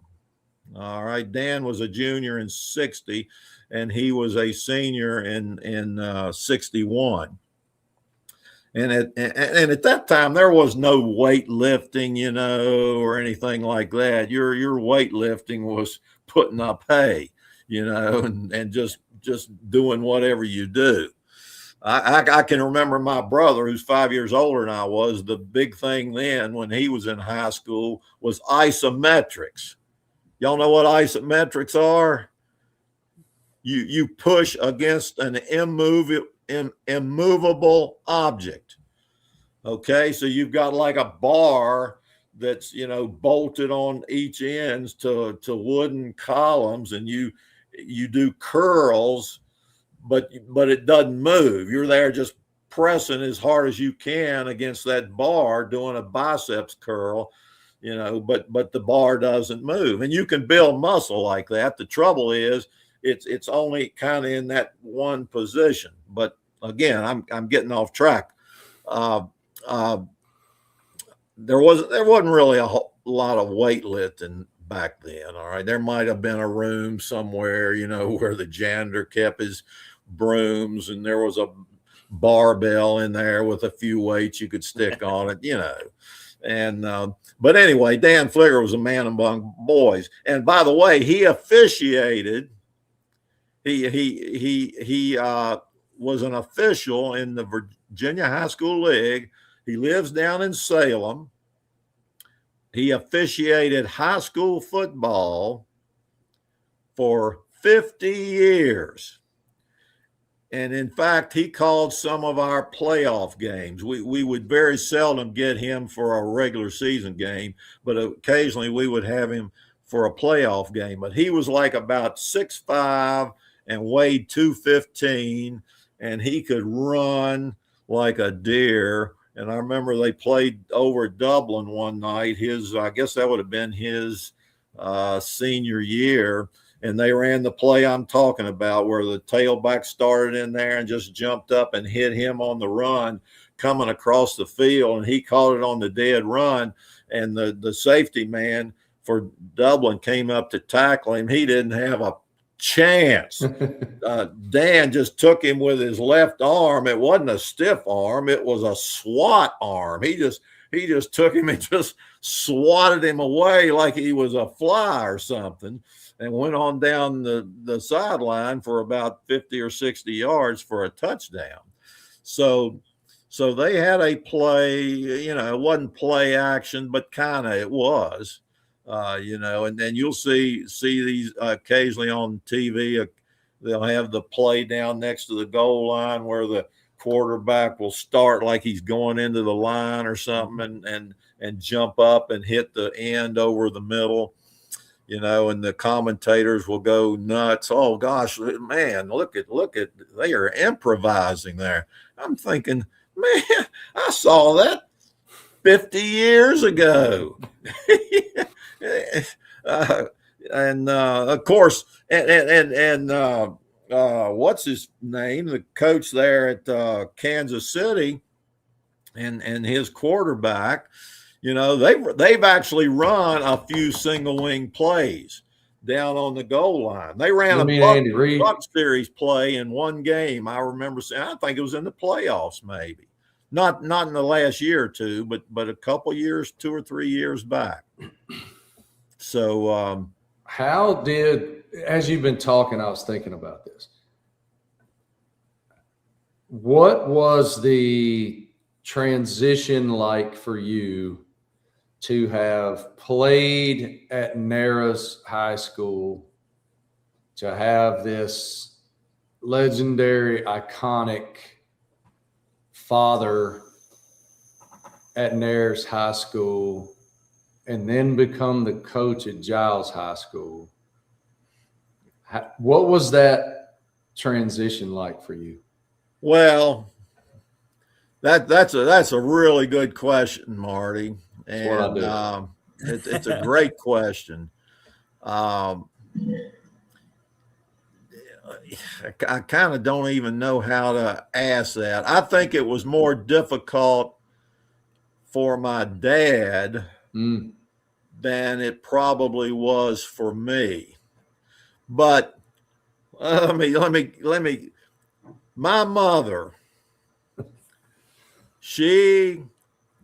All right. Dan was a junior in 60, and he was a senior in 61. And at that time, there was no weightlifting, or anything like that. Your weightlifting was putting up hay, and just doing whatever you do. I can remember my brother, who's 5 years older than I was, the big thing then when he was in high school was isometrics. Y'all know what isometrics are? You push against an immovable object. Okay, so you've got like a bar that's bolted on each ends to wooden columns, and you do curls, but it doesn't move. You're there just pressing as hard as you can against that bar, doing a biceps curl. but the bar doesn't move. And you can build muscle like that. The trouble is it's only kind of in that one position. But again, I'm getting off track. There wasn't really a lot of weightlifting back then. All right. There might have been a room somewhere, where the janitor kept his brooms, and there was a barbell in there with a few weights you could stick on it, And but anyway, Dan Fligger was a man among boys. And by the way, he officiated. He was an official in the Virginia High School League. He lives down in Salem. He officiated high school football for 50 years. And in fact, he called some of our playoff games. We would very seldom get him for a regular season game, but occasionally we would have him for a playoff game. But he was like about 6'5" and weighed 215, and he could run like a deer. And I remember they played over Dublin one night. I guess that would have been his senior year. And they ran the play I'm talking about, where the tailback started in there and just jumped up and hit him on the run coming across the field. And he caught it on the dead run. And the safety man for Dublin came up to tackle him. He didn't have a chance. Dan just took him with his left arm. It wasn't a stiff arm. It was a SWAT arm. He just took him and just swatted him away like he was a fly or something, and went on down the sideline for about 50 or 60 yards for a touchdown. So they had a play, it wasn't play action, but kind of it was. And then you'll see these occasionally on TV. They'll have the play down next to the goal line where the quarterback will start like he's going into the line or something, and jump up and hit the end over the middle, and the commentators will go nuts. Oh gosh, man, look at they are improvising there. I'm thinking, man, I saw that 50 years ago. And of course, and what's his name? The coach there at Kansas City, and his quarterback. They've actually run a few single wing plays down on the goal line. They ran a Buck series play in one game. I remember saying, I think it was in the playoffs, maybe not in the last year or two, but a couple years, 2 or 3 years back. So, as you've been talking, I was thinking about this. What was the transition like for you to have played at Narrows High School, to have this legendary, iconic father at Narrows High School, and then become the coach at Giles High School? What was that transition like for you? Well, that's a really good question, Marty. And it's a great question. I kind of don't even know how to ask that. I think it was more difficult for my dad than it probably was for me. But let me. My mother, she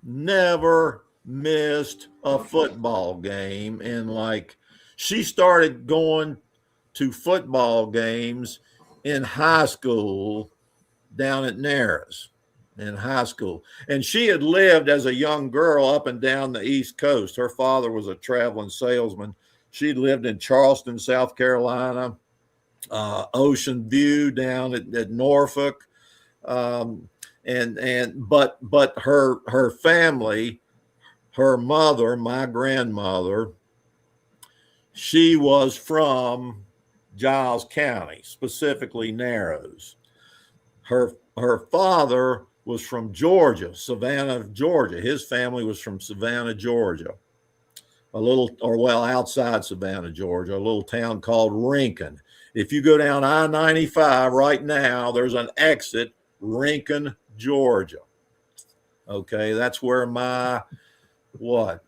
never missed a football game, and she started going to football games in high school down at Narrows in high school. And she had lived as a young girl up and down the East Coast. Her father was a traveling salesman. She lived in Charleston, South Carolina, Ocean View down at Norfolk. But her family, her mother, my grandmother, she was from Giles County, specifically Narrows. Her father was from Georgia, Savannah, Georgia. His family was from Savannah, Georgia. outside Savannah, Georgia, a little town called Rincon. If you go down I-95 right now, there's an exit, Rincon, Georgia. Okay, that's where my my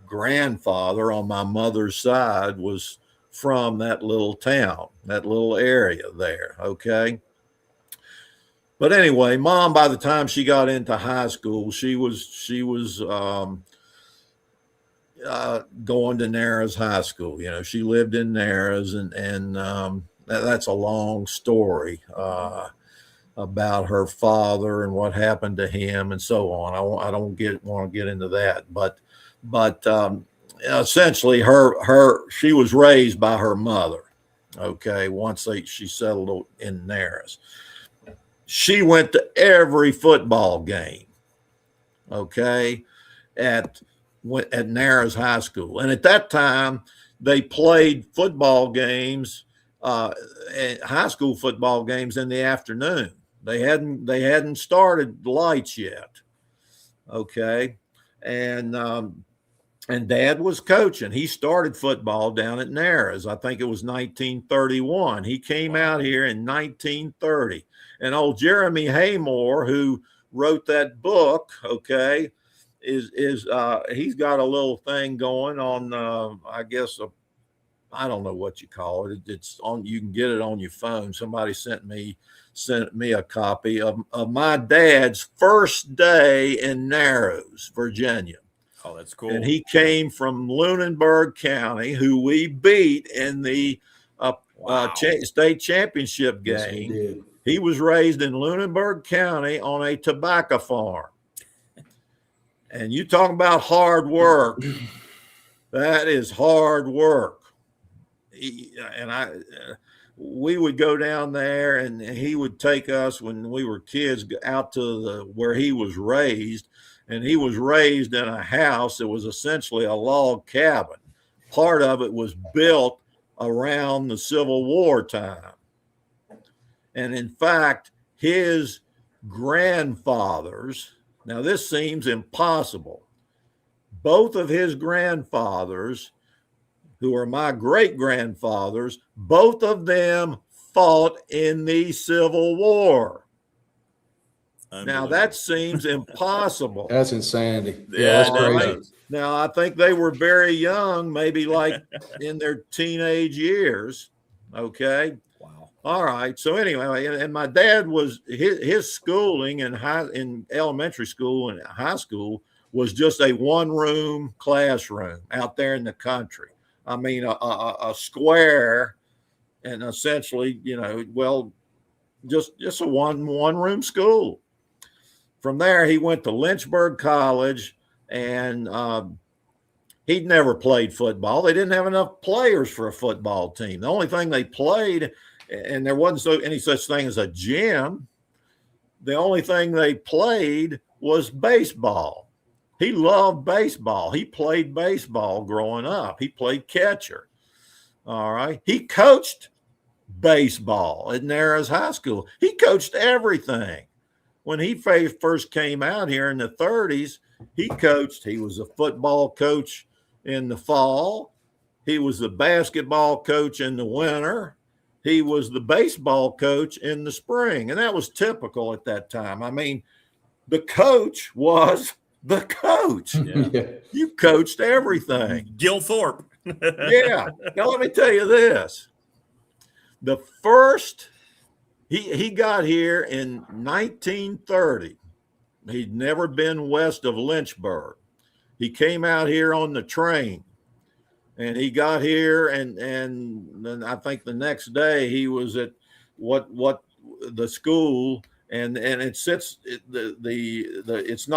grandfather on my mother's side was from, that little town, that little area there. Okay. But anyway, Mom, by the time she got into high school, she was going to Narrows High School. You know, she lived in Narrows, and that's a long story about her father and what happened to him and so on. I don't want to get into that, but essentially she was raised by her mother. Okay, once she settled in Narrows, she went to every football game. Okay, at Narrows High School, and at that time they played football games, high school football games in the afternoon. They hadn't started lights yet. Okay, and Dad was coaching. He started football down at Narrows. I think it was 1931. He came out here in 1930, and old Jeremy Haymore, who wrote that book, okay, is he's got a little thing going on. I guess I don't know what you call it. It's on. You can get it on your phone. Somebody sent me a copy of my dad's first day in Narrows, Virginia. Oh, that's cool. And he came from Lunenburg County, who we beat in the state championship game. Yes, he was raised in Lunenburg County on a tobacco farm. And you talk about hard work. That is hard work. We would go down there, and he would take us when we were kids out to where he was raised. And he was raised in a house that was essentially a log cabin. Part of it was built around the Civil War time. And in fact, his grandfathers, now this seems impossible, both of his grandfathers, who are my great-grandfathers, both of them fought in the Civil War. Now, that seems impossible. That's insanity. Yeah, that's crazy. Now, I think they were very young, maybe like in their teenage years. Okay. Wow. All right. So anyway, and my dad was his schooling in elementary school and high school was just a one-room classroom out there in the country. I mean, a square, and essentially, just a one-room school. From there, he went to Lynchburg College, and he'd never played football. They didn't have enough players for a football team. The only thing they played, and there wasn't any such thing as a gym, the only thing they played was baseball. He loved baseball. He played baseball growing up. He played catcher. All right. He coached baseball at Narrows High School. He coached everything. When he first came out here in the 30s, he was a football coach in the fall. He was the basketball coach in the winter. He was the baseball coach in the spring. And that was typical at that time. I mean, the coach was the coach. Yeah. You coached everything. Gil Thorpe. Yeah. Now, let me tell you this. The first, he got here in 1930. He'd never been west of Lynchburg. He came out here on the train, and he got here, and then I think the next day he was at what the school, and it sits it's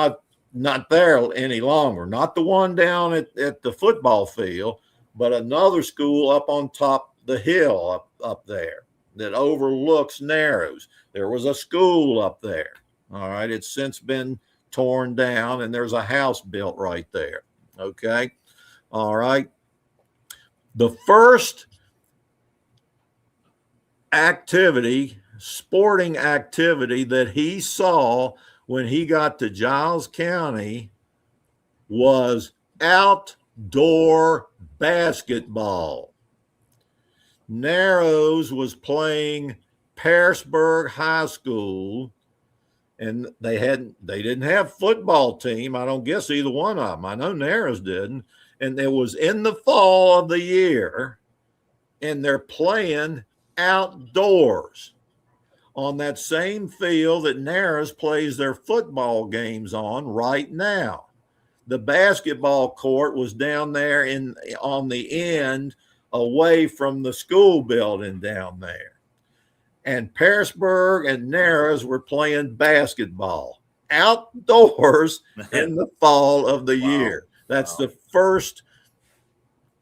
not there any longer. Not the one down at the football field, but another school up on top the hill up there that overlooks Narrows. There was a school up there. All right. It's since been torn down, and there's a house built right there. Okay. All right. The first sporting activity that he saw when he got to Giles County was outdoor basketball. Narrows was playing Pearisburg High School, and they didn't have football team. I don't guess either one of them. I know Narrows didn't. And it was in the fall of the year, and they're playing outdoors on that same field that Narrows plays their football games on right now. The basketball court was down there on the end away from the school building down there. And Pearisburg and Narrows were playing basketball outdoors in the fall of the year. That's the first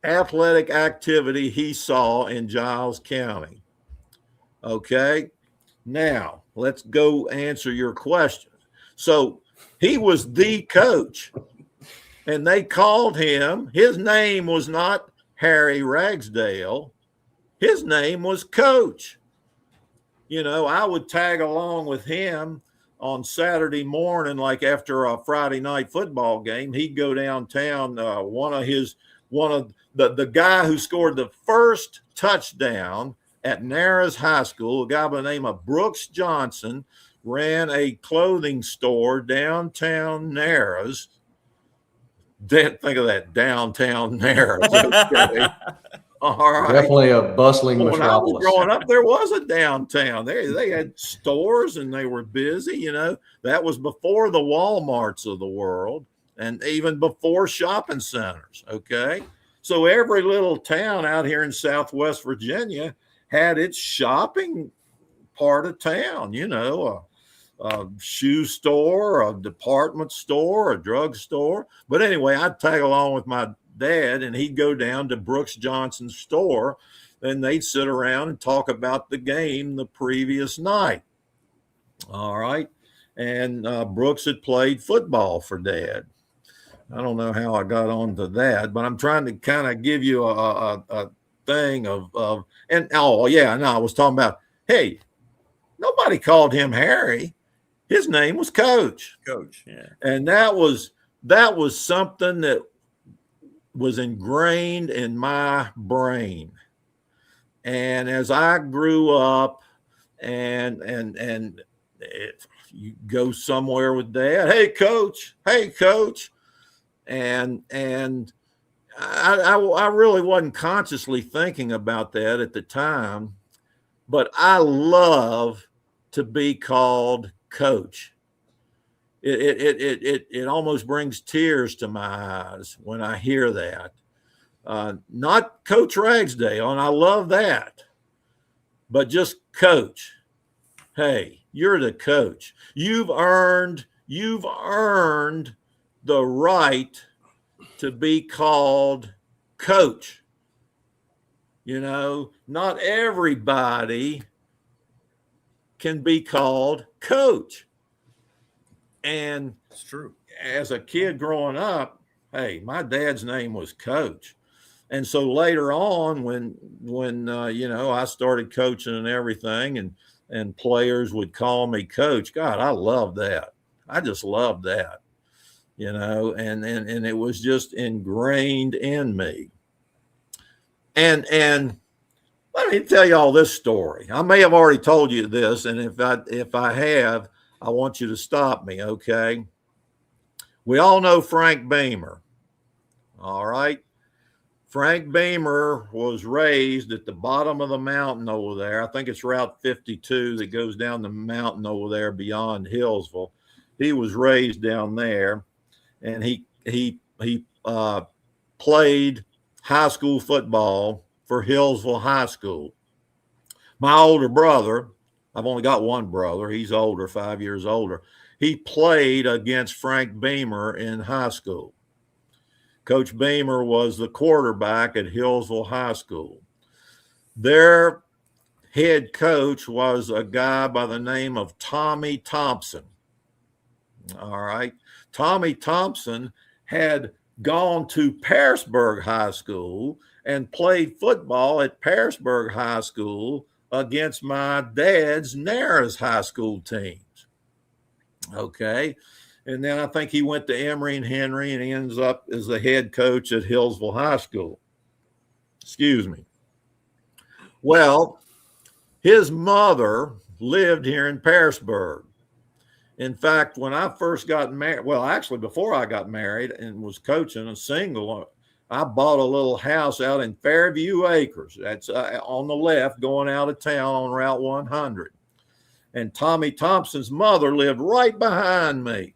athletic activity he saw in Giles County. Okay. Now, let's go answer your question. So he was the coach, and they called him. His name was not Harry Ragsdale. His name was Coach. You know, I would tag along with him on Saturday morning, like after a Friday night football game. He'd go downtown. One of the guy who scored the first touchdown at Narrows High School, a guy by the name of Brooks Johnson, ran a clothing store downtown Narrows. Think of that, downtown Narrows. Okay. All right. Definitely a bustling metropolis. When I was growing up, there was a downtown. They had stores and they were busy. You know, that was before the Walmarts of the world and even before shopping centers. Okay. So every little town out here in Southwest Virginia had its shopping part of town, you know, a shoe store, a department store, a drug store. But anyway, I'd tag along with my dad, and he'd go down to Brooks Johnson's store, and they'd sit around and talk about the game the previous night. All right. And Brooks had played football for Dad. I don't know how I got onto that, but I'm trying to kind of give you a thing of and oh yeah, no, I was talking about, hey, nobody called him Harry. His name was Coach. Coach, yeah. And that was something that was ingrained in my brain. And as I grew up and you go somewhere with Dad, hey coach, and I really wasn't consciously thinking about that at the time, but I love to be called Coach. It almost brings tears to my eyes when I hear that. Not Coach Ragsdale, and I love that, but just Coach. Hey, you're the coach. You've earned the right to be called Coach. You know, not everybody can be called Coach. And it's true. As a kid growing up, hey, my dad's name was Coach. And so later on, when you know, I started coaching and everything, and players would call me Coach, God, I love that. I just love that, you know, and it was just ingrained in me. And let me tell you all this story. I may have already told you this, and if I have, I want you to stop me, okay? We all know Frank Beamer, all right? Frank Beamer was raised at the bottom of the mountain over there. I think it's Route 52 that goes down the mountain over there beyond Hillsville. He was raised down there, and he played high school football for Hillsville High School. My older brother, I've only got one brother. He's older, 5 years older. He played against Frank Beamer in high school. Coach Beamer was the quarterback at Hillsville High School. Their head coach was a guy by the name of Tommy Thompson. All right. Tommy Thompson had gone to Pearisburg High School and played football at Pearisburg High School against my dad's Narrows High School teams. Okay. And then I think he went to Emory and Henry and he ends up as the head coach at Hillsville High School. Excuse me. Well, his mother lived here in Pearisburg. In fact, when I first got married, well, actually before I got married and was coaching a single, I bought a little house out in Fairview Acres. That's on the left going out of town on Route 100. And Tommy Thompson's mother lived right behind me.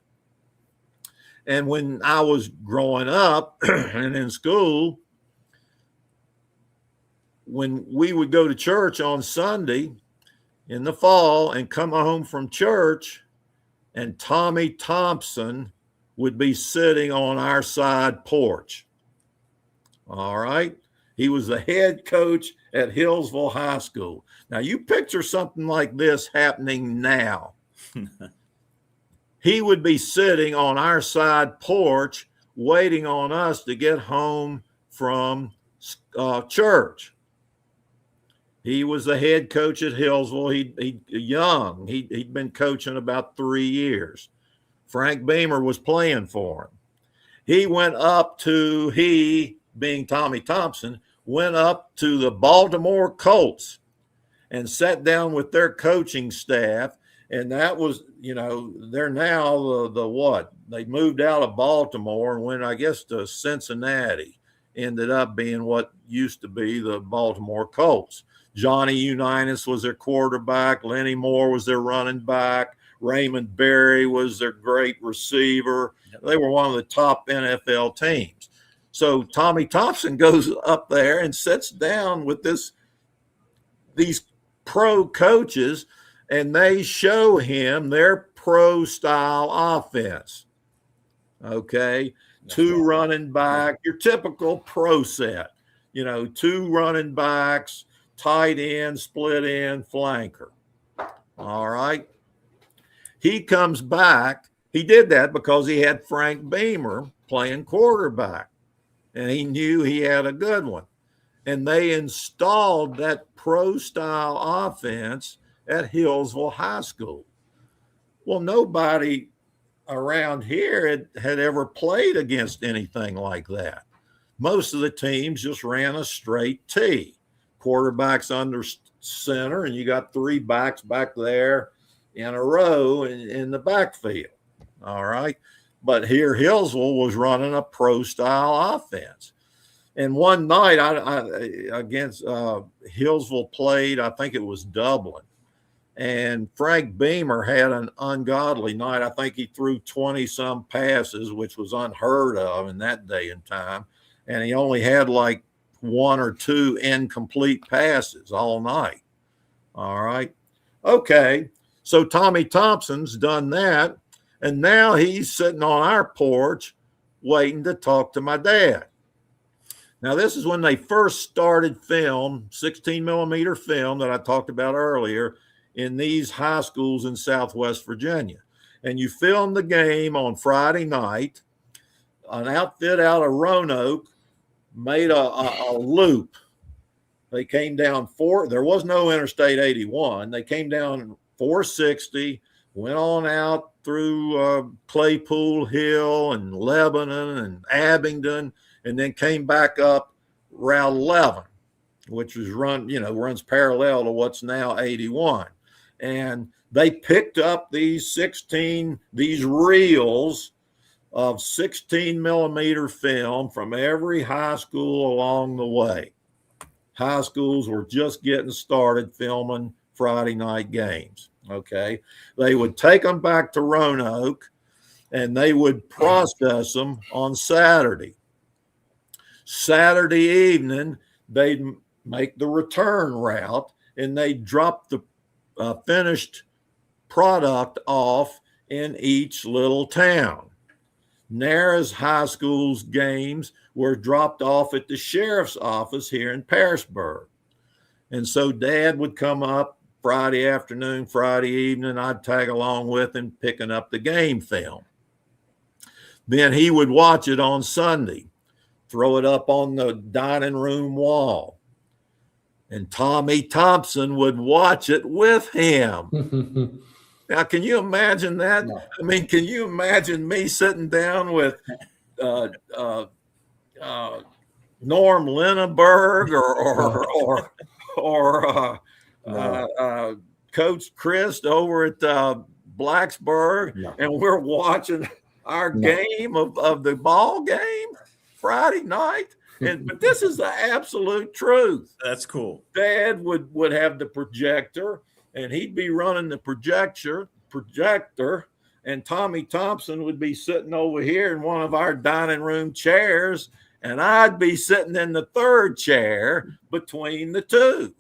And when I was growing up and in school, when we would go to church on Sunday in the fall and come home from church, and Tommy Thompson would be sitting on our side porch. All right. He was the head coach at Hillsville High School. Now, you picture something like this happening now. He would be sitting on our side porch waiting on us to get home from church. He was the head coach at Hillsville. He'd been coaching about 3 years. Frank Beamer was playing for him. He being Tommy Thompson, went up to the Baltimore Colts and sat down with their coaching staff. And that was, they're now they moved out of Baltimore and went, I guess, to Cincinnati. Ended up being what used to be the Baltimore Colts. Johnny Unitas was their quarterback. Lenny Moore was their running back. Raymond Berry was their great receiver. They were one of the top NFL teams. So Tommy Thompson goes up there and sits down with these pro coaches, and they show him their pro style offense. Okay. Two running back, your typical pro set, two running backs, tight end, split end, flanker. All right. He comes back. He did that because he had Frank Beamer playing quarterback, and he knew he had a good one. And they installed that pro-style offense at Hillsville High School. Well, nobody around here had ever played against anything like that. Most of the teams just ran a straight T. Quarterback's under center, and you got three backs back there in a row in the backfield. All right. But here Hillsville was running a pro-style offense. And one night against Hillsville played, I think it was Dublin. And Frank Beamer had an ungodly night. I think he threw 20-some passes, which was unheard of in that day and time. And he only had like one or two incomplete passes all night. All right. Okay. So Tommy Thompson's done that. And now he's sitting on our porch waiting to talk to my dad. Now, this is when they first started film, 16 millimeter film that I talked about earlier in these high schools in Southwest Virginia. And you film the game on Friday night. An outfit out of Roanoke made a loop. They came down there was no Interstate 81. They came down 460, went on out through Claypool Hill and Lebanon and Abingdon, and then came back up Route 11, which was runs parallel to what's now 81. And they picked up these reels of 16 millimeter film from every high school along the way. High schools were just getting started filming Friday night games. Okay. They would take them back to Roanoke and they would process them on Saturday. Saturday evening, they'd make the return route and they'd drop the finished product off in each little town. Nara's high school's games were dropped off at the sheriff's office here in Pearisburg. And so Dad would come up Friday afternoon, Friday evening. I'd tag along with him, picking up the game film. Then he would watch it on Sunday, throw it up on the dining room wall. And Tommy Thompson would watch it with him. Now, can you imagine that? No. I mean, can you imagine me sitting down with Norm Linneberg or Coach Christ over at Blacksburg, and we're watching our game of the ball game Friday night? But this is the absolute truth. That's cool. Dad would have the projector, and he'd be running the projector, and Tommy Thompson would be sitting over here in one of our dining room chairs, and I'd be sitting in the third chair between the two.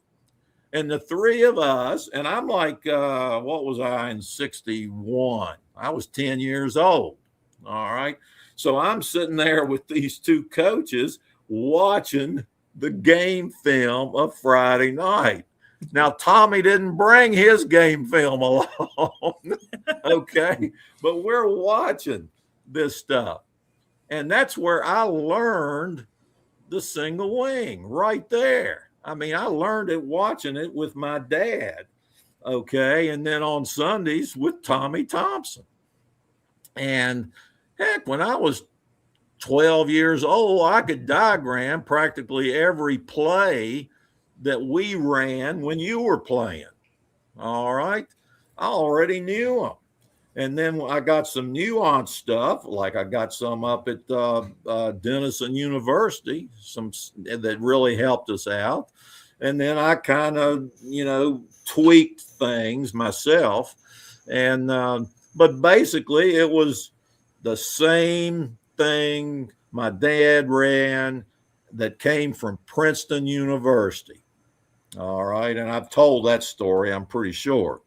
And the three of us, and I'm like, what was I in 61? I was 10 years old. All right. So I'm sitting there with these two coaches watching the game film of Friday night. Now, Tommy didn't bring his game film along, okay? But we're watching this stuff. And that's where I learned the single wing right there. I mean, I learned it watching it with my dad, okay? And then on Sundays with Tommy Thompson. And heck, when I was 12 years old, I could diagram practically every play that we ran when you were playing. All right. I already knew them. And then I got some nuanced stuff, like I got some up at Denison University, some that really helped us out. And then I kind of, tweaked things myself. And but basically it was the same thing my dad ran that came from Princeton University. All right. And I've told that story, I'm pretty sure.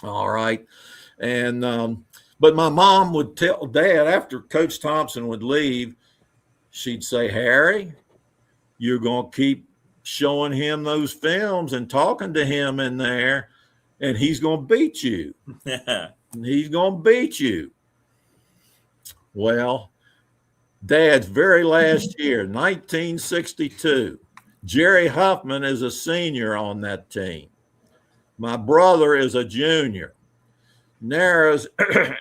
All right. And but my mom would tell Dad, after Coach Thompson would leave, she'd say, Harry, you're going to keep showing him those films and talking to him in there, and he's going to beat you. He's going to beat you. Well, Dad's very last year, 1962, Jerry Huffman is a senior on that team. My brother is a junior. Naras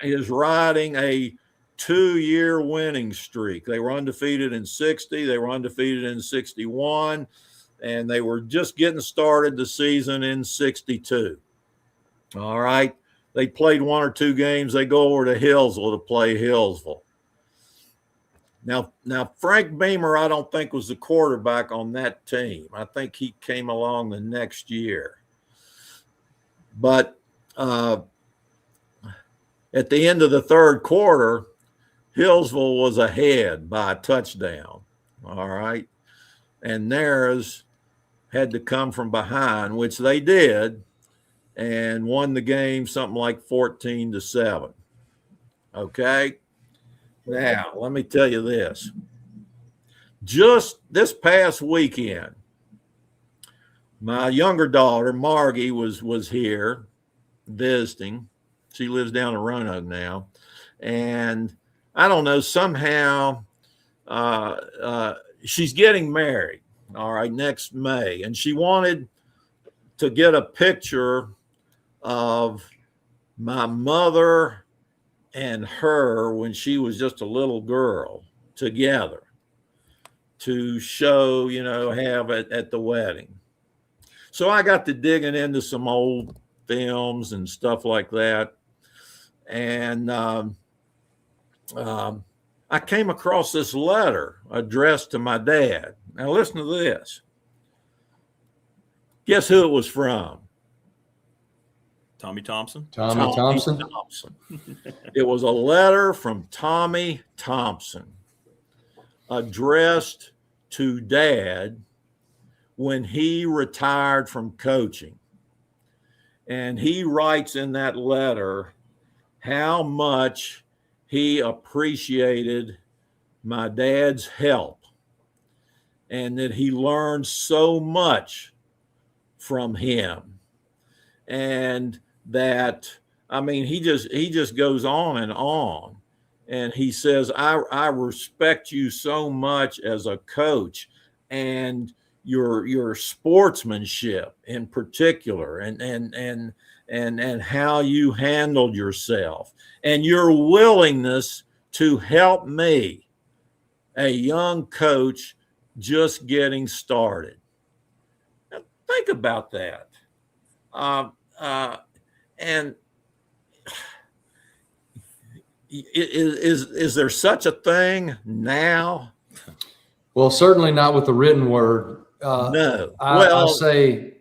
is riding a 2-year winning streak. They were undefeated in 60. They were undefeated in 61. And they were just getting started the season in 62. All right. They played 1 or 2 games. They go over to Hillsville to play Hillsville. Now Frank Beamer, I don't think was the quarterback on that team. I think he came along the next year. But at the end of the third quarter, Hillsville was ahead by a touchdown. All right. And Naras had to come from behind, which they did, and won the game something like 14-7. Okay. Now, let me tell you this. Just this past weekend, my younger daughter, Margie, was here visiting. She lives down in Roanoke now. And I don't know, somehow she's getting married, all right, next May. And she wanted to get a picture of my mother and her when she was just a little girl together to show, have it at the wedding. So I got to digging into some old films and stuff like that. And I came across this letter addressed to my dad. Now listen to this. Guess who it was from? Tommy Thompson. Tommy Thompson. It was a letter from Tommy Thompson addressed to Dad when he retired from coaching. And he writes in that letter how much he appreciated my dad's help and that he learned so much from him. And that, I mean, he just goes on. And he says, I respect you so much as a coach and your sportsmanship in particular. And and how you handled yourself and your willingness to help me, a young coach just getting started. Now, think about that. And is there such a thing now? Well, certainly not with the written word. No. I say,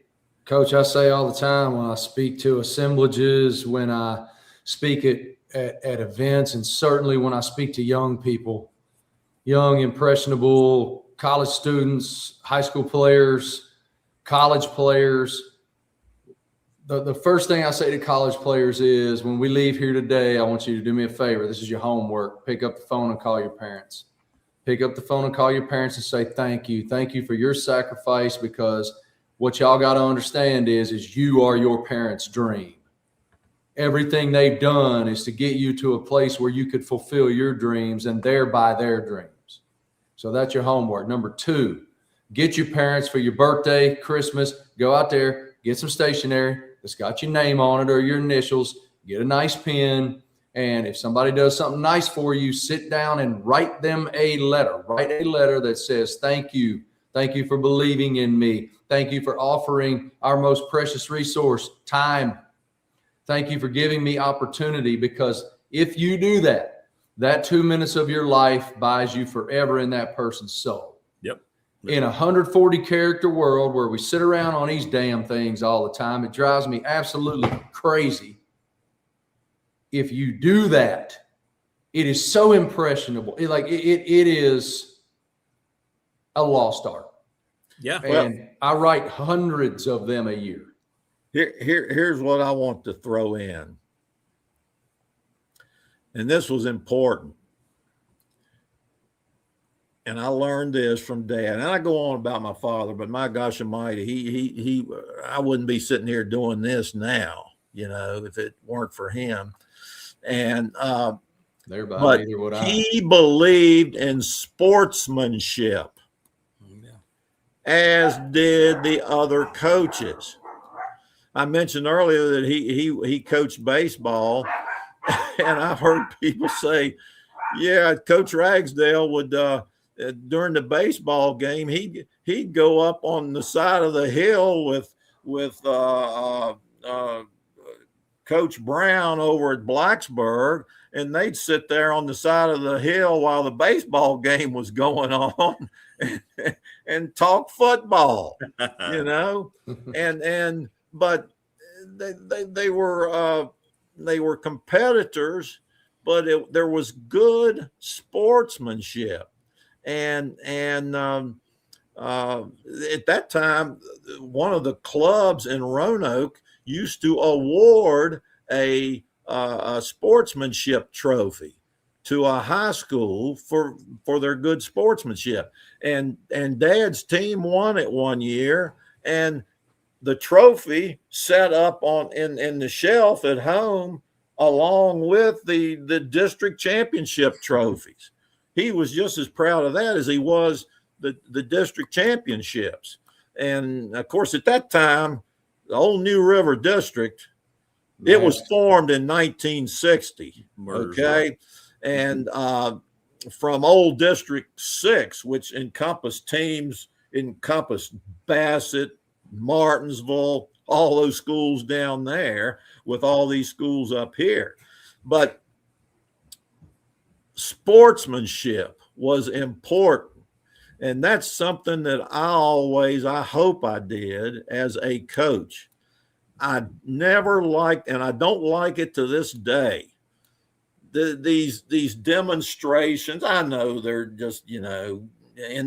Coach, I say all the time when I speak to assemblages, when I speak at events, and certainly when I speak to young people, young, impressionable college students, high school players, college players. The first thing I say to college players is, when we leave here today, I want you to do me a favor. This is your homework. Pick up the phone and call your parents. Pick up the phone and call your parents and say, thank you. Thank you for your sacrifice, because what y'all got to understand is you are your parents' dream. Everything they've done is to get you to a place where you could fulfill your dreams and thereby their dreams. So that's your homework. Number 2, get your parents for your birthday, Christmas, go out there, get some stationery that's got your name on it or your initials, get a nice pen. And if somebody does something nice for you, sit down and write them a letter. Write a letter that says, thank you. Thank you for believing in me. Thank you for offering our most precious resource, time. Thank you for giving me opportunity, because if you do that, that 2 minutes of your life buys you forever in that person's soul. Yep. In a 140 character world where we sit around on these damn things all the time, it drives me absolutely crazy. If you do that, it is so impressionable. It is a lost art. Yeah. And I write hundreds of them a year. Here's what I want to throw in. And this was important. And I learned this from Dad. And I go on about my father, but my gosh almighty, I wouldn't be sitting here doing this now, if it weren't for him. And but he believed in sportsmanship, as did the other coaches. I mentioned earlier that he coached baseball, and I've heard people say, yeah, Coach Ragsdale would during the baseball game, he'd go up on the side of the hill with Coach Brown over at Blacksburg, and they'd sit there on the side of the hill while the baseball game was going on and talk football, but they were competitors, but there was good sportsmanship. And at that time, one of the clubs in Roanoke used to award a sportsmanship trophy to a high school for their good sportsmanship. And Dad's team won it one year, and the trophy set up in the shelf at home along with the district championship trophies. He was just as proud of that as he was the district championships. And of course, at that time, the old New River District, it was formed in 1960. Okay. And from old District 6, which encompassed Bassett, Martinsville, all those schools down there, with all these schools up here. But sportsmanship was important. And that's something that I hope I did as a coach. I never liked, and I don't like it to this day, these demonstrations. I know they're just, in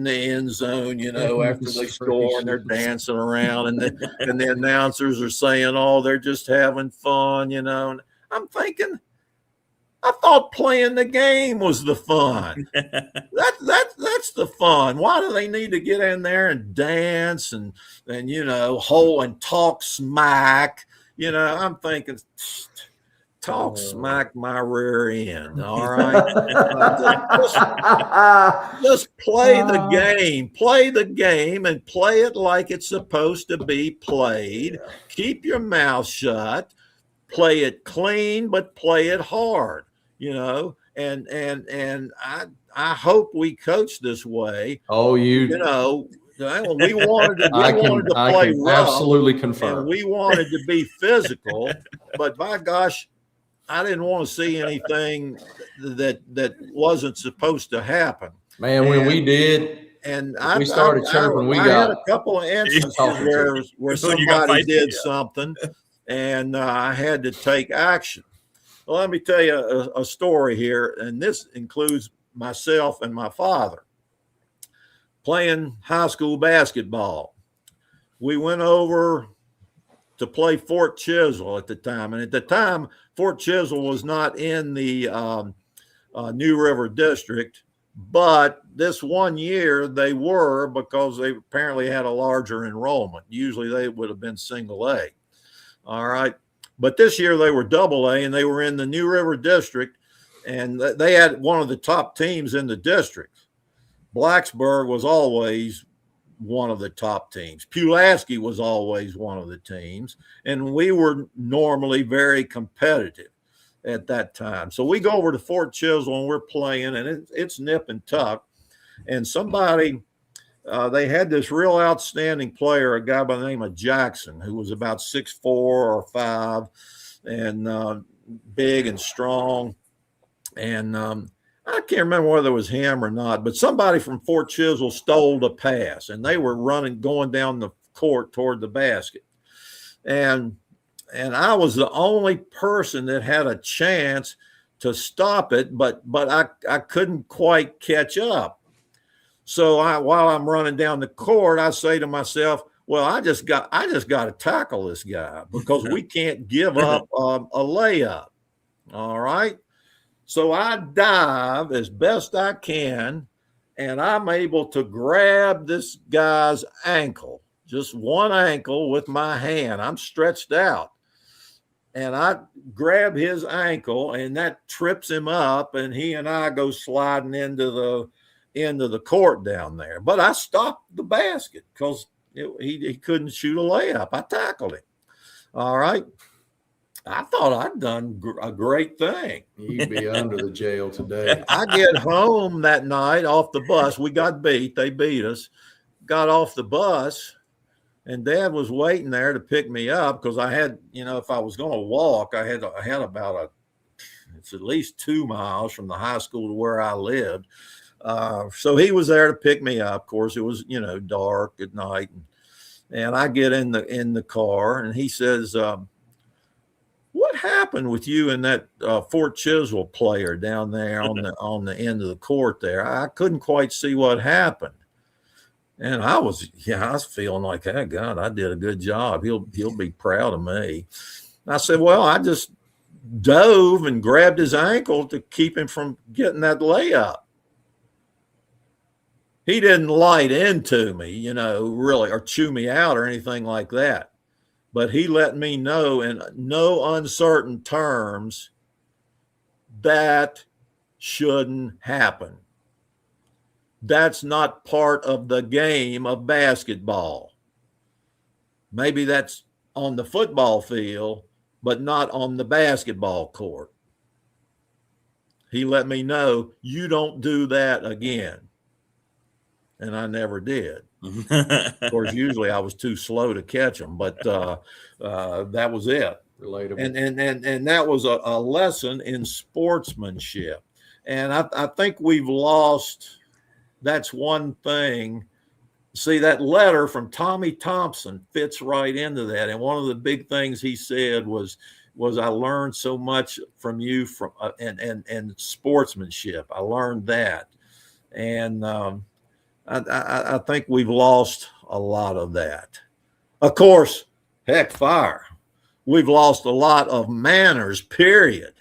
the end zone, after they score, and they're dancing around, and the announcers are saying, oh, they're just having fun, and I'm thinking, I thought playing the game was the fun. That's the fun. Why do they need to get in there and dance and talk smack? I'm thinking, talk smack my rear end. All right, just play the game. Play the game and play it like it's supposed to be played. Keep your mouth shut. play it clean, but play it hard, and I hope we coach this way. Oh, we wanted to play rough, absolutely confirm. and we wanted to be physical, but by gosh, I didn't want to see anything that wasn't supposed to happen. Man, when we did, and we started chirping. I had a couple of instances where somebody did something, and I had to take action. Well, let me tell you a story here, and this includes myself and my father playing high school basketball. We went over to play Fort Chiswell at the time, and at the time, Fort Chiswell was not in the New River District. But this one year they were, because they apparently had a larger enrollment. Usually they would have been single A. All right. But this year they were double A, and they were in the New River District, and they had one of the top teams in the district. Blacksburg was always one of the top teams. Pulaski was always one of the teams, and we were normally very competitive at that time. So we go over to Fort Chiswell and we're playing, and it's nip and tuck. And somebody, they had this real outstanding player, a guy by the name of Jackson, who was about 6'4" or 5, and big and strong. And I can't remember whether it was him or not, but somebody from Fort Chiswell stole the pass, and they were going down the court toward the basket. And I was the only person that had a chance to stop it, but I couldn't quite catch up. So while I'm running down the court, I say to myself, well, I just got to tackle this guy, because we can't give up a layup. All right. So I dive as best I can, and I'm able to grab this guy's ankle, just one ankle, with my hand. I'm stretched out. And I grab his ankle, and that trips him up, and he and I go sliding into the court down there. But I stopped the basket because he couldn't shoot a layup. I tackled him. All right. I thought I'd done a great thing. You'd be under the jail today. I get home that night off the bus. We got beat. They beat us. Got off the bus. And Dad was waiting there to pick me up, because I had, if I was going to walk, I had about it's at least 2 miles from the high school to where I lived. So he was there to pick me up. Of course, it was, dark at night. And I get in the car, and he says, what happened with you and that Fort Chiswell player down there on the end of the court there? I couldn't quite see what happened. And I was feeling like, oh, God, I did a good job. He'll be proud of me. And I said, well, I just dove and grabbed his ankle to keep him from getting that layup. He didn't light into me, really, or chew me out or anything like that. But he let me know in no uncertain terms that shouldn't happen. That's not part of the game of basketball. Maybe that's on the football field, but not on the basketball court. He let me know, you don't do that again. And I never did. Of course, usually I was too slow to catch them, but that was it. Relatable. And that was a lesson in sportsmanship. And I think we've lost. That's one thing. See, that letter from Tommy Thompson fits right into that. And one of the big things he said was I learned so much from you and sportsmanship. I learned that. And I think we've lost a lot of that. Of course, heck, fire. We've lost a lot of manners, period.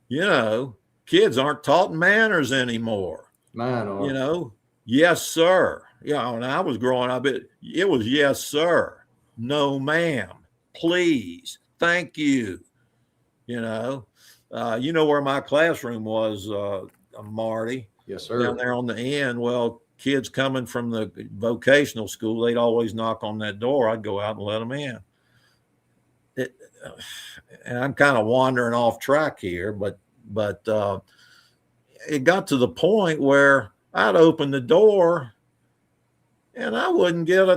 Kids aren't taught manners anymore. Mine are. Yes, sir. When I was growing up, it was yes, sir. No, ma'am. Please. Thank you. Where my classroom was, Marty. Yes, sir. Down there on the end. Well, kids coming from the vocational school, they'd always knock on that door. I'd go out and let them in. and I'm kind of wandering off track here, but it got to the point where I'd open the door and I wouldn't get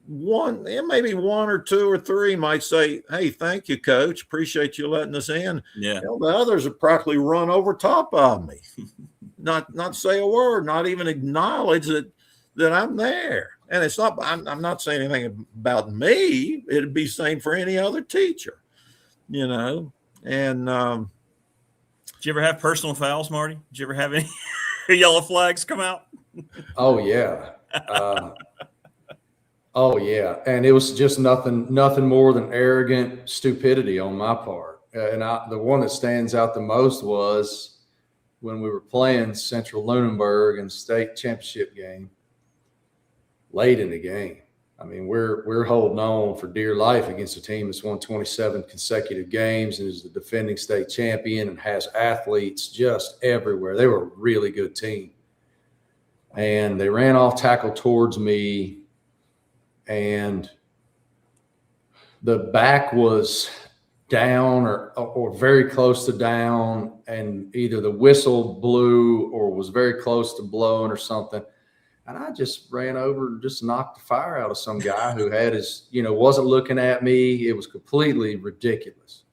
maybe one or two or three might say, "Hey, thank you, coach. Appreciate you letting us in." Yeah. The others would practically run over top of me, not say a word, not even acknowledge that I'm there. And it's not, I'm not saying anything about me. It'd be same for any other teacher, and, did you ever have personal fouls, Marty? Did you ever have any yellow flags come out? Oh yeah. Oh yeah. And it was just nothing more than arrogant stupidity on my part. And the one that stands out the most was when we were playing Central Lunenburg in the state championship game. Late in the game, I mean, we're holding on for dear life against a team that's won 27 consecutive games and is the defending state champion and has athletes just everywhere. They were a really good team, and they ran off tackle towards me, and the back was down or very close to down, and either the whistle blew or was very close to blowing or something. And I just ran over and just knocked the fire out of some guy who had his, wasn't looking at me. It was completely ridiculous.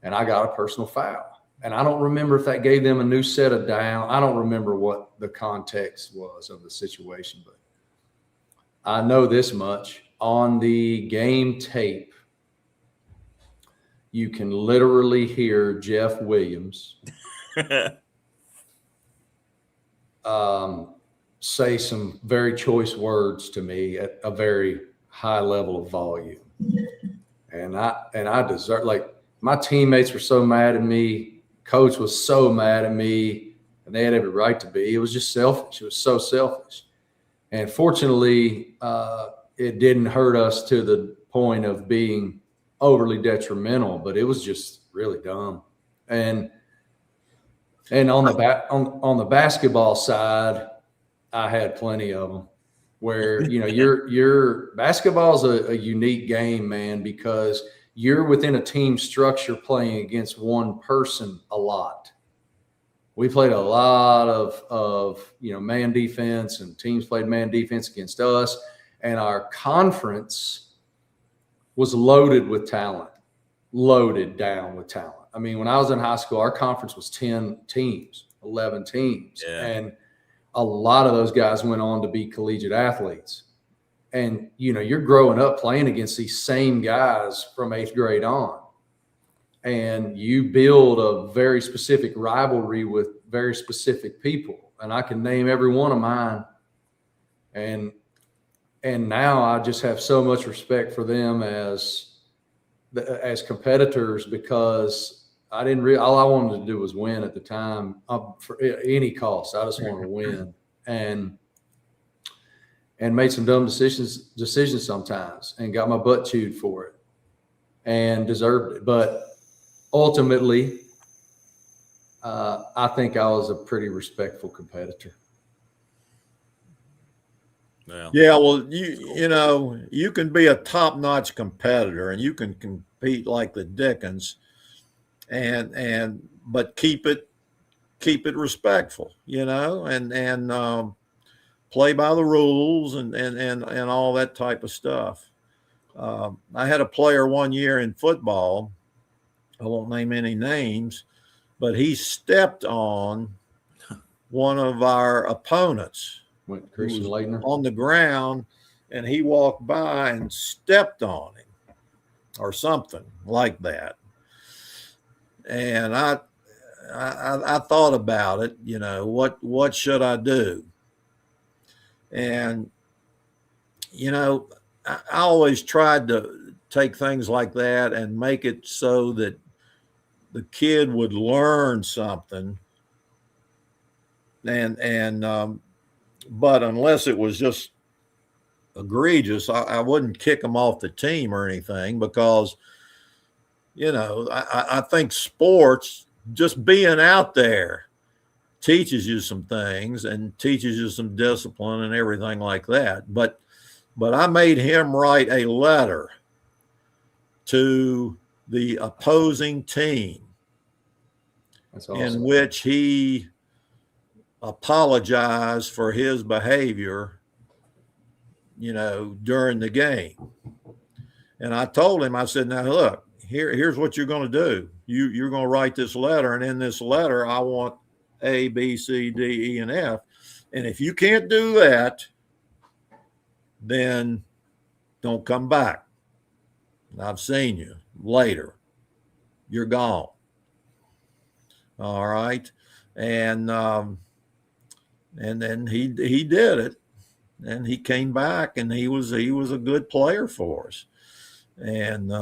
And I got a personal foul. And I don't remember if that gave them a new set of down. I don't remember what the context was of the situation, but I know this much. On the game tape, you can literally hear Jeff Williams say some very choice words to me at a very high level of volume. And I deserve, like, my teammates were so mad at me. Coach was so mad at me, and they had every right to be. It was just selfish. It was so selfish. And fortunately, it didn't hurt us to the point of being overly detrimental, but it was just really dumb. And on the basketball side, I had plenty of them where, your basketball is a unique game, man, because you're within a team structure playing against one person a lot. We played a lot of man defense, and teams played man defense against us. And our conference was loaded with talent, loaded down with talent. I mean, when I was in high school, our conference was 10 teams, 11 teams. Yeah. And a lot of those guys went on to be collegiate athletes. And, you're growing up playing against these same guys from 8th grade on. And you build a very specific rivalry with very specific people. And I can name every one of mine. And now I just have so much respect for them as competitors, because I didn't all I wanted to do was win at the time, for any cost. I just wanted to win, and made some dumb decisions sometimes, and got my butt chewed for it, and deserved it. But ultimately, I think I was a pretty respectful competitor. Yeah, well, you can be a top-notch competitor, and you can compete like the Dickens, but keep it respectful, and play by the rules and all that type of stuff. I had a player one year in football. I won't name any names, but he stepped on one of our opponents. Christian Leitner on the ground, and he walked by and stepped on him or something like that. And I thought about it, what should I do? And, I always tried to take things like that and make it so that the kid would learn something. But unless it was just egregious, I wouldn't kick them off the team or anything, because, I think sports, just being out there, teaches you some things and teaches you some discipline and everything like that. But I made him write a letter to the opposing team. That's awesome. In which he apologized for his behavior, during the game. And I told him, I said, now look, here's what you're going to do. You're going to write this letter, and in this letter, I want A, B, C, D, E, and F. And if you can't do that, then don't come back. I've seen you later. You're gone. All right. And then he did it, and he came back, and he was a good player for us. And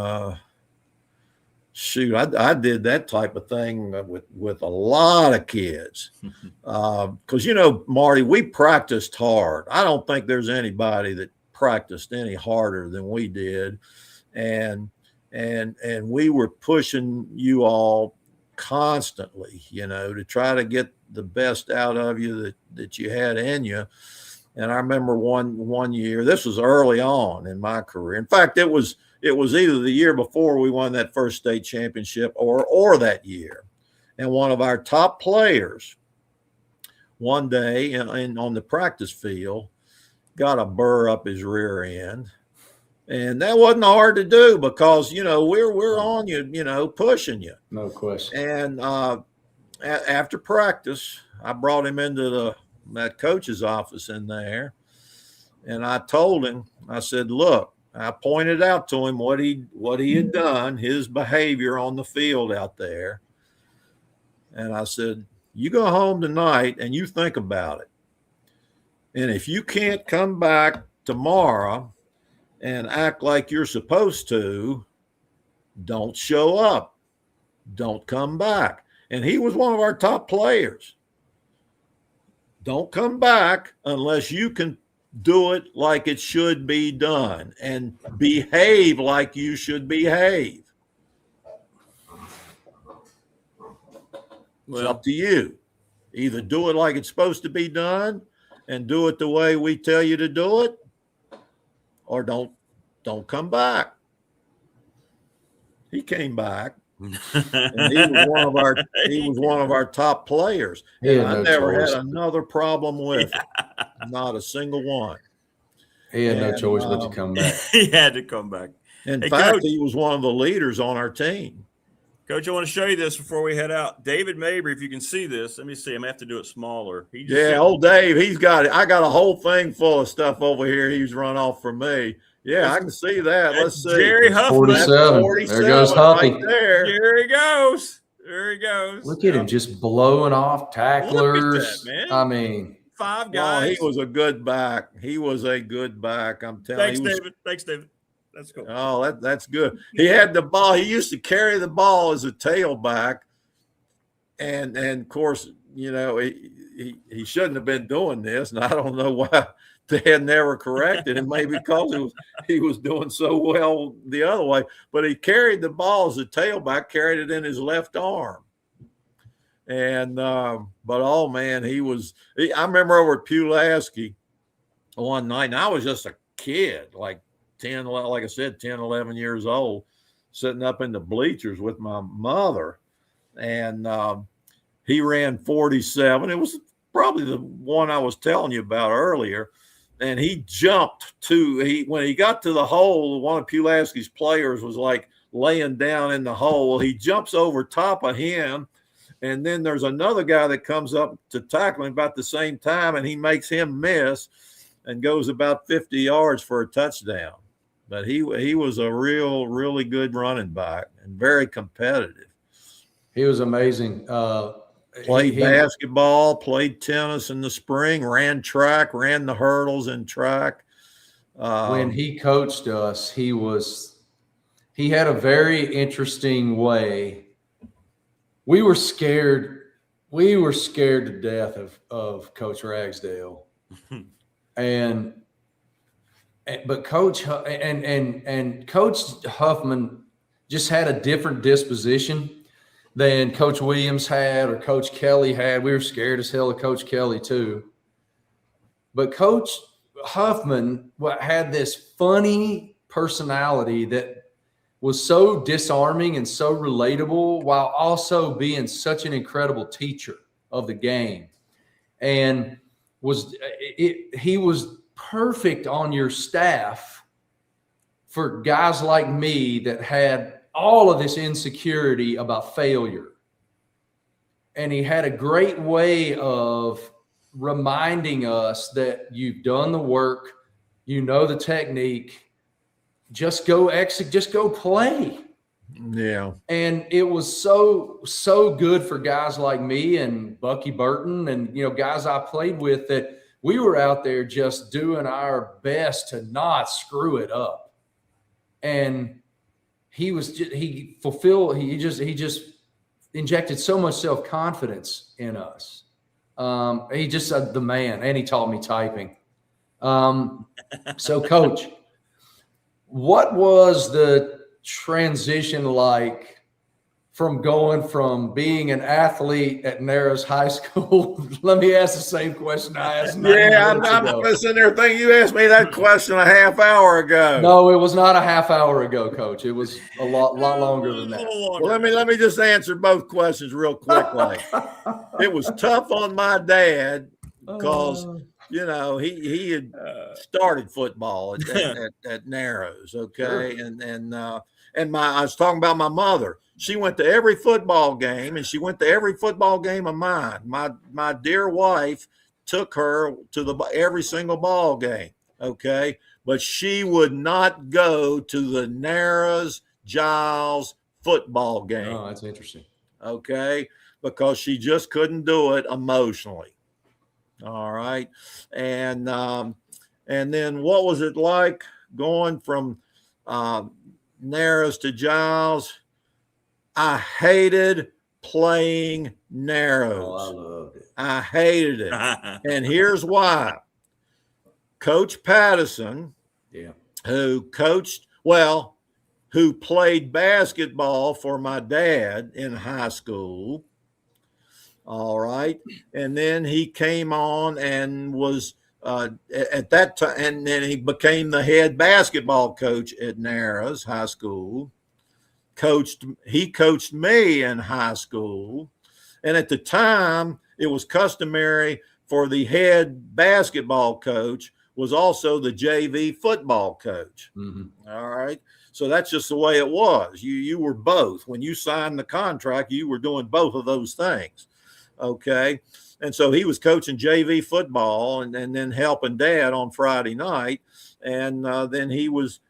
shoot, I did that type of thing with a lot of kids. Because, Marty, we practiced hard. I don't think there's anybody that practiced any harder than we did. And we were pushing you all constantly, to try to get the best out of you that you had in you. And I remember one year, this was early on in my career. In fact, it was either the year before we won that first state championship or that year. And one of our top players one day on the practice field got a burr up his rear end. And that wasn't hard to do because, we're on you, pushing you. No question. And after practice, I brought him into that coach's office in there. And I told him, I said, look, I pointed out to him what he had done, his behavior on the field out there. And I said, you go home tonight and you think about it. And if you can't come back tomorrow and act like you're supposed to, don't show up. Don't come back. And he was one of our top players. Don't come back unless you can do it like it should be done and behave like you should behave. It's up to you. Either do it like it's supposed to be done and do it the way we tell you to do it, or don't come back. He came back. And he was one of our top players. And I never had another problem with him. Not a single one. He had no choice but to come back. He had to come back. In fact, Coach, he was one of the leaders on our team. Coach, I want to show you this before we head out. David Mabry, if you can see this, let me see. I'm going to have to do it smaller. Old Dave, he's got it. I got a whole thing full of stuff over here he's run off from me. Yeah, I can see that. Let's see. Jerry Huffman. 47. There goes Huffy. Right there. There he goes. There he goes. Look at him just blowing off tacklers. Look at that, man. I mean, 5 guys. He was a good back. I'm telling you. Thanks, David. That's cool. Oh, that's good. He had the ball. He used to carry the ball as a tailback. And of course, he shouldn't have been doing this. And I don't know why they had never corrected him, maybe because he was doing so well the other way. But he carried the ball as a tailback, carried it in his left arm. And but oh man, I remember over at Pulaski one night, and I was just a kid, like 10, 11 years old, sitting up in the bleachers with my mother. And he ran 47. It was probably the one I was telling you about earlier. And he jumped when he got to the hole, one of Pulaski's players was like laying down in the hole. He jumps over top of him. And then there's another guy that comes up to tackle him about the same time, and he makes him miss and goes about 50 yards for a touchdown. But he was a really good running back and very competitive. He was amazing. Played basketball, played tennis in the spring, ran track, ran the hurdles in track. When he coached us, he had a very interesting way. We were scared to death of Coach Ragsdale. But Coach and Coach Huffman just had a different disposition than Coach Williams had or Coach Kelly had. We were scared as hell of Coach Kelly too. But Coach Huffman had this funny personality that was so disarming and so relatable while also being such an incredible teacher of the game. And he was perfect on your staff for guys like me that had all of this insecurity about failure. And he had a great way of reminding us that you've done the work, you know the technique, just go execute, just go play. Yeah. And it was so good for guys like me and Bucky Burton and, guys I played with, that we were out there just doing our best to not screw it up. And he just injected so much self-confidence in us. He just said the man, and he taught me typing. So Coach, what was the transition like from going from being an athlete at Narrows High School? Let me ask the same question I asked. I'm sitting there thinking you asked me that question a half hour ago. No, it was not a half hour ago, Coach. It was a lot longer than that. Well, let me just answer both questions real quickly. It was tough on my dad because he had started football at Narrows, okay, sure. And I was talking about my mother. She went to every football game, and she went to every football game of mine. My dear wife took her to every single ball game, okay, but she would not go to the Narrows Giles football game. Oh, that's interesting. Okay, because she just couldn't do it emotionally. All right, and then what was it like going from Narrows to Giles? I hated playing Narrows. Oh, I loved it. I hated it. And here's why. Coach Patterson, who played basketball for my dad in high school. All right. And then he came on and was at that time, and then he became the head basketball coach at Narrows High School. He coached me in high school. And at the time, it was customary for the head basketball coach was also the JV football coach. Mm-hmm. All right. So that's just the way it was. You were both. When you signed the contract, you were doing both of those things. Okay. And so he was coaching JV football and then helping Dad on Friday night. And then he was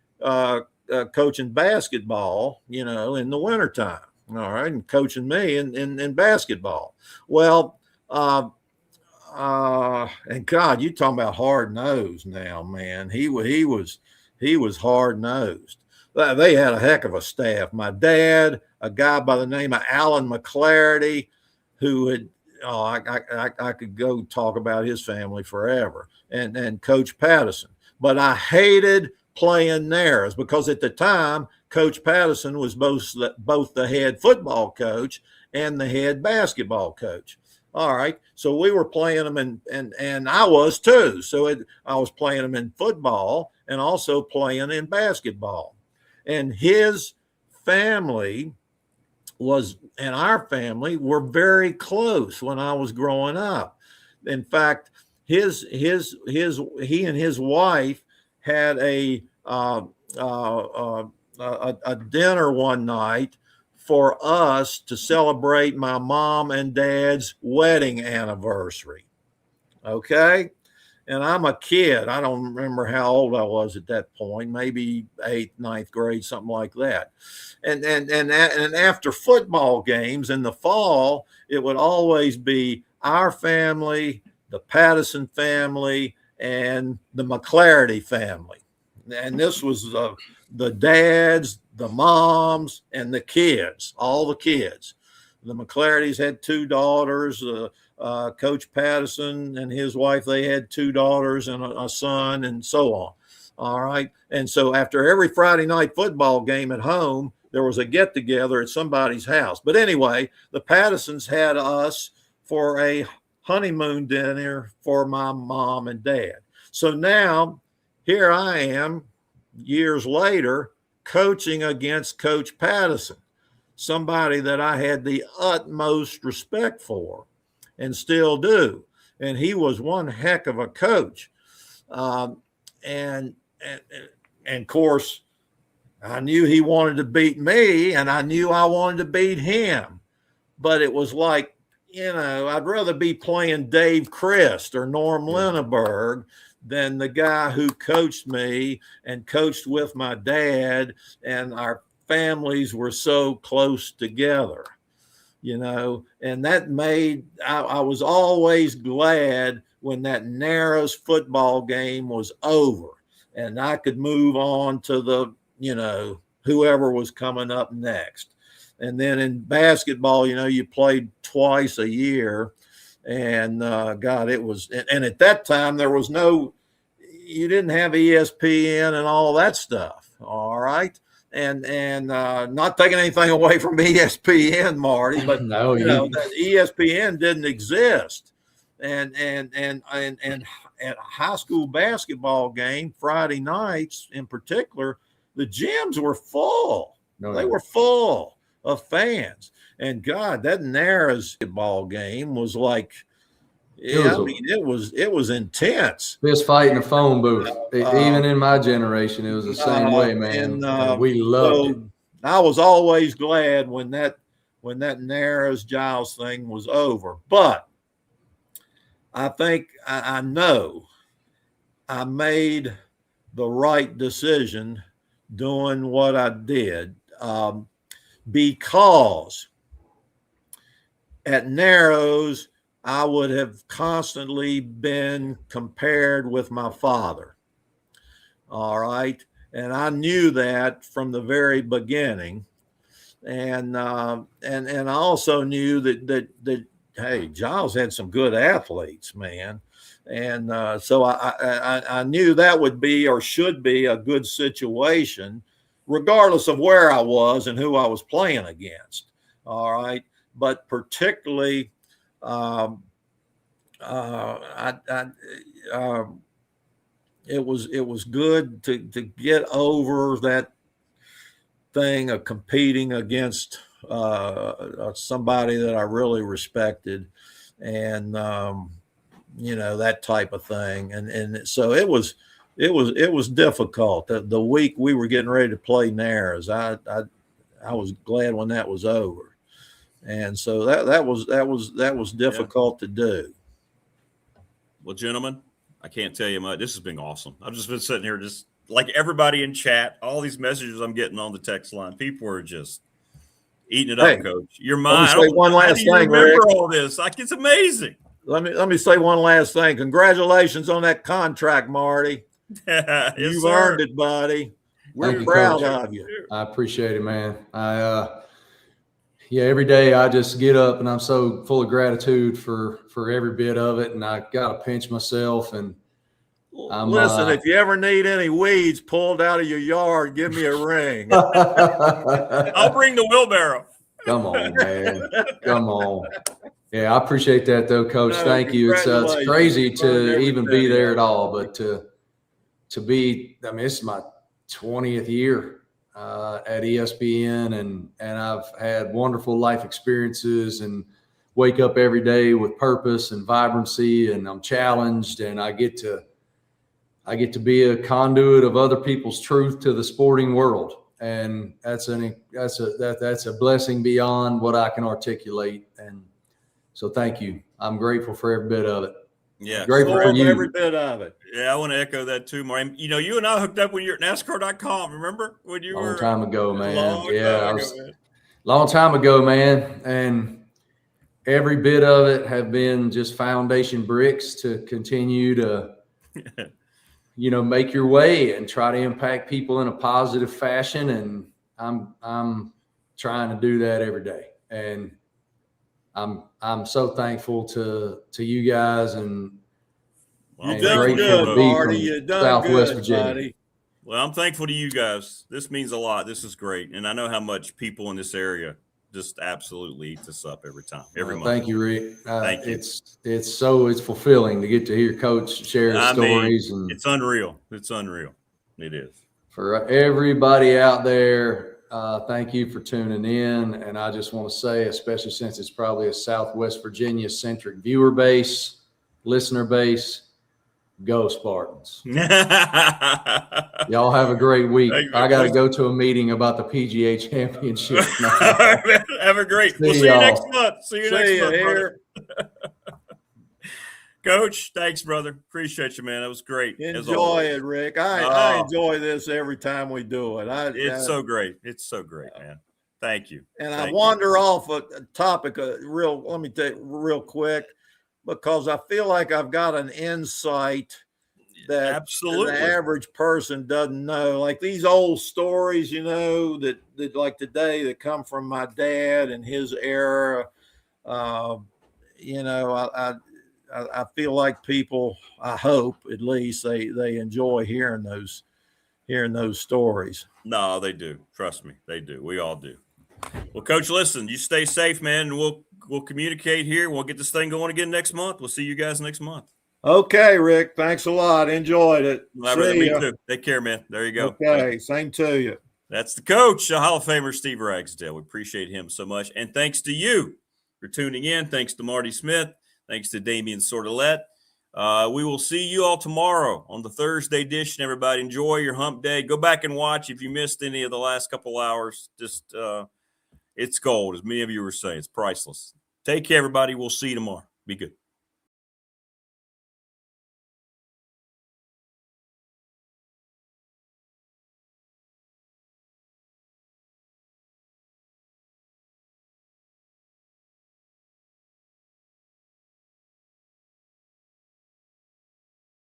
coaching basketball, in the wintertime. All right. And coaching me in basketball. Well, and God, you talking about hard nosed now, man. He was hard nosed. They had a heck of a staff. My dad, a guy by the name of Alan McClarity, who had, I could go talk about his family forever, and Coach Patterson. But I hated playing Narrows because at the time, Coach Patterson was both the head football coach and the head basketball coach. All right. So we were playing them and I was too. So I was playing them in football and also playing in basketball. And his family and our family were very close when I was growing up. In fact, he and his wife had a dinner one night for us to celebrate my mom and dad's wedding anniversary. Okay. And I'm a kid. I don't remember how old I was at that point, maybe 8th, 9th grade, something like that. And after football games in the fall, it would always be our family, the Patterson family, and the McClarity family. And this was the dads, the moms, and the kids, all the kids. The McClaritys had 2 daughters. Coach Patterson and his wife, they had 2 daughters and a son, and so on. All right. And so after every Friday night football game at home, there was a get together at somebody's house. But anyway, the Pattersons had us for a honeymoon dinner for my mom and dad. So now here I am years later coaching against Coach Pattison, somebody that I had the utmost respect for and still do. And he was one heck of a coach. And of course, I knew he wanted to beat me, and I knew I wanted to beat him. But it was like, I'd rather be playing Dave Christ or Norm Linneberg than the guy who coached me and coached with my dad, and our families were so close together, and that made, I was always glad when that Narrows football game was over and I could move on to the, whoever was coming up next. And then in basketball, you played twice a year, and God, it was, and at that time there was you didn't have ESPN and all that stuff. All right. And not taking anything away from ESPN, Marty, but no, that ESPN didn't exist. And at a high school basketball game, Friday nights in particular, the gyms were full. They were full of fans. And God, that Narrows ball game was like, it was intense. Fist fight in a phone booth. Even in my generation, it was the same way, man. And we loved it. I was always glad when that Narrows Giles thing was over. But I think I know I made the right decision doing what I did, because at Narrows, I would have constantly been compared with my father. All right. And I knew that from the very beginning. And I also knew that hey, Giles had some good athletes, man. And so I knew that would be or should be a good situation, regardless of where I was and who I was playing against. All right. But particularly, it was good to get over that thing of competing against somebody that I really respected, and that type of thing. And so it was difficult. The week we were getting ready to play Narrows, I was glad when that was over. And so that was difficult to do. Well, gentlemen, I can't tell you much. This has been awesome. I've just been sitting here, just like everybody in chat, all these messages I'm getting on the text line. People are just eating it up, Coach. Your mind. Let me say one last thing, remember Rick. all this? Like, it's amazing. Let me say one last thing. Congratulations on that contract, Marty. Yes, You've sir. earned it, buddy. We're proud of you. I appreciate it, man. Every day I just get up and I'm so full of gratitude for every bit of it, and I got to pinch myself. And listen, if you ever need any weeds pulled out of your yard, give me a ring. I'll bring the wheelbarrow. Come on, man. Come on. Yeah, I appreciate that, though, Coach. Thank you. It's crazy to even be there at all, but to be, I mean, this is my 20th year at ESPN, and I've had wonderful life experiences and wake up every day with purpose and vibrancy, and I'm challenged, and I get to be a conduit of other people's truth to the sporting world. And that's a blessing beyond what I can articulate. And so thank you. I'm grateful for every bit of it. Yeah. Grateful for you. Every bit of it. Yeah, I want to echo that too, Marty. You and I hooked up when you were at NASCAR.com. Remember when you were? Long time ago, man. Man. Long time ago, man. And every bit of it have been just foundation bricks to continue to, make your way and try to impact people in a positive fashion. And I'm trying to do that every day. And I'm so thankful to you guys, and you've done good, Marty. You've done Southwest good, Virginia. buddy. Well, I'm thankful to you guys. This means a lot. This is great, and I know how much people in this area just absolutely eat this up every time, every month. Thank you, Rick. Thank you. It's fulfilling to get to hear Coach share his stories. It's unreal. It's unreal. It is. For everybody out there, thank you for tuning in. And I just want to say, especially since it's probably a Southwest Virginia-centric viewer base, listener base, go Spartans. Y'all have a great week. I got to go to a meeting about the PGA Championship now. Have a great. We'll see you next month. See you next month, brother. Coach, thanks, brother. Appreciate you, man. That was great. Enjoy it, Rick. I enjoy this every time we do it. It's so great. It's so great, man. Thank you. And I wander off a topic let me take real quick, because I feel like I've got an insight that absolutely the average person doesn't know. Like these old stories, that like today that come from my dad and his era. I feel like people, I hope at least they enjoy hearing those stories. No, they do. Trust me, they do. We all do. Well, Coach, listen, you stay safe, man, and we'll communicate here. We'll get this thing going again next month. We'll see you guys next month. Okay, Rick. Thanks a lot. Enjoyed it. Me too. Take care, man. There you go. Okay, same to you. That's the coach, Hall of Famer Steve Ragsdale. We appreciate him so much. And thanks to you for tuning in. Thanks to Marty Smith. Thanks to Damian Sordelette. We will see you all tomorrow on the Thursday edition. Everybody enjoy your hump day. Go back and watch if you missed any of the last couple hours. Just it's gold, as many of you were saying. It's priceless. Take care, everybody. We'll see you tomorrow. Be good.